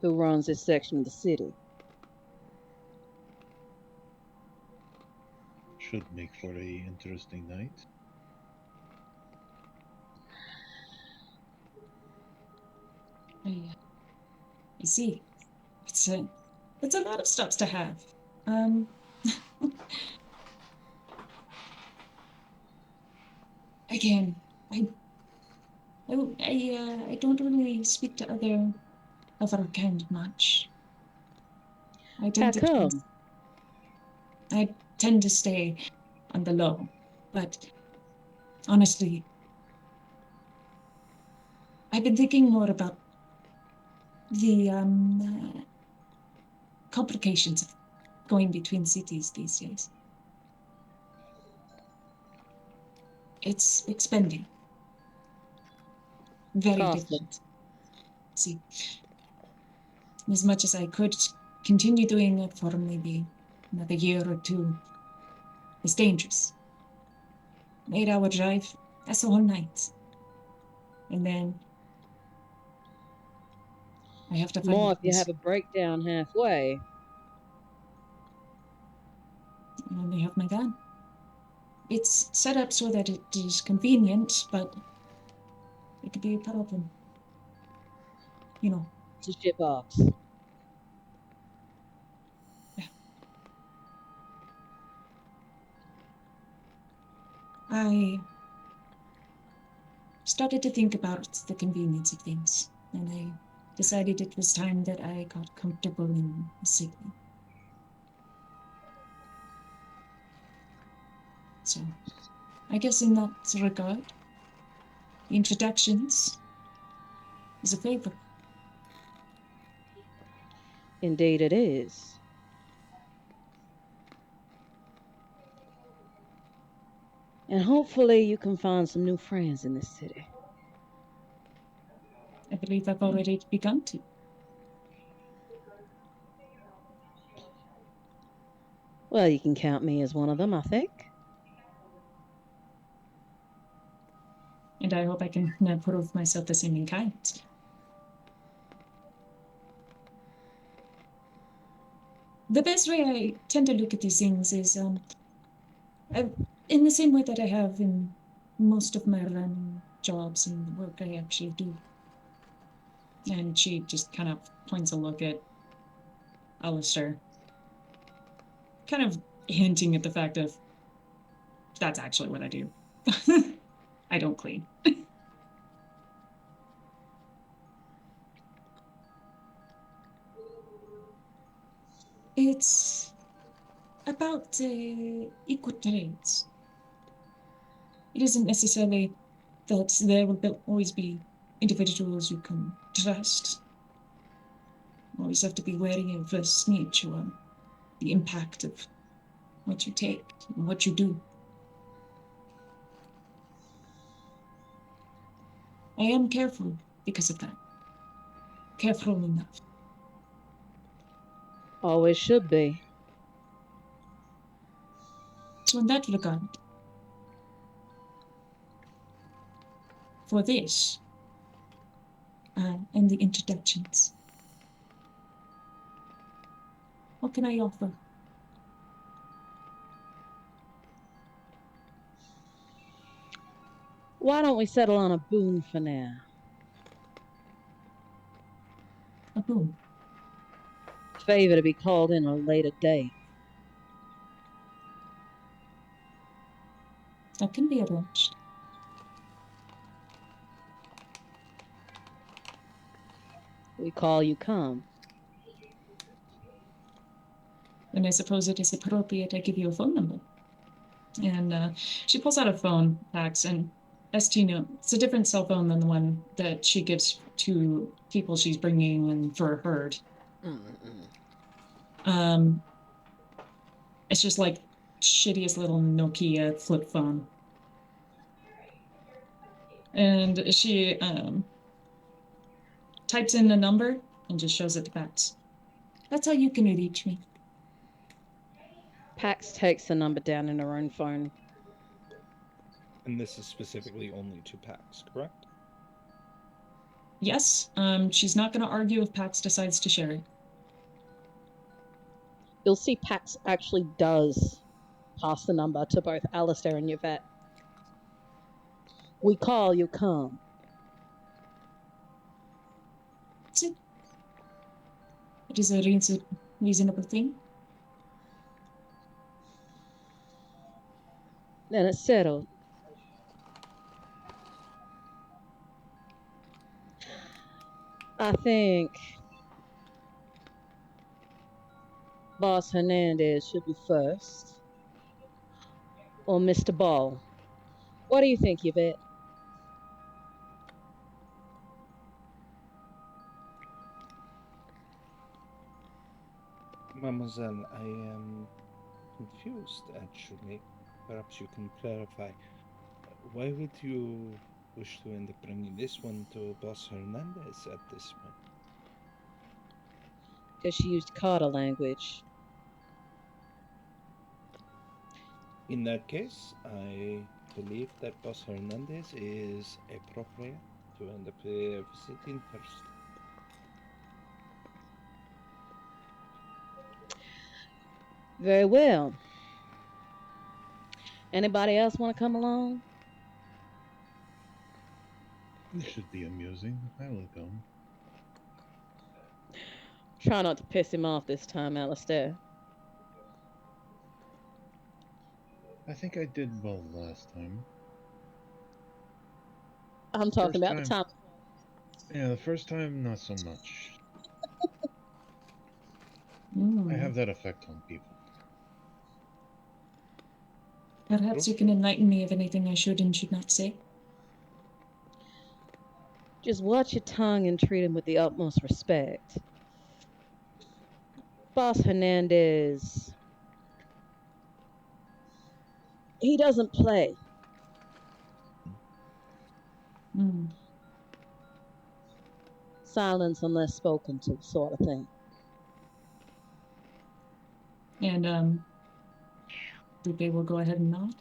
who runs this section of the city. Should make for a interesting night. I see. It's a lot of stops to have. Again, I don't really speak to other of our kind much. How come? I tend to stay on the low, but honestly, I've been thinking more about the complications of going between cities these days. It's expending. Very Costly. different. See, as much as I could continue doing it for maybe another year or two, is dangerous. An 8-hour drive, that's a whole night. And then I have to find More a if you place. have a breakdown halfway. I only have my gun. It's set up so that it is convenient, but it could be a problem. You know. It's a shitbox. I started to think about the convenience of things, and I decided it was time that I got comfortable in the city. So, I guess in that regard, the introductions is a favor. Indeed, it is. And hopefully, you can find some new friends in this city. I believe I've already begun to. Well, you can count me as one of them, I think. And I hope I can now prove myself the same in kind. The best way I tend to look at these things is in the same way that I have in most of my running jobs and the work I actually do. And she just kind of points a look at Alistair, kind of hinting at the fact of that's actually what I do. I don't clean. It's about equal trades. It isn't necessarily that there will always be individuals you can trust. You always have to be wary of the snitch or the impact of what you take and what you do. I am careful because of that. Careful enough. Always should be. So in that regard, for this, and the introductions, what can I offer? Why don't we settle on a boon for now? A boom. Favor to be called in a later date. That can be arranged. We call, you come. And I suppose it is appropriate I give you a phone number. And she pulls out a phone, Pax, and Estino, it's a different cell phone than the one that she gives to people she's bringing in for a herd. It's just like shittiest little Nokia flip phone. And she types in a number and just shows it to Pax. That's how you can reach me. Pax takes the number down in her own phone. And this is specifically only to PAX, correct? Yes, she's not going to argue if Pax decides to share it. You'll see Pax actually does pass the number to both Alistair and Yvette. We call, you come. That's it. It is a reasonable thing. Then it's settled. I think Boss Hernandez should be first. Or Mr. Ball. What do you think, Yvette? Mademoiselle, I am confused, actually. Perhaps you can clarify. Why would you wish to end up bringing this one to Boss Hernandez at this point? Because she used Carter language. In that case, I believe that Boss Hernandez is appropriate to end up visiting first. Very well. Anybody else want to come along? This should be amusing. I will come. Try not to piss him off this time, Alistair. I think I did well last time. I'm talking First about the time, time. yeah, the first time, not so much. I Mm. have that effect on people. Perhaps you can enlighten me of anything I should and should not say. Just watch your tongue and treat him with the utmost respect. Boss Hernandez, he doesn't play. Mm. Silence unless spoken to, sort of thing. And Lupe will go ahead and nod.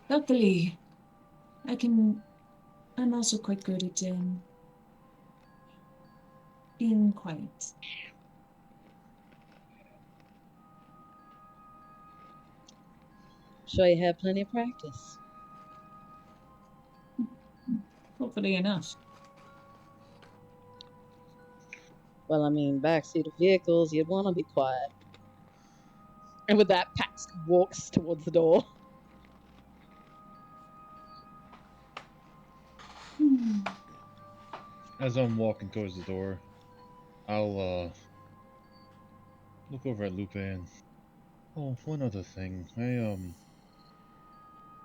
Luckily, I'm also quite good at being quiet. Sure you have plenty of practice. Hopefully enough. Well, I mean, backseat of vehicles, you'd want to be quiet. And with that, Pax walks towards the door. As I'm walking towards the door, I'll look over at Lupe and oh, one other thing.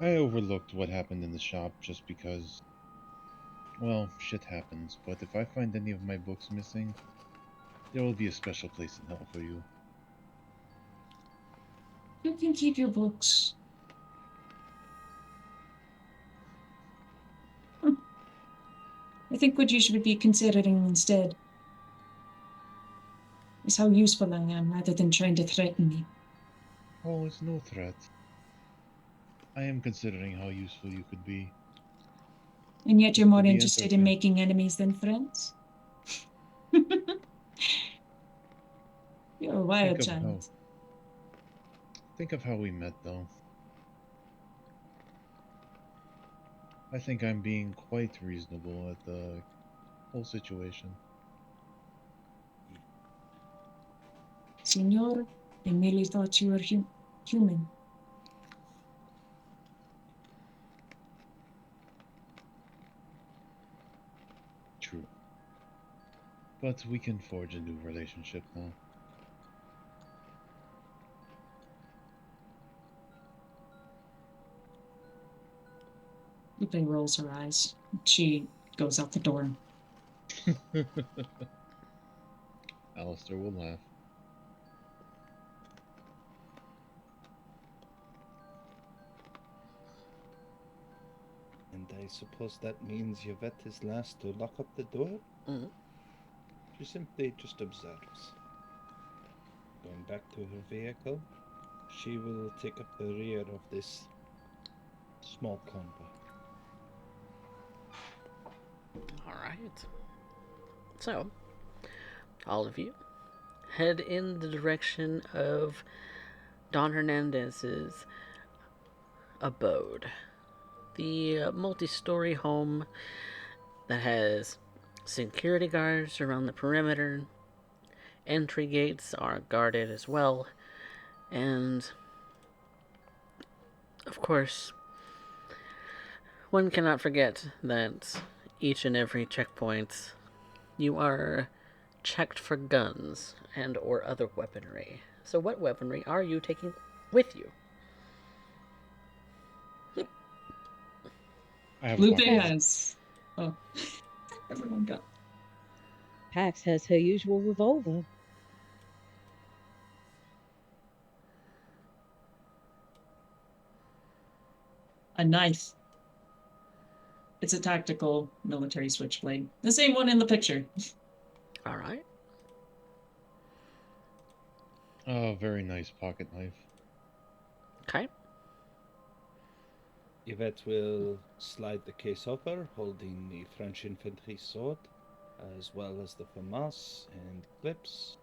I overlooked what happened in the shop just because well, shit happens, but if I find any of my books missing, there will be a special place in hell for you. You can keep your books. I think what you should be considering instead is how useful I am rather than trying to threaten me. Oh, it's no threat. I am considering how useful you could be. And yet you're more To be interested in entertained. making enemies than friends? You're a wild child. Think of how we met, though. I think I'm being quite reasonable at the whole situation. Senor, I merely thought you were human. True. But we can forge a new relationship now. Lupe rolls her eyes. She goes out the door. Alistair will laugh. And I suppose that means Yvette is last to lock up the door? Mm-hmm. She simply just observes. Going back to her vehicle, she will take up the rear of this small convoy. All right. So, all of you head in the direction of Don Hernandez's abode. The multi-story home that has security guards around the perimeter. Entry gates are guarded as well. And, of course, one cannot forget that each and every checkpoint you are checked for guns and or other weaponry. So what weaponry are you taking with you? I have Lupe a pocket has. Oh, everyone got. Pax has her usual revolver. A knife. It's a tactical military switchblade. The same one in the picture. All right. Oh, very nice pocket knife. Okay. Yvette will slide the case over, holding the French infantry sword, as well as the FAMAS and clips.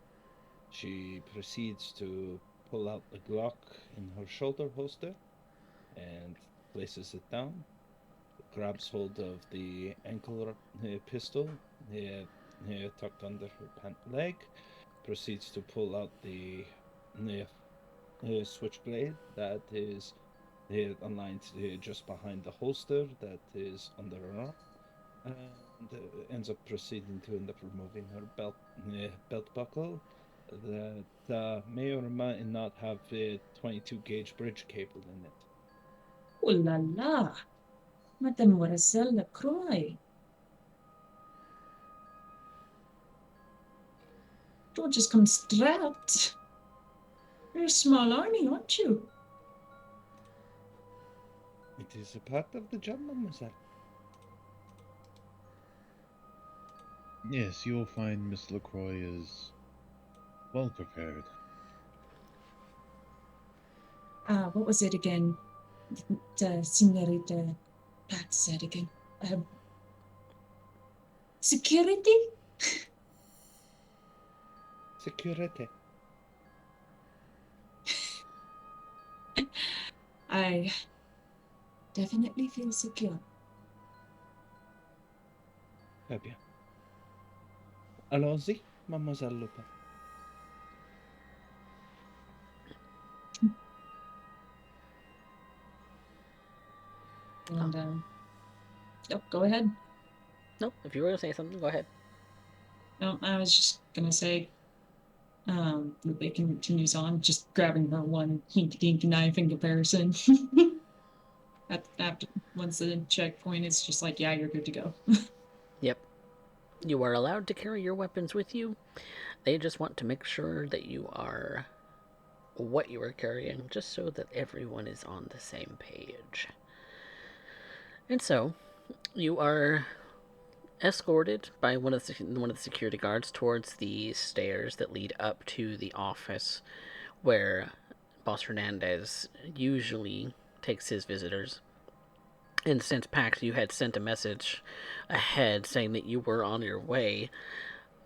She proceeds to pull out the Glock in her shoulder holster and places it down. Grabs hold of the ankle pistol tucked under her pant leg. Proceeds to pull out the switchblade that is aligned just behind the holster that is under her arm, and ends up proceeding to end up removing her belt buckle that may or may not have a 22 gauge bridge cable in it. Oh la la, Mademoiselle Lacroix. Don't just come strapped. You're a small army, aren't you? It is a part of the job, mademoiselle. Yes, you'll find Miss LaCroix is well prepared. What was it again? The Senorita Pat said again. Security? Security. I definitely feel secure. Très bien. Allons-y, mademoiselle Lupin. And, oh, go ahead. Nope. If you were going to say something, go ahead. No, I was just gonna say, Lupe continues on, just grabbing her one hink-dink knife in comparison. After once the checkpoint, it's just like, yeah, you're good to go. Yep. You are allowed to carry your weapons with you. They just want to make sure that you are what you are carrying, just so that everyone is on the same page. And so, you are escorted by one of the security guards towards the stairs that lead up to the office where Boss Hernandez usually takes his visitors. And since Pax, you had sent a message ahead saying that you were on your way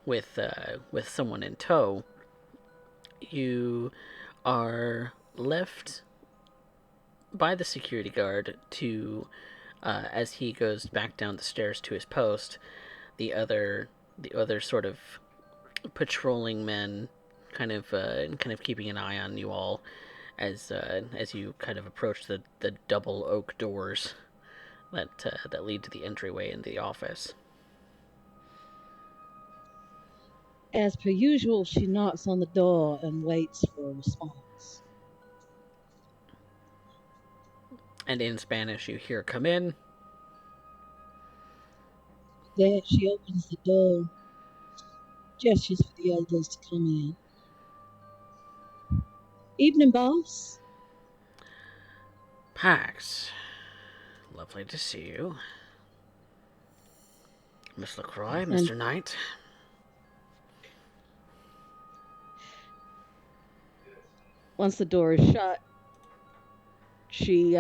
with someone in tow, you are left by the security guard to, as he goes back down the stairs to his post, the other sort of patrolling men kind of keeping an eye on you all as you kind of approach the double oak doors that lead to the entryway into the office. As per usual, she knocks on the door and waits for a response. And in Spanish, you hear, "Come in." Then she opens the door, gestures for the others to come in. Evening, boss. Pax, lovely to see you. Miss LaCroix, And Mr. Knight. once the door is shut, she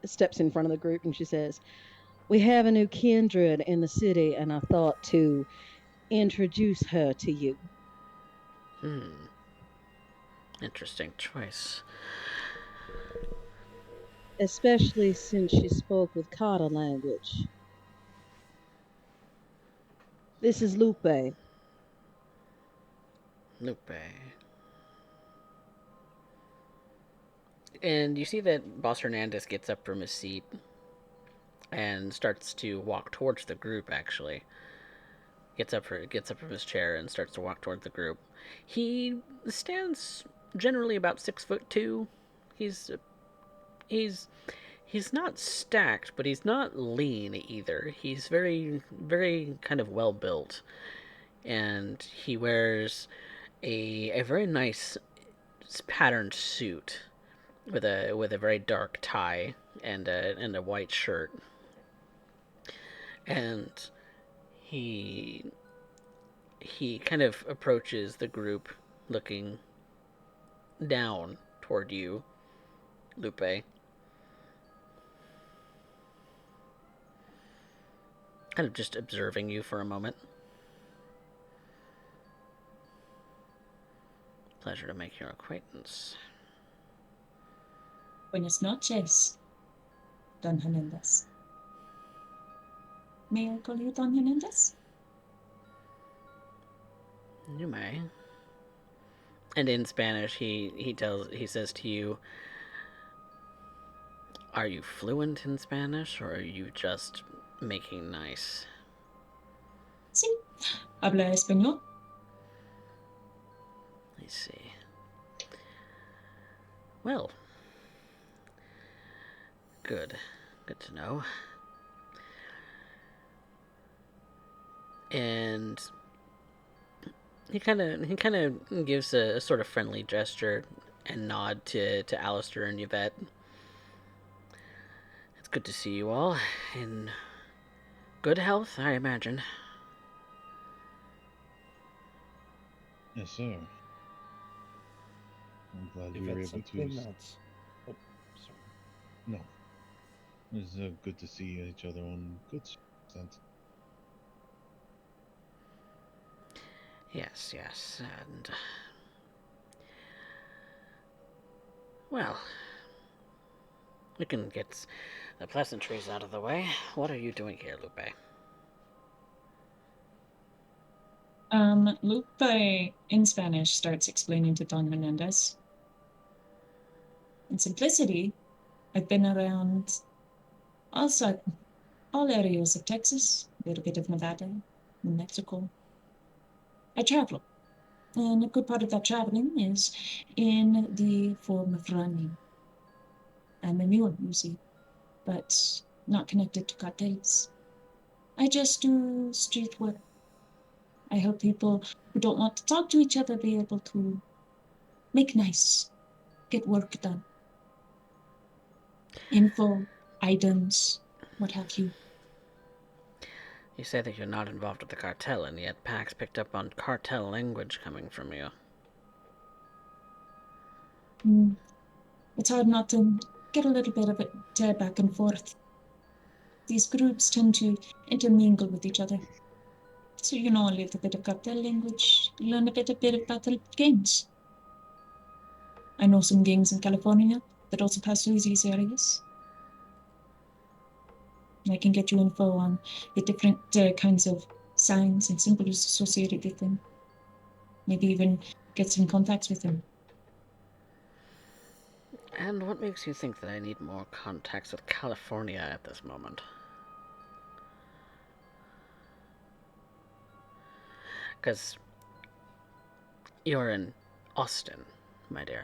steps in front of the group and she says, "We have a new kindred in the city, and I thought to introduce her to you." Interesting choice. Especially since she spoke with Kata language. This is Lupe. Lupe. And you see that Boss Hernandez gets up from his seat and starts to walk towards the group, actually. Gets up from his chair and starts to walk towards the group. He stands generally about 6'2". He's he's he's not stacked, but he's not lean either. He's very, very kind of well built, and he wears a very nice patterned suit with a very dark tie and a white shirt. And he kind of approaches the group looking down toward you, Lupe. Kind of just observing you for a moment. Pleasure to make your acquaintance. Buenas noches, Don Hernandez. May I call you Don Hernandez? You may. And in Spanish, he says to you, "Are you fluent in Spanish, or are you just making nice?" Sí. Habla español. I see. Well, good. Good to know. And he kind of gives a sort of friendly gesture and nod to Alistair and Yvette. It's good to see you all in good health, I imagine. Yes, sir. I'm glad If we were it's able simply to. nuts. Oh, sorry. No. It's good to see each other on good sense. Yes, yes, and well, we can get the pleasantries out of the way. What are you doing here, Lupe? Lupe, in Spanish, starts explaining to Don Hernandez. In simplicity, I've been around all areas of Texas, a little bit of Nevada, New Mexico. I travel, and a good part of that traveling is in the form of running. I'm a mule, you see, but not connected to cartels. I just do street work. I help people who don't want to talk to each other be able to make nice, get work done. Info, items, what have you. You say that you're not involved with the cartel, and yet Pax picked up on cartel language coming from you. It's hard not to get a little bit of it back and forth. These groups tend to intermingle with each other. So you know a little bit of cartel language, you learn a bit about the gangs. I know some gangs in California that also pass through these areas. I can get you info on the different kinds of signs and symbols associated with them. Maybe even get some contacts with them. And what makes you think that I need more contacts with California at this moment? Because you're in Austin, my dear.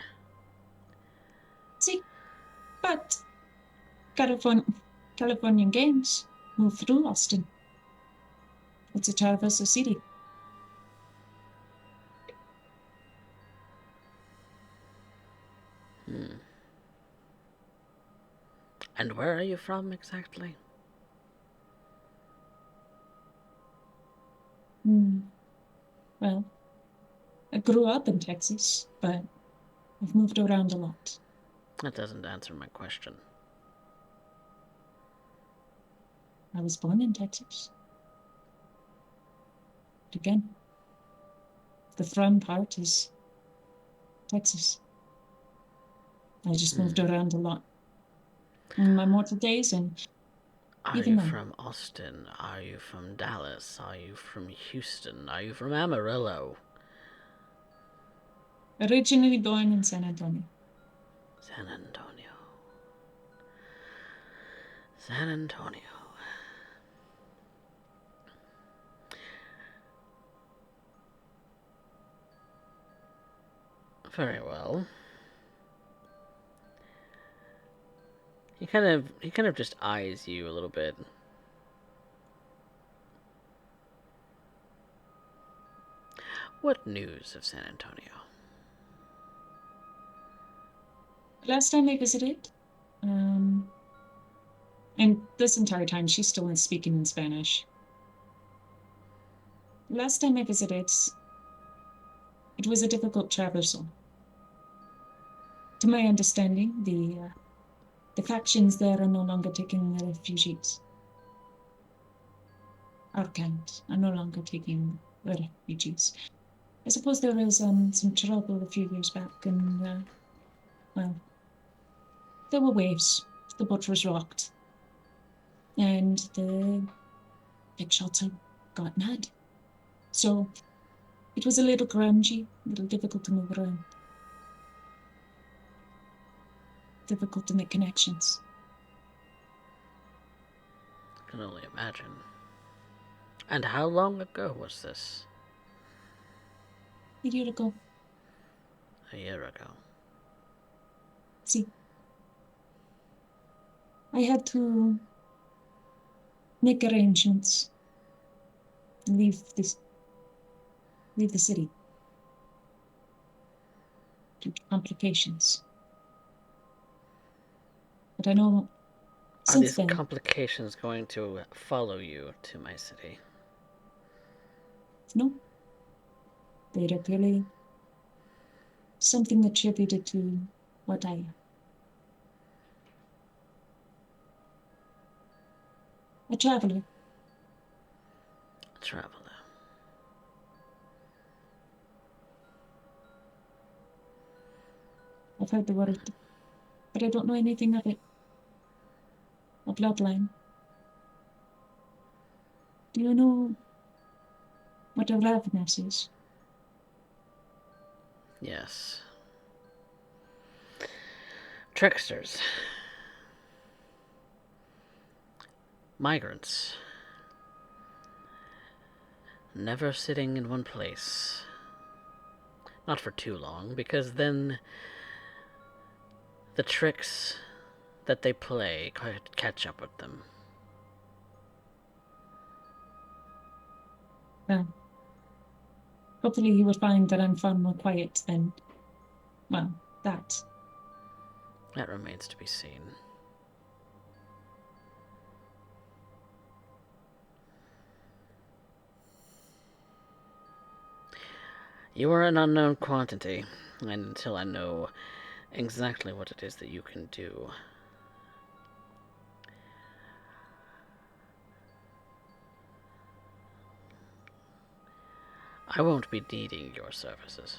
See, but Californian gangs move through Austin. It's a traversal city. And where are you from exactly? Well, I grew up in Texas, but I've moved around a lot. That doesn't answer my question. I was born in Texas. But again, the front part is Texas. I just moved around a lot in my mortal days, and Are even you now. from Austin? Are you from Dallas? Are you from Houston? Are you from Amarillo? Originally born in San Antonio. San Antonio. San Antonio. Very well. He kind of just eyes you a little bit. What news of San Antonio? Last time I visited, and this entire time she's still speaking in Spanish. Last time I visited, it was a difficult traversal. To my understanding, the factions there are no longer taking the refugees. Our kind are no longer taking the refugees. I suppose there was some trouble a few years back, and well, there were waves. The boat was rocked, and the big shots got mad. So it was a little grungy, a little difficult to move around, difficult to make connections. I can only imagine. And how long ago was this? A year ago, A year ago. see, I had to make arrangements, leave the city due to complications. But I know Are since these then, complications going to follow you to my city? no, they're purely something attributed to what I am. A traveler. A traveler. I've heard the word, but I don't know anything of it. A bloodline. Do you know what a ravenous is? Yes. Tricksters. Migrants. Never sitting in one place. Not for too long, because then the tricks that they play could catch up with them. Well, hopefully he would find that I'm far more quiet than, well, that. That remains to be seen. You are an unknown quantity, and until I know exactly what it is that you can do, I won't be needing your services.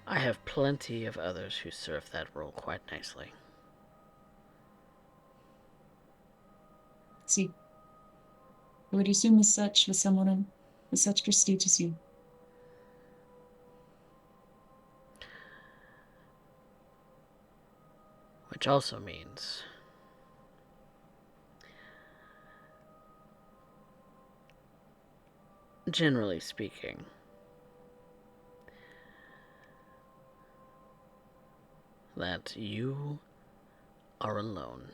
I have plenty of others who serve that role quite nicely. See, I would assume as such with someone with such prestige as you. Which also means generally speaking, that you are alone.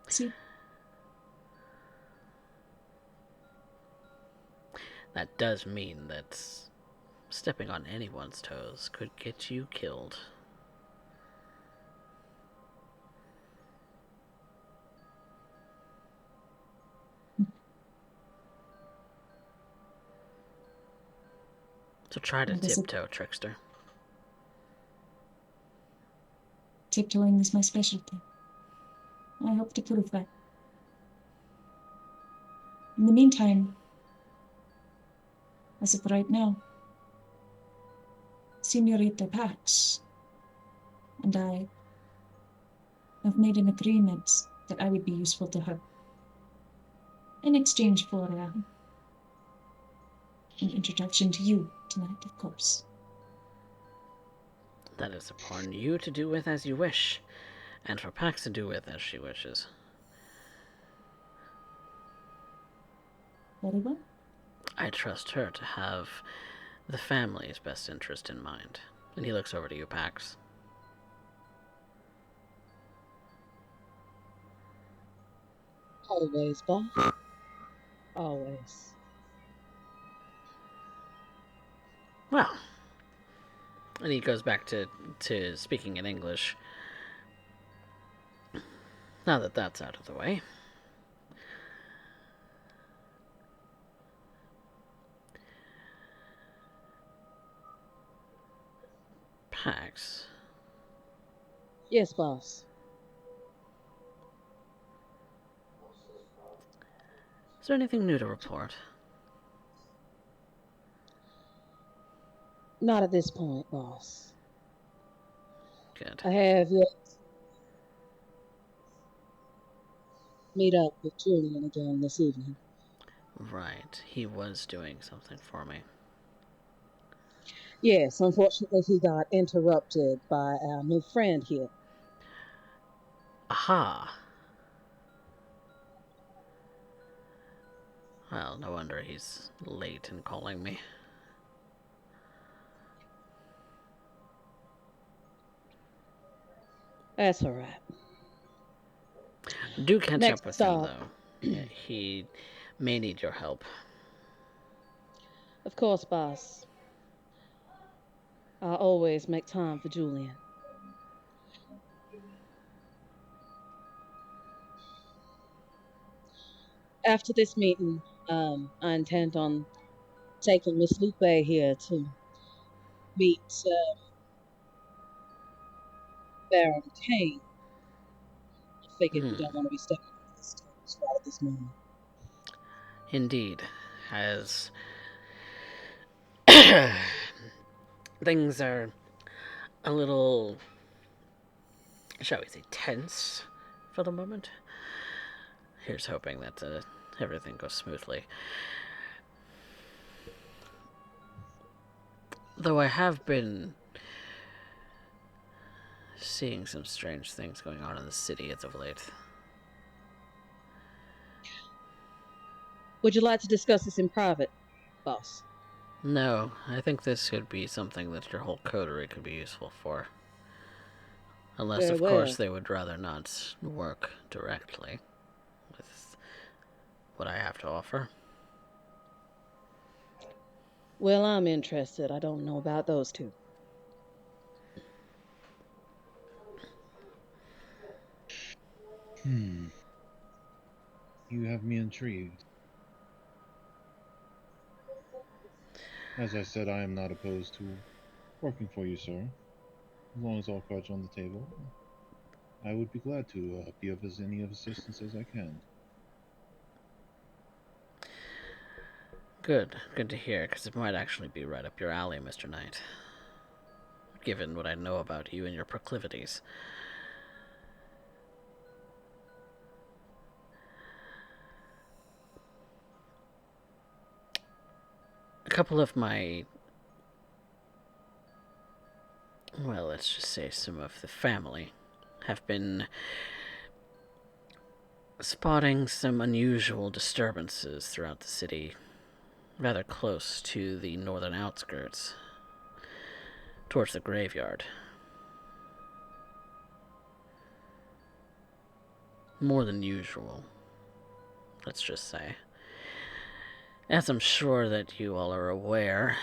See, That does mean that stepping on anyone's toes could get you killed. So try to I guess tiptoe, trickster. tiptoeing is my specialty. I hope to prove that. In the meantime, as of right now, Senorita Pax and I have made an agreement that I would be useful to her in exchange for an introduction to you tonight, of course. That is upon you to do with as you wish, and for Pax to do with as she wishes. Very well. I trust her to have the family's best interest in mind. And he looks over to you, Pax. Always, boss. Always. Well, And he goes back to speaking in English. Now that that's out of the way. Pax. Yes, boss. Is there anything new to report? Not at this point, boss. Good. I have yet to meet up with Julian again this evening. Right. He was doing something for me. Yes, unfortunately, he got interrupted by our new friend here. Aha. Well, no wonder he's late in calling me. That's all right. Do catch Next up with him, stop. though. He may need your help. Of course, boss. I always make time for Julian. After this meeting, I intend on taking Miss Lupe here to meet Baron Kane. I figured you don't want to be stepping on his toes right at this moment. Indeed. As things are a little, shall we say, tense for the moment. Here's hoping that everything goes smoothly. Though I have been seeing some strange things going on in the city as of late. Would you like to discuss this in private, boss? No, I think this could be something that your whole coterie could be useful for. Unless, Very of course, well. they would rather not work directly with what I have to offer. Well, I'm interested. I don't know about those two. You have me intrigued. As I said, I am not opposed to working for you, sir. As long as all cards are on the table, I would be glad to be of any of assistance as I can. Good to hear, because it might actually be right up your alley, Mr. Knight. Given what I know about you and your proclivities. A couple of my, well, let's just say some of the family have been spotting some unusual disturbances throughout the city, rather close to the northern outskirts, towards the graveyard. More than usual, let's just say. As I'm sure that you all are aware,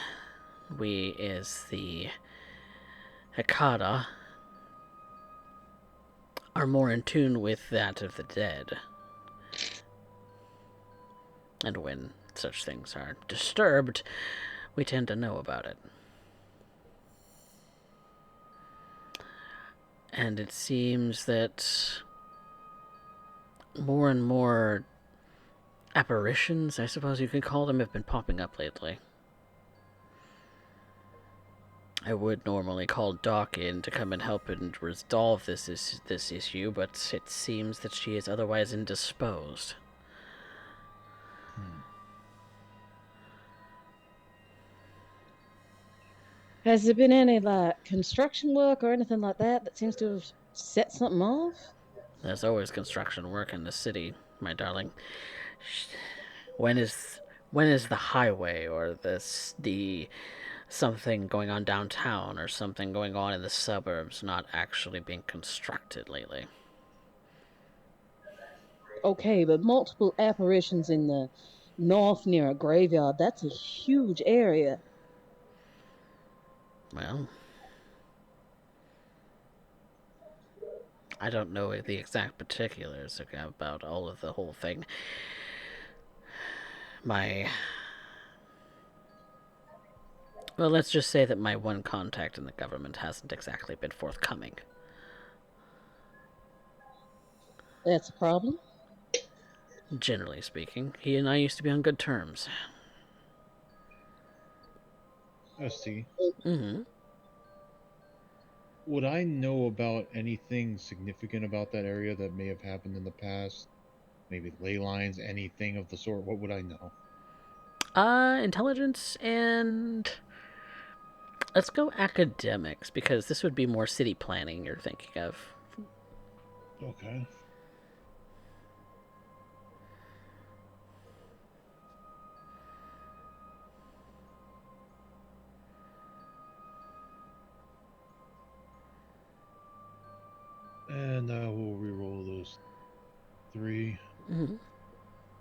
we, as the Hekata, are more in tune with that of the dead. And when such things are disturbed, we tend to know about it. And it seems that more and more apparitions, I suppose you could call them, have been popping up lately. I would normally call Doc in to come and help and resolve this issue, but it seems that she is otherwise indisposed. Has there been any like construction work or anything like that that seems to have set something off? There's always construction work in the city, my darling. When is the highway or the something going on downtown or something going on in the suburbs not actually being constructed lately? Okay, but multiple apparitions in the north near a graveyard, that's a huge area. Well, I don't know the exact particulars about all of the whole thing. Well, let's just say that my one contact in the government hasn't exactly been forthcoming. That's a problem. Generally speaking, he and I used to be on good terms. I see. Mm-hmm. Would I know about anything significant about that area that may have happened in the past? Maybe ley lines, anything of the sort? What would I know? Intelligence and let's go academics because this would be more city planning you're thinking of. Okay. And I will reroll those 3 Mm-hmm. to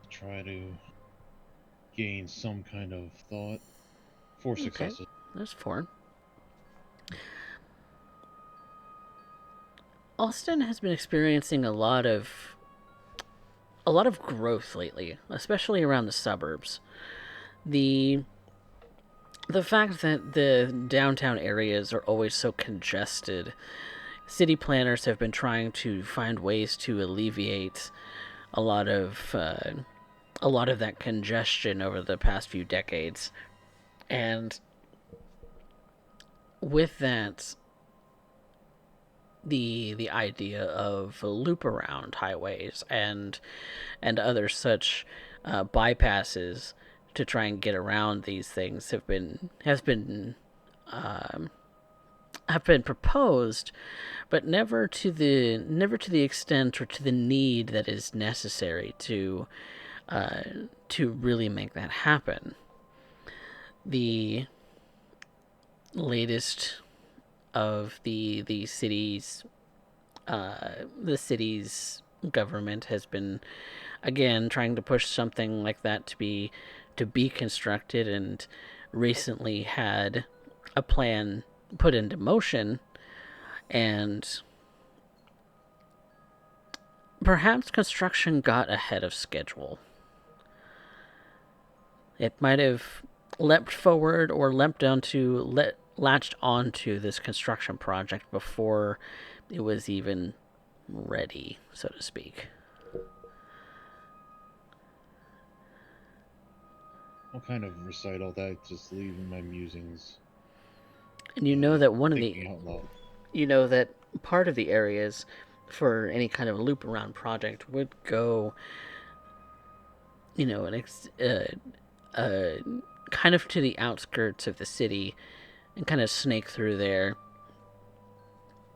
try to gain some kind of thought. 4 Okay, successes. there's 4. Austin has been experiencing a lot of growth lately, especially around the suburbs. The fact that the downtown areas are always so congested, city planners have been trying to find ways to alleviate a lot of that congestion over the past few decades, and with that, the idea of loop around highways and other such bypasses to try and get around these things um, have been proposed, but never to the extent or to the need that is necessary to really make that happen. The latest of the city's government has been again trying to push something like that to be constructed, and recently had a plan put into motion, and perhaps construction got ahead of schedule. It might have leapt forward or latched onto this construction project before it was even ready, so to speak. I'll kind of recite all that, just leaving my musings. And you know that Thinking out loud. you know that part of the areas for any kind of loop around project would go, kind of to the outskirts of the city and kind of snake through there.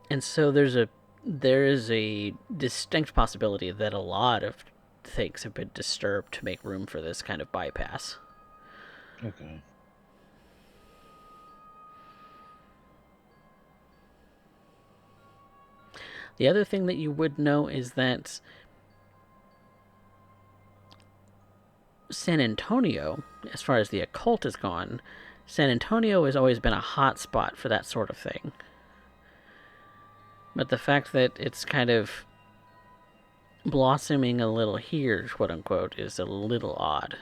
And so there is a distinct possibility that a lot of things have been disturbed to make room for this kind of bypass. Okay. The other thing that you would know is that San Antonio, as far as the occult is gone, San Antonio has always been a hot spot for that sort of thing. But the fact that it's kind of blossoming a little here, quote unquote, is a little odd.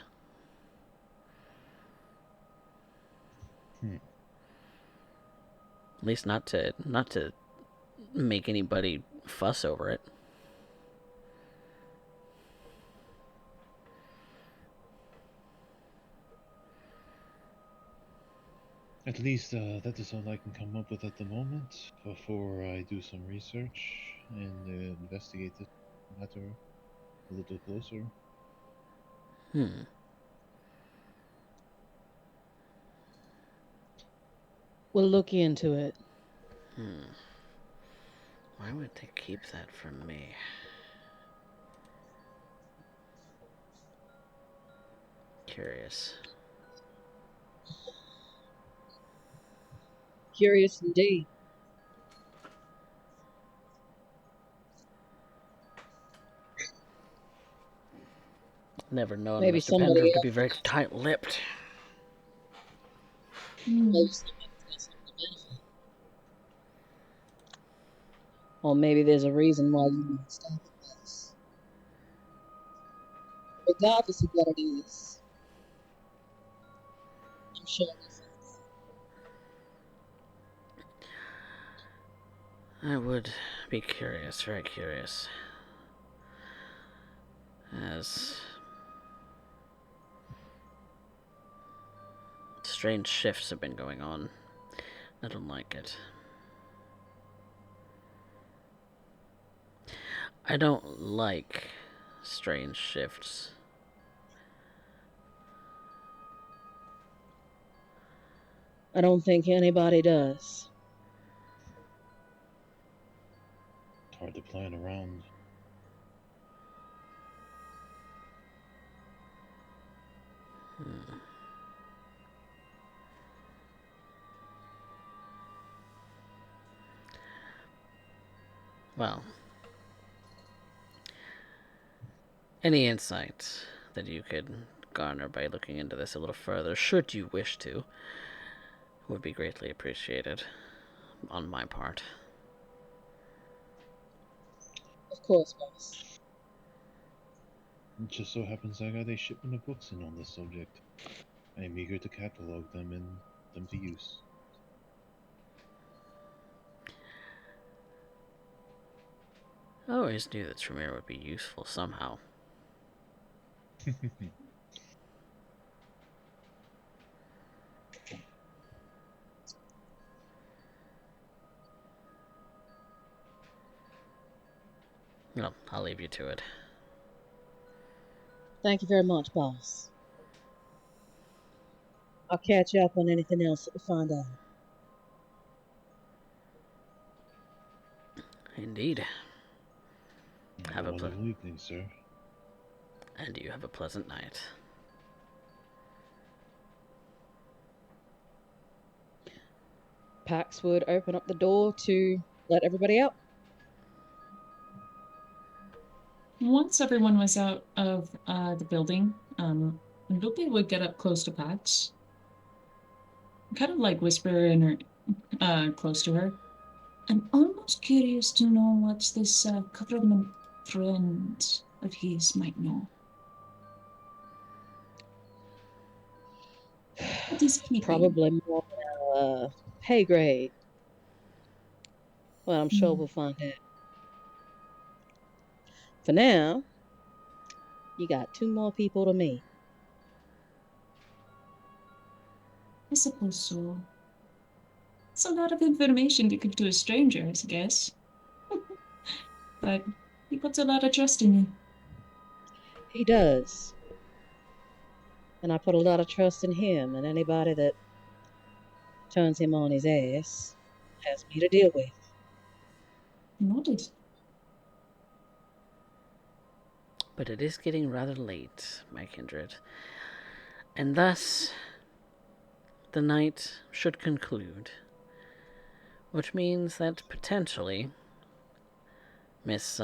At least not to make anybody fuss over it. At least that is all I can come up with at the moment before I do some research and investigate this matter a little closer. We'll look into it. Why would they keep that from me? Curious. Curious indeed. Never known Maybe Mr. somebody Pendrum to else. be very tight-lipped. Maybe somebody's got something to benefit. Or maybe there's a reason why you want to stop at this. Regardless of what it is, I'm sure we'll find out. I would be curious, very curious. As strange shifts have been going on. I don't like it. I don't like strange shifts. I don't think anybody does. It's hard to plan around. Well, any insight that you could garner by looking into this a little further, should you wish to, would be greatly appreciated on my part. Of course, boss. It just so happens I got a shipment of books in on this subject. I am eager to catalog them and them to use. I always knew that Tremere would be useful somehow. Well, I'll leave you to it. Thank you very much, boss. I'll catch you up on anything else that we find out. Indeed. Have a wonderful evening, sir. And you have a pleasant night. Pax would open up the door to let everybody out. Once everyone was out of the building, Lupe would get up close to Pax, kind of like whisper in her, close to her. I'm almost curious to know what this government friend of his might know. What is keeping? Probably more pay grade. Well, I'm sure we'll find out. For now, you got 2 more people to meet. I suppose so. It's a lot of information to give to a stranger, I guess. But he puts a lot of trust in you. He does. And I put a lot of trust in him, and anybody that turns him on his ass has me to deal with. Noted. But it is getting rather late, my kindred. And thus, the night should conclude. Which means that potentially, Miss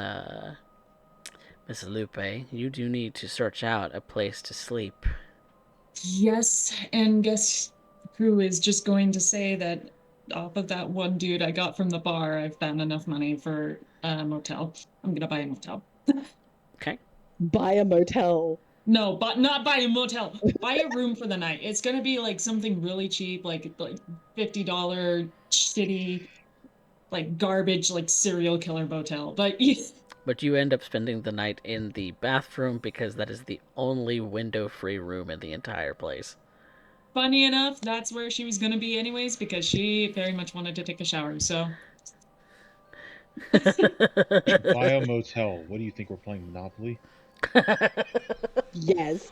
Lupe, you do need to search out a place to sleep. Yes, and guess who is just going to say that off of that one dude I got from the bar, I've found enough money for a motel. I'm gonna buy a motel. Okay. Buy a motel. No, but not buy a motel. Buy a room for the night. It's gonna be like something really cheap, like $50 shitty, like garbage, like serial killer motel. But But you end up spending the night in the bathroom because that is the only window-free room in the entire place. funny enough, that's where she was gonna be anyways, because she very much wanted to take a shower. So Buy a motel. What do you think? We're playing Monopoly? Yes.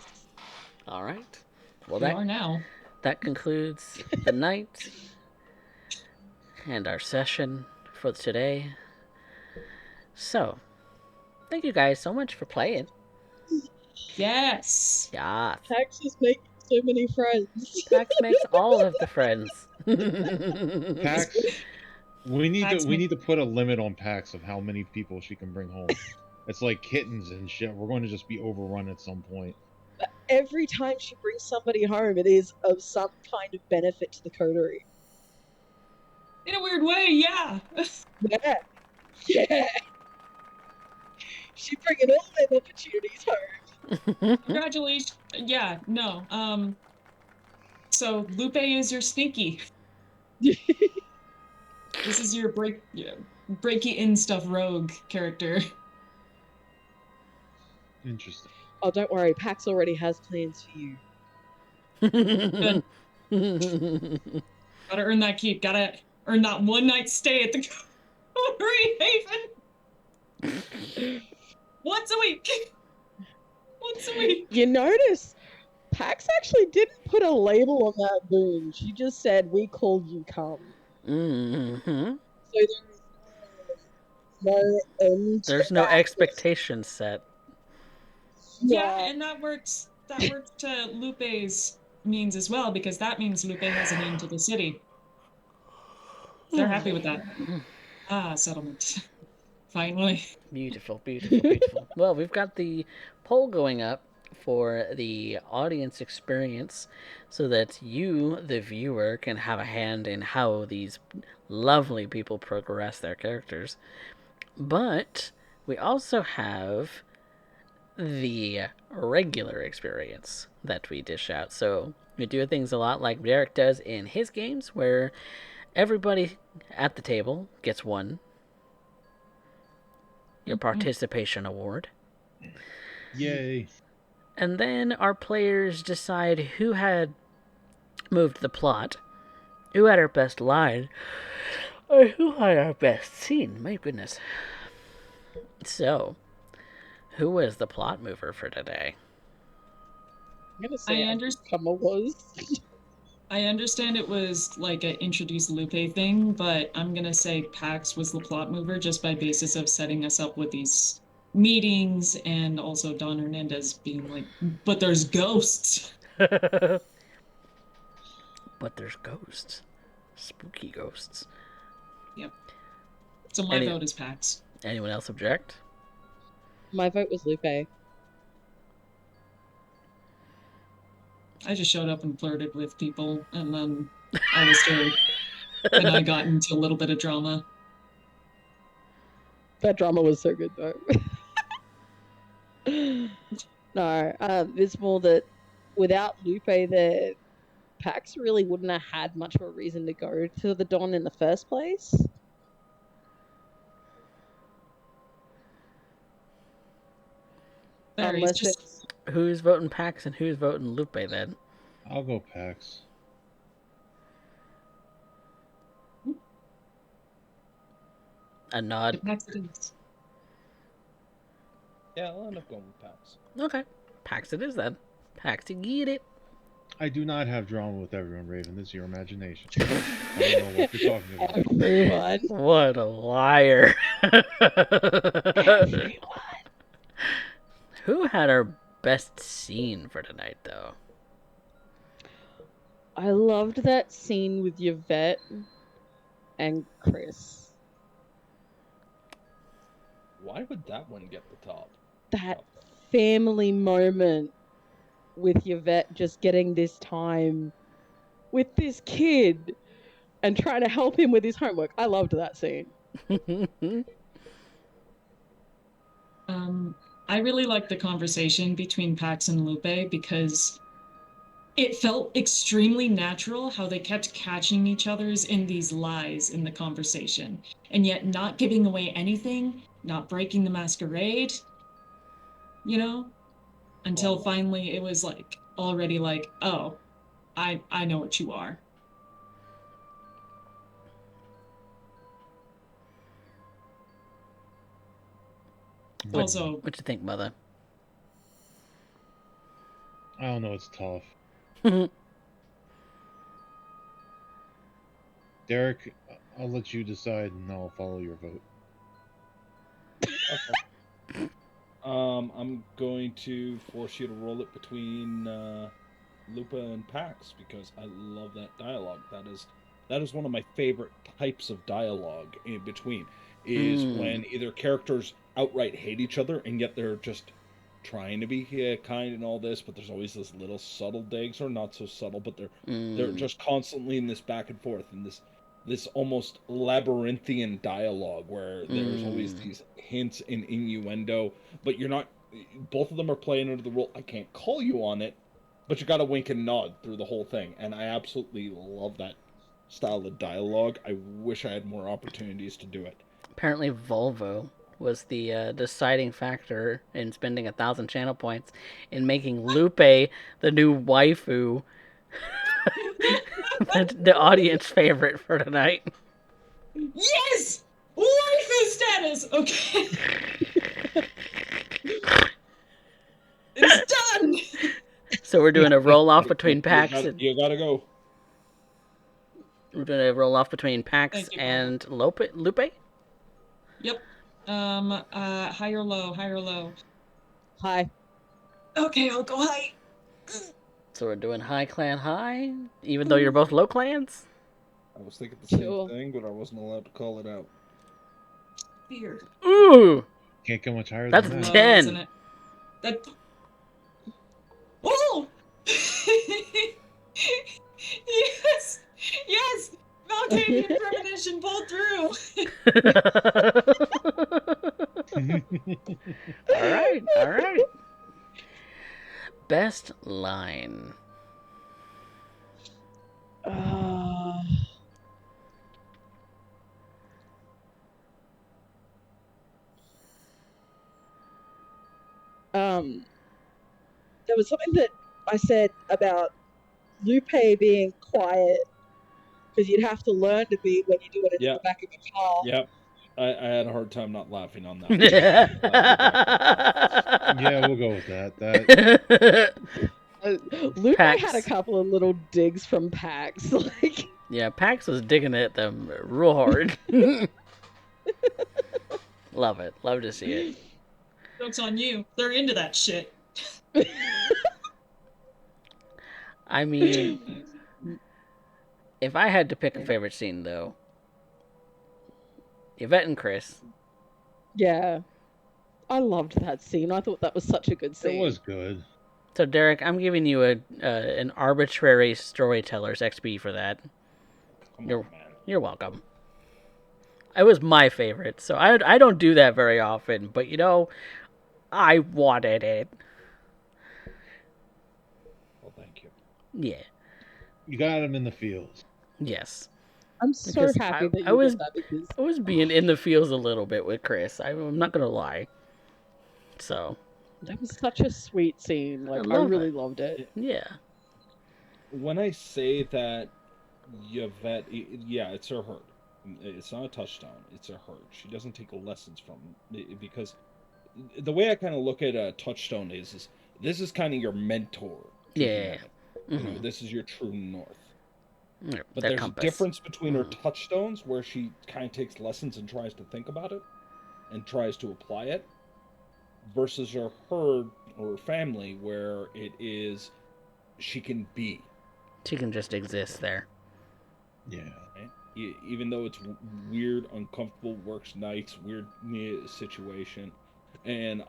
All right. Well, we are now. That concludes the night and our session for today. So, thank you guys so much for playing. Yes. Yeah. Pax is making so many friends. Pax makes all of the friends. Pax. We need to put a limit on Pax of how many people she can bring home. It's like kittens and shit. We're going to just be overrun at some point. Every time she brings somebody home, it is of some kind of benefit to the coterie. In a weird way, yeah. Yeah. Yeah. She bringing all them opportunities home. Congratulations. Yeah, no. So Lupe is your sneaky. This is your breaky in stuff rogue character. Interesting. Oh, don't worry. Pax already has plans for you. Good. Gotta earn that keep. Gotta earn that one night stay at the Haven. Once a week. Once a week. You notice Pax actually didn't put a label on that boon. She just said, "We called you come." Mm-hmm. So there's no end to There's no that. expectation set. Yeah, and that works. That works to Lupe's means as well, because that means Lupe has a name to the city. They're happy with that. Ah, settlement. Finally. Beautiful, beautiful, beautiful. Well, we've got the poll going up for the audience experience so that you, the viewer, can have a hand in how these lovely people progress their characters. But we also have the regular experience that we dish out. So we do things a lot like Derek does in his games, where everybody at the table gets your participation award. Yay. And then our players decide who had moved the plot, who had our best line, or who had our best scene. My goodness. So, who was the plot mover for today? I'm gonna say Kama was. I understand it was like an introduce Lupe thing, but I'm gonna say Pax was the plot mover just by basis of setting us up with these meetings, and also Don Hernandez being like, but there's ghosts. But there's ghosts. Spooky ghosts. Yep. So my vote is Pax. Anyone else object? My vote was Lupe. I just showed up and flirted with people, and then I was scared. And I got into a little bit of drama. That drama was so good though. No, it's more that without Lupe there, Pax really wouldn't have had much of a reason to go to the Don in the first place. Unless it's... Who's voting Pax and who's voting Lupe then? I'll go Pax. A nod. Yeah, I'll end up going with Pax. Okay. Pax it is then. Pax to get it. I do not have drama with everyone, Raven. This is your imagination. I don't know what you're talking about. Everyone. What a liar. Everyone. Who had our best scene for tonight, though? I loved that scene with Yvette and Chris. Why would that one get the top? That family moment with Yvette just getting this time with this kid and trying to help him with his homework. I loved that scene. I really liked the conversation between Pax and Lupe because it felt extremely natural how they kept catching each other's in these lies in the conversation, and yet not giving away anything, not breaking the masquerade, you know, until finally it was like already like, oh, I know what you are. Also, what you think, Mother? I don't know. It's tough. Derek, I'll let you decide, and I'll follow your vote. Okay. I'm going to force you to roll it between Lupa and Pax because I love that dialogue. That is one of my favorite types of dialogue in between. Is when either characters outright hate each other and yet they're just trying to be kind and all this, but there's always this little subtle digs, or not so subtle, but they're just constantly in this back and forth, and this almost labyrinthian dialogue where there's always these hints and innuendo, but you're not. Both of them are playing under the rule. I can't call you on it, but you got to wink and nod through the whole thing, and I absolutely love that style of dialogue. I wish I had more opportunities to do it. Apparently, Volvo was the deciding factor in spending 1,000 channel points in making Lupe the new waifu, the audience favorite for tonight. Yes! Waifu status! Okay. It's done! So we're doing a roll off between Pax. You gotta go. We're doing a roll off between Pax Thank you, and Lupe. Yep. High or low, high or low. Hi. Okay, I'll go high. So we're doing high clan high, even though you're both low clans. I was thinking the same Sure. thing, but I wasn't allowed to call it out. Fear. Ooh, Can't go much higher That's than that. Low, 10. isn't it? That. Oh! Yes! Yes! Valkyrian premonition pulled through! all right. Best line. There was something that I said about Lupe being quiet because you'd have to learn to be when you do it in Yeah. the back of a car. Yep. I had a hard time not laughing on that. Yeah, we'll go with that. Lupe Pax. had a couple of little digs from Pax. Like, Yeah, Pax was digging at them real hard. Love it. Love to see it. Joke's on you. They're into that shit. I mean, if I had to pick a favorite scene, though, Yvette and Chris. yeah, I loved that scene. I thought that was such a good scene. It was good. So, Derek, I'm giving you an arbitrary storyteller's XP for that. Come on, man. You're welcome. It was my favorite, so I don't do that very often, but you know, I wanted it. Well, thank you. Yeah. You got him in the fields. Yes. I'm so Because happy that I you was- did that because I was being in the fields a little bit with Chris. I'm not gonna lie. So, that was such a sweet scene. Like, I love really it. loved it. yeah. When I say that Yvette, yeah, it's her herd. It's not a touchdown. It's a herd. She doesn't take lessons from it because the way I kind of look at a touchstone is this is kind of your mentor. to Yeah. humanity. You know, this is your true north. Yeah, But their there's compass. a difference between her touchstones where she kind of takes lessons and tries to think about it and tries to apply it versus her herd or her family where it is she can be. She can just exist there. Yeah. Right? Even though it's weird, uncomfortable, works nights, weird situation, and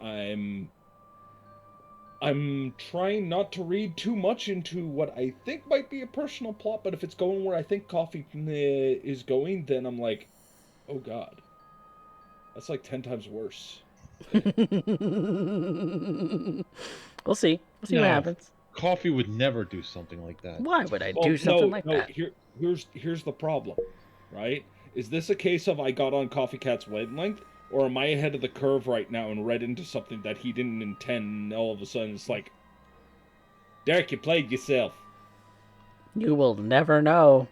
I'm trying not to read too much into what I think might be a personal plot, but if it's going where I think Coffee is going, then I'm like, oh god, that's like 10 times worse. We'll see. We'll see what No. happens. Coffee would never do something like that. Why would I Well, do something like that? Here's the problem, right? Is this a case of I got on CoffeeCat's wavelength, or am I ahead of the curve right now and read into something that he didn't intend, and all of a sudden it's like, Derek, you played yourself. You will never know.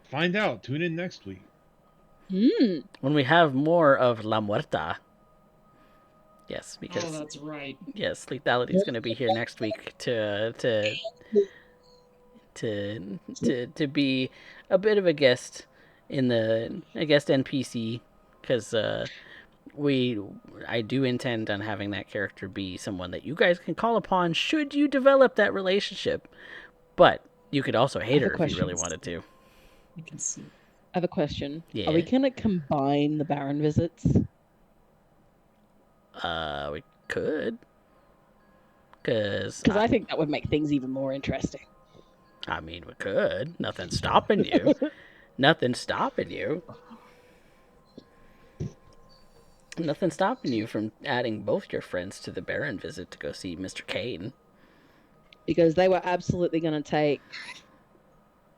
Find out. Tune in next week. When we have more of La Muerta. Yes, because Oh, that's right. yes, Lethality is going to be here next week to be a bit of a guest in a guest NPC because I do intend on having that character be someone that you guys can call upon should you develop that relationship, but you could also hate her if you really wanted to. You can see. I have a question. Yeah. Are we going to combine the Baron visits? We could. Because Because I think that would make things even more interesting. I mean, we could. Nothing's stopping you. Nothing's stopping you. Nothing's stopping you from adding both your friends to the Baron visit to go see Mr. Kane. Because they were absolutely going to take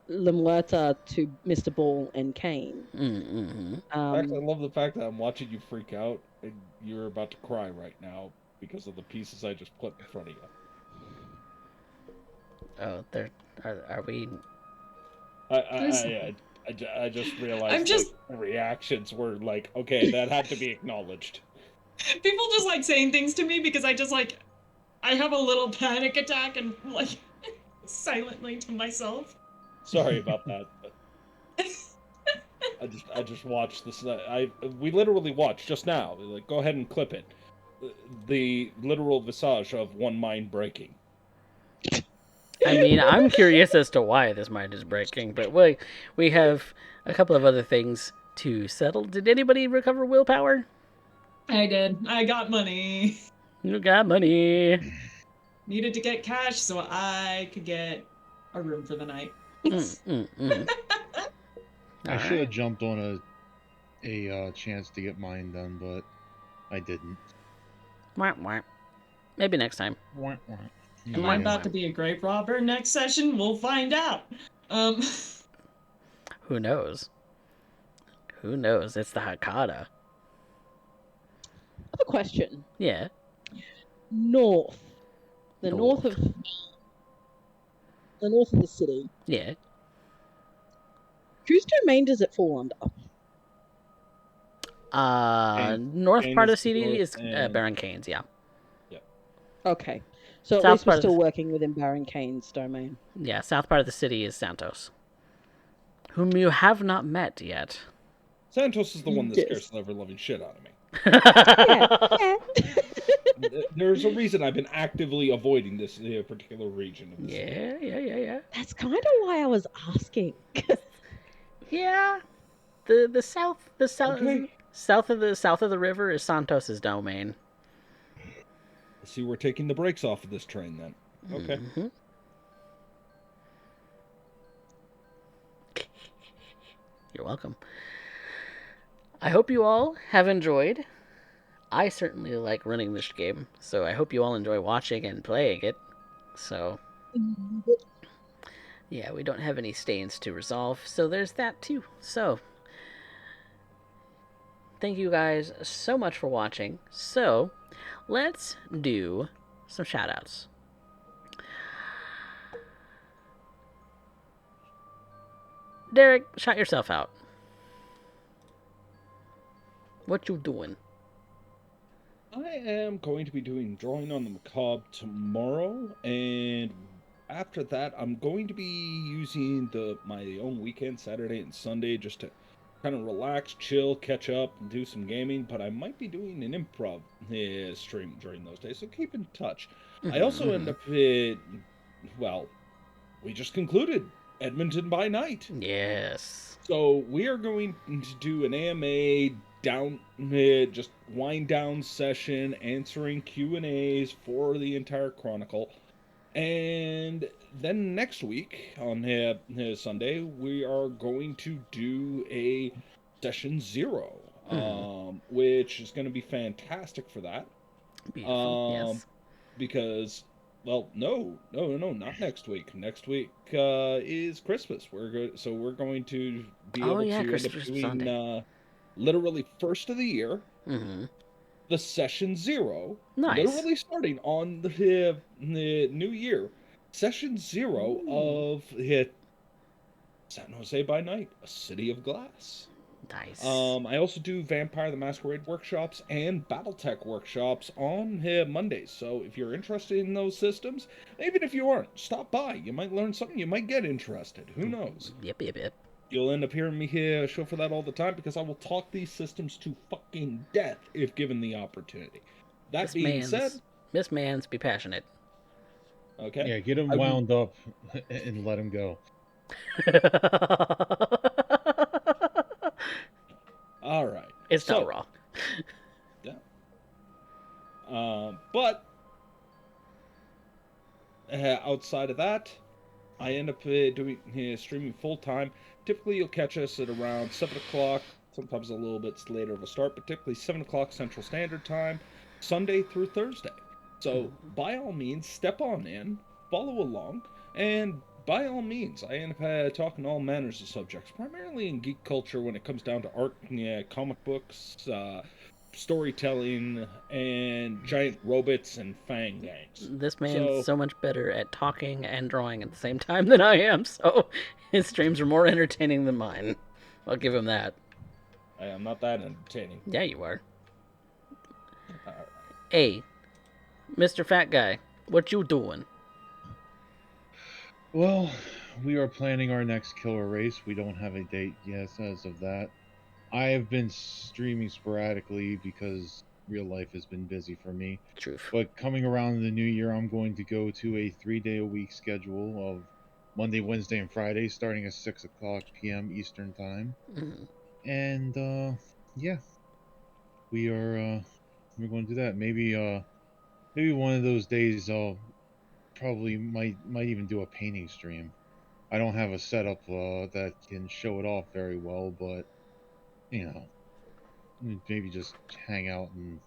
La Muerta to Mr. Ball and Kane. Mm-hmm. In fact, I love the fact that I'm watching you freak out and you're about to cry right now because of the pieces I just put in front of you. Oh, are we? I just realized I'm just- the reactions were like, okay, that had to be acknowledged. People just like saying things to me because I have a little panic attack and like silently to myself. Sorry about that. I just watched this. We literally watched just now. Like, go ahead and clip it. The literal visage of one mind breaking. I mean, I'm curious as to why this mind is breaking, but we have a couple of other things to settle. Did anybody recover willpower? I did. I got money. You got money. Needed to get cash so I could get a room for the night. I should have jumped on a chance to get mine done, but I didn't. Maybe next time. Am I about to be a grave robber next session? We'll find out. Who knows? Who knows? It's the Hakata. I have a question. Yeah. North. The north of the city. Yeah. Whose domain does it fall under? North Kane part of is the city north is and- Baron Kane's, yeah. Okay. So at South least we're part of still the- working within Baron Kane's domain. Yeah, south part of the city is Santos, whom you have not met yet. Santos is the one that Yes. scares the ever-loving shit out of me. Yeah. There's a reason I've been actively avoiding this particular region of the city. Yeah. That's kind of why I was asking. Yeah. The south Okay. south of the river is Santos's domain. See, we're taking the brakes off of this train then. Okay. Mm-hmm. You're welcome. I hope you all have enjoyed. I certainly like running this game, so I hope you all enjoy watching and playing it. So, yeah, we don't have any stains to resolve, so there's that too. So, thank you guys so much for watching. So, let's do some shoutouts. Derek, shout yourself out. What you doing? I am going to be doing Drawing on the Macabre tomorrow, and after that, I'm going to be using my own weekend, Saturday and Sunday, just to kind of relax, chill, catch up, and do some gaming. But I might be doing an improv stream during those days, so keep in touch. I also end up well, we just concluded Edmonton by Night. Yes. So we are going to do an AMA just wind down session, answering Q&As for the entire Chronicle. And then next week, on Sunday, we are going to do a session 0, which is going to be fantastic for that. Beautiful. Yes. Because, well, no, not next week. Next week is Christmas. We're going to be able to end up Christmas doing Sunday. literally first of the year, the session 0, Nice. literally starting on the new year, session 0 of San Jose by Night, a City of Glass. Nice. I also do Vampire the Masquerade workshops and BattleTech workshops on Mondays. So if you're interested in those systems, even if you aren't, stop by. You might learn something. You might get interested. Who knows? Yep. You'll end up hearing me show for that all the time because I will talk these systems to fucking death if given the opportunity. That being said, Miss Mans, be passionate. Okay. Yeah, get him wound up and let him go. All right. It's not raw. Yeah. But outside of that, I end up streaming full time. Typically, you'll catch us at around 7 o'clock, sometimes a little bit later of a start, but typically 7 o'clock Central Standard Time, Sunday through Thursday. So, by all means, step on in, follow along, and by all means, I end up talking all manners of subjects, primarily in geek culture when it comes down to art, comic books, storytelling, and giant robots and fang gangs. This man's So, so much better at talking and drawing at the same time than I am, so his streams are more entertaining than mine. I'll give him that. I am not that entertaining. Yeah, you are. Alright. Hey, Mr. Fat Guy, what you doing? Well, we are planning our next killer race. We don't have a date yet as of that. I have been streaming sporadically because real life has been busy for me. Truth. But coming around the new year, I'm going to go to a 3-day-a-week schedule of Monday, Wednesday, and Friday, starting at 6 o'clock p.m. Eastern Time. Mhm. And yeah, we're going to do that. Maybe one of those days I'll probably might even do a painting stream. I don't have a setup that can show it off very well, but you know, maybe just hang out and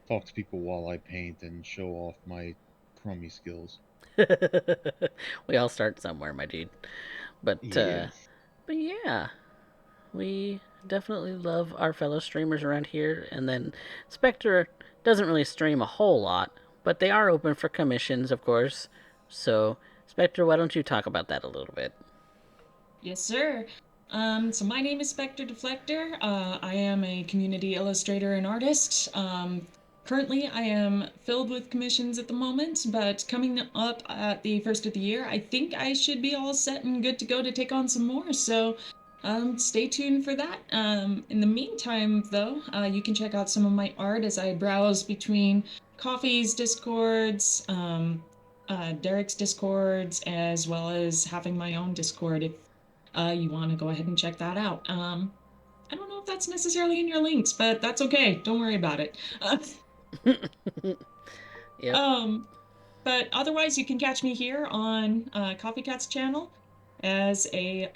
talk to people while I paint and show off my crummy skills. We all start somewhere, my dude. But Yeah. but yeah, we definitely love our fellow streamers around here. And then Spectre doesn't really stream a whole lot, but they are open for commissions, of course. So Spectre, why don't you talk about that a little bit? Yes, sir. So my name is Spectre Deflector. I am a community illustrator and artist. Currently, I am filled with commissions at the moment, but coming up at the first of the year, I think I should be all set and good to go to take on some more. So stay tuned for that. In the meantime, though, you can check out some of my art as I browse between Coffee's Discords, Derek's Discords, as well as having my own Discord if you want to go ahead and check that out. I don't know if that's necessarily in your links, but that's okay. Don't worry about it. Yep. But otherwise, you can catch me here on CoffeeCat's channel as a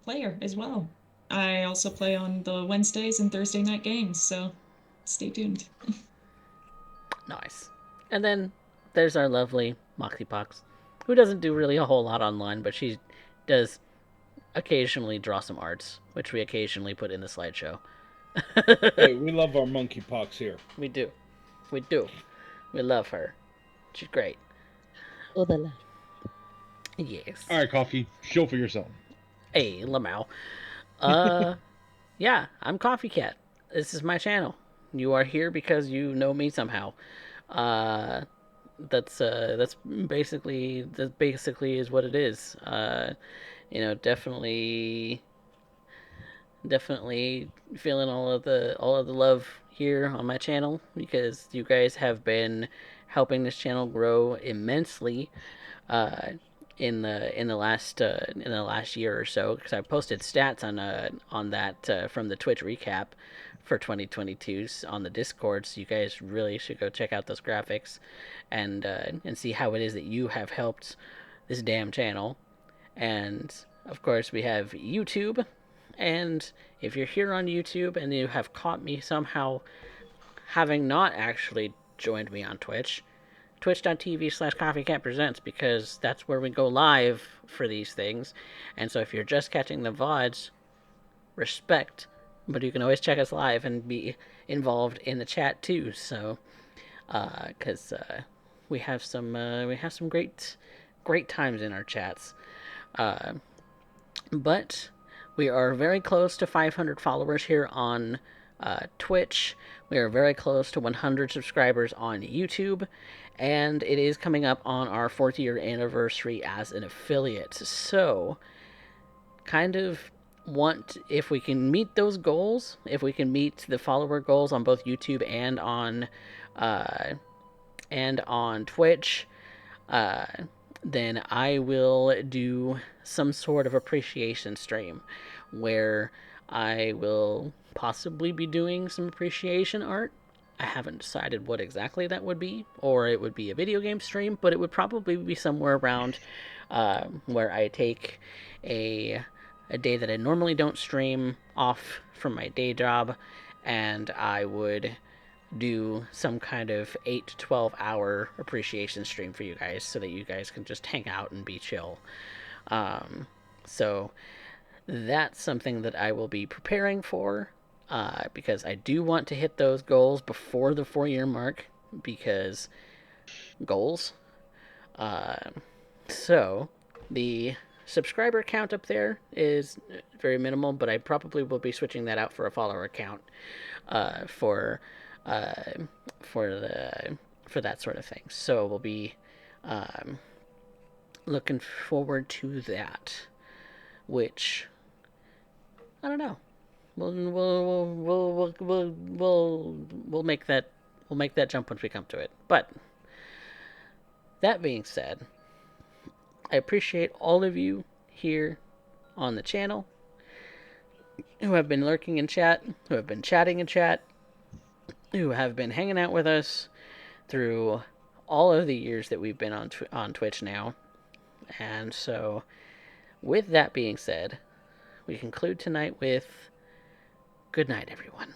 player as well. I also play on the Wednesdays and Thursday night games, so stay tuned. Nice. And then there's our lovely Moxiepox, who doesn't do really a whole lot online, but she does occasionally draw some arts, which we occasionally put in the slideshow. Hey, we love our monkeypox here. We do. We do. We love her. She's great. Oh, the love. Yes. All right, Coffee, show for yourself. Hey, Lamau. Yeah, I'm CoffeeCat. This is my channel. You are here because you know me somehow. That's basically is what it is. Definitely feeling all of the love here on my channel because you guys have been helping this channel grow immensely in the last year or so, because I posted stats on that from the Twitch recap for 2022 on the Discord. So you guys really should go check out those graphics and see how it is that you have helped this damn channel. And of course, we have YouTube. And if you're here on YouTube and you have caught me somehow having not actually joined me on Twitch, twitch.tv/CoffeeCat Presents, because that's where we go live for these things. And so if you're just catching the VODs, respect, but you can always check us live and be involved in the chat too. So, because we have some great times in our chats. But we are very close to 500 followers here on Twitch. We are very close to 100 subscribers on YouTube. And it is coming up on our 4th year anniversary as an affiliate. So, kind of if we can meet those goals, if we can meet the follower goals on both YouTube and on Twitch, then I will do some sort of appreciation stream where I will possibly be doing some appreciation art. I haven't decided what exactly that would be, or it would be a video game stream, but it would probably be somewhere around where I take a day that I normally don't stream off from my day job, and I would do some kind of 8 to 12 hour appreciation stream for you guys so that you guys can just hang out and be chill. So that's something that I will be preparing for because I do want to hit those goals before the 4-year mark because goals. So the subscriber count up there is very minimal, but I probably will be switching that out for a follower count for that sort of thing. So we'll be looking forward to that, which I don't know. We'll make that jump once we come to it. But that being said, I appreciate all of you here on the channel who have been lurking in chat, who have been chatting in chat, who have been hanging out with us through all of the years that we've been on Twitch now. And so, with that being said, we conclude tonight with good night, everyone.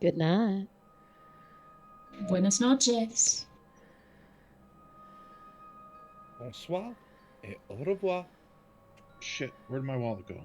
Good night. Buenas noches. Bonsoir et au revoir. Shit, where'd my wallet go?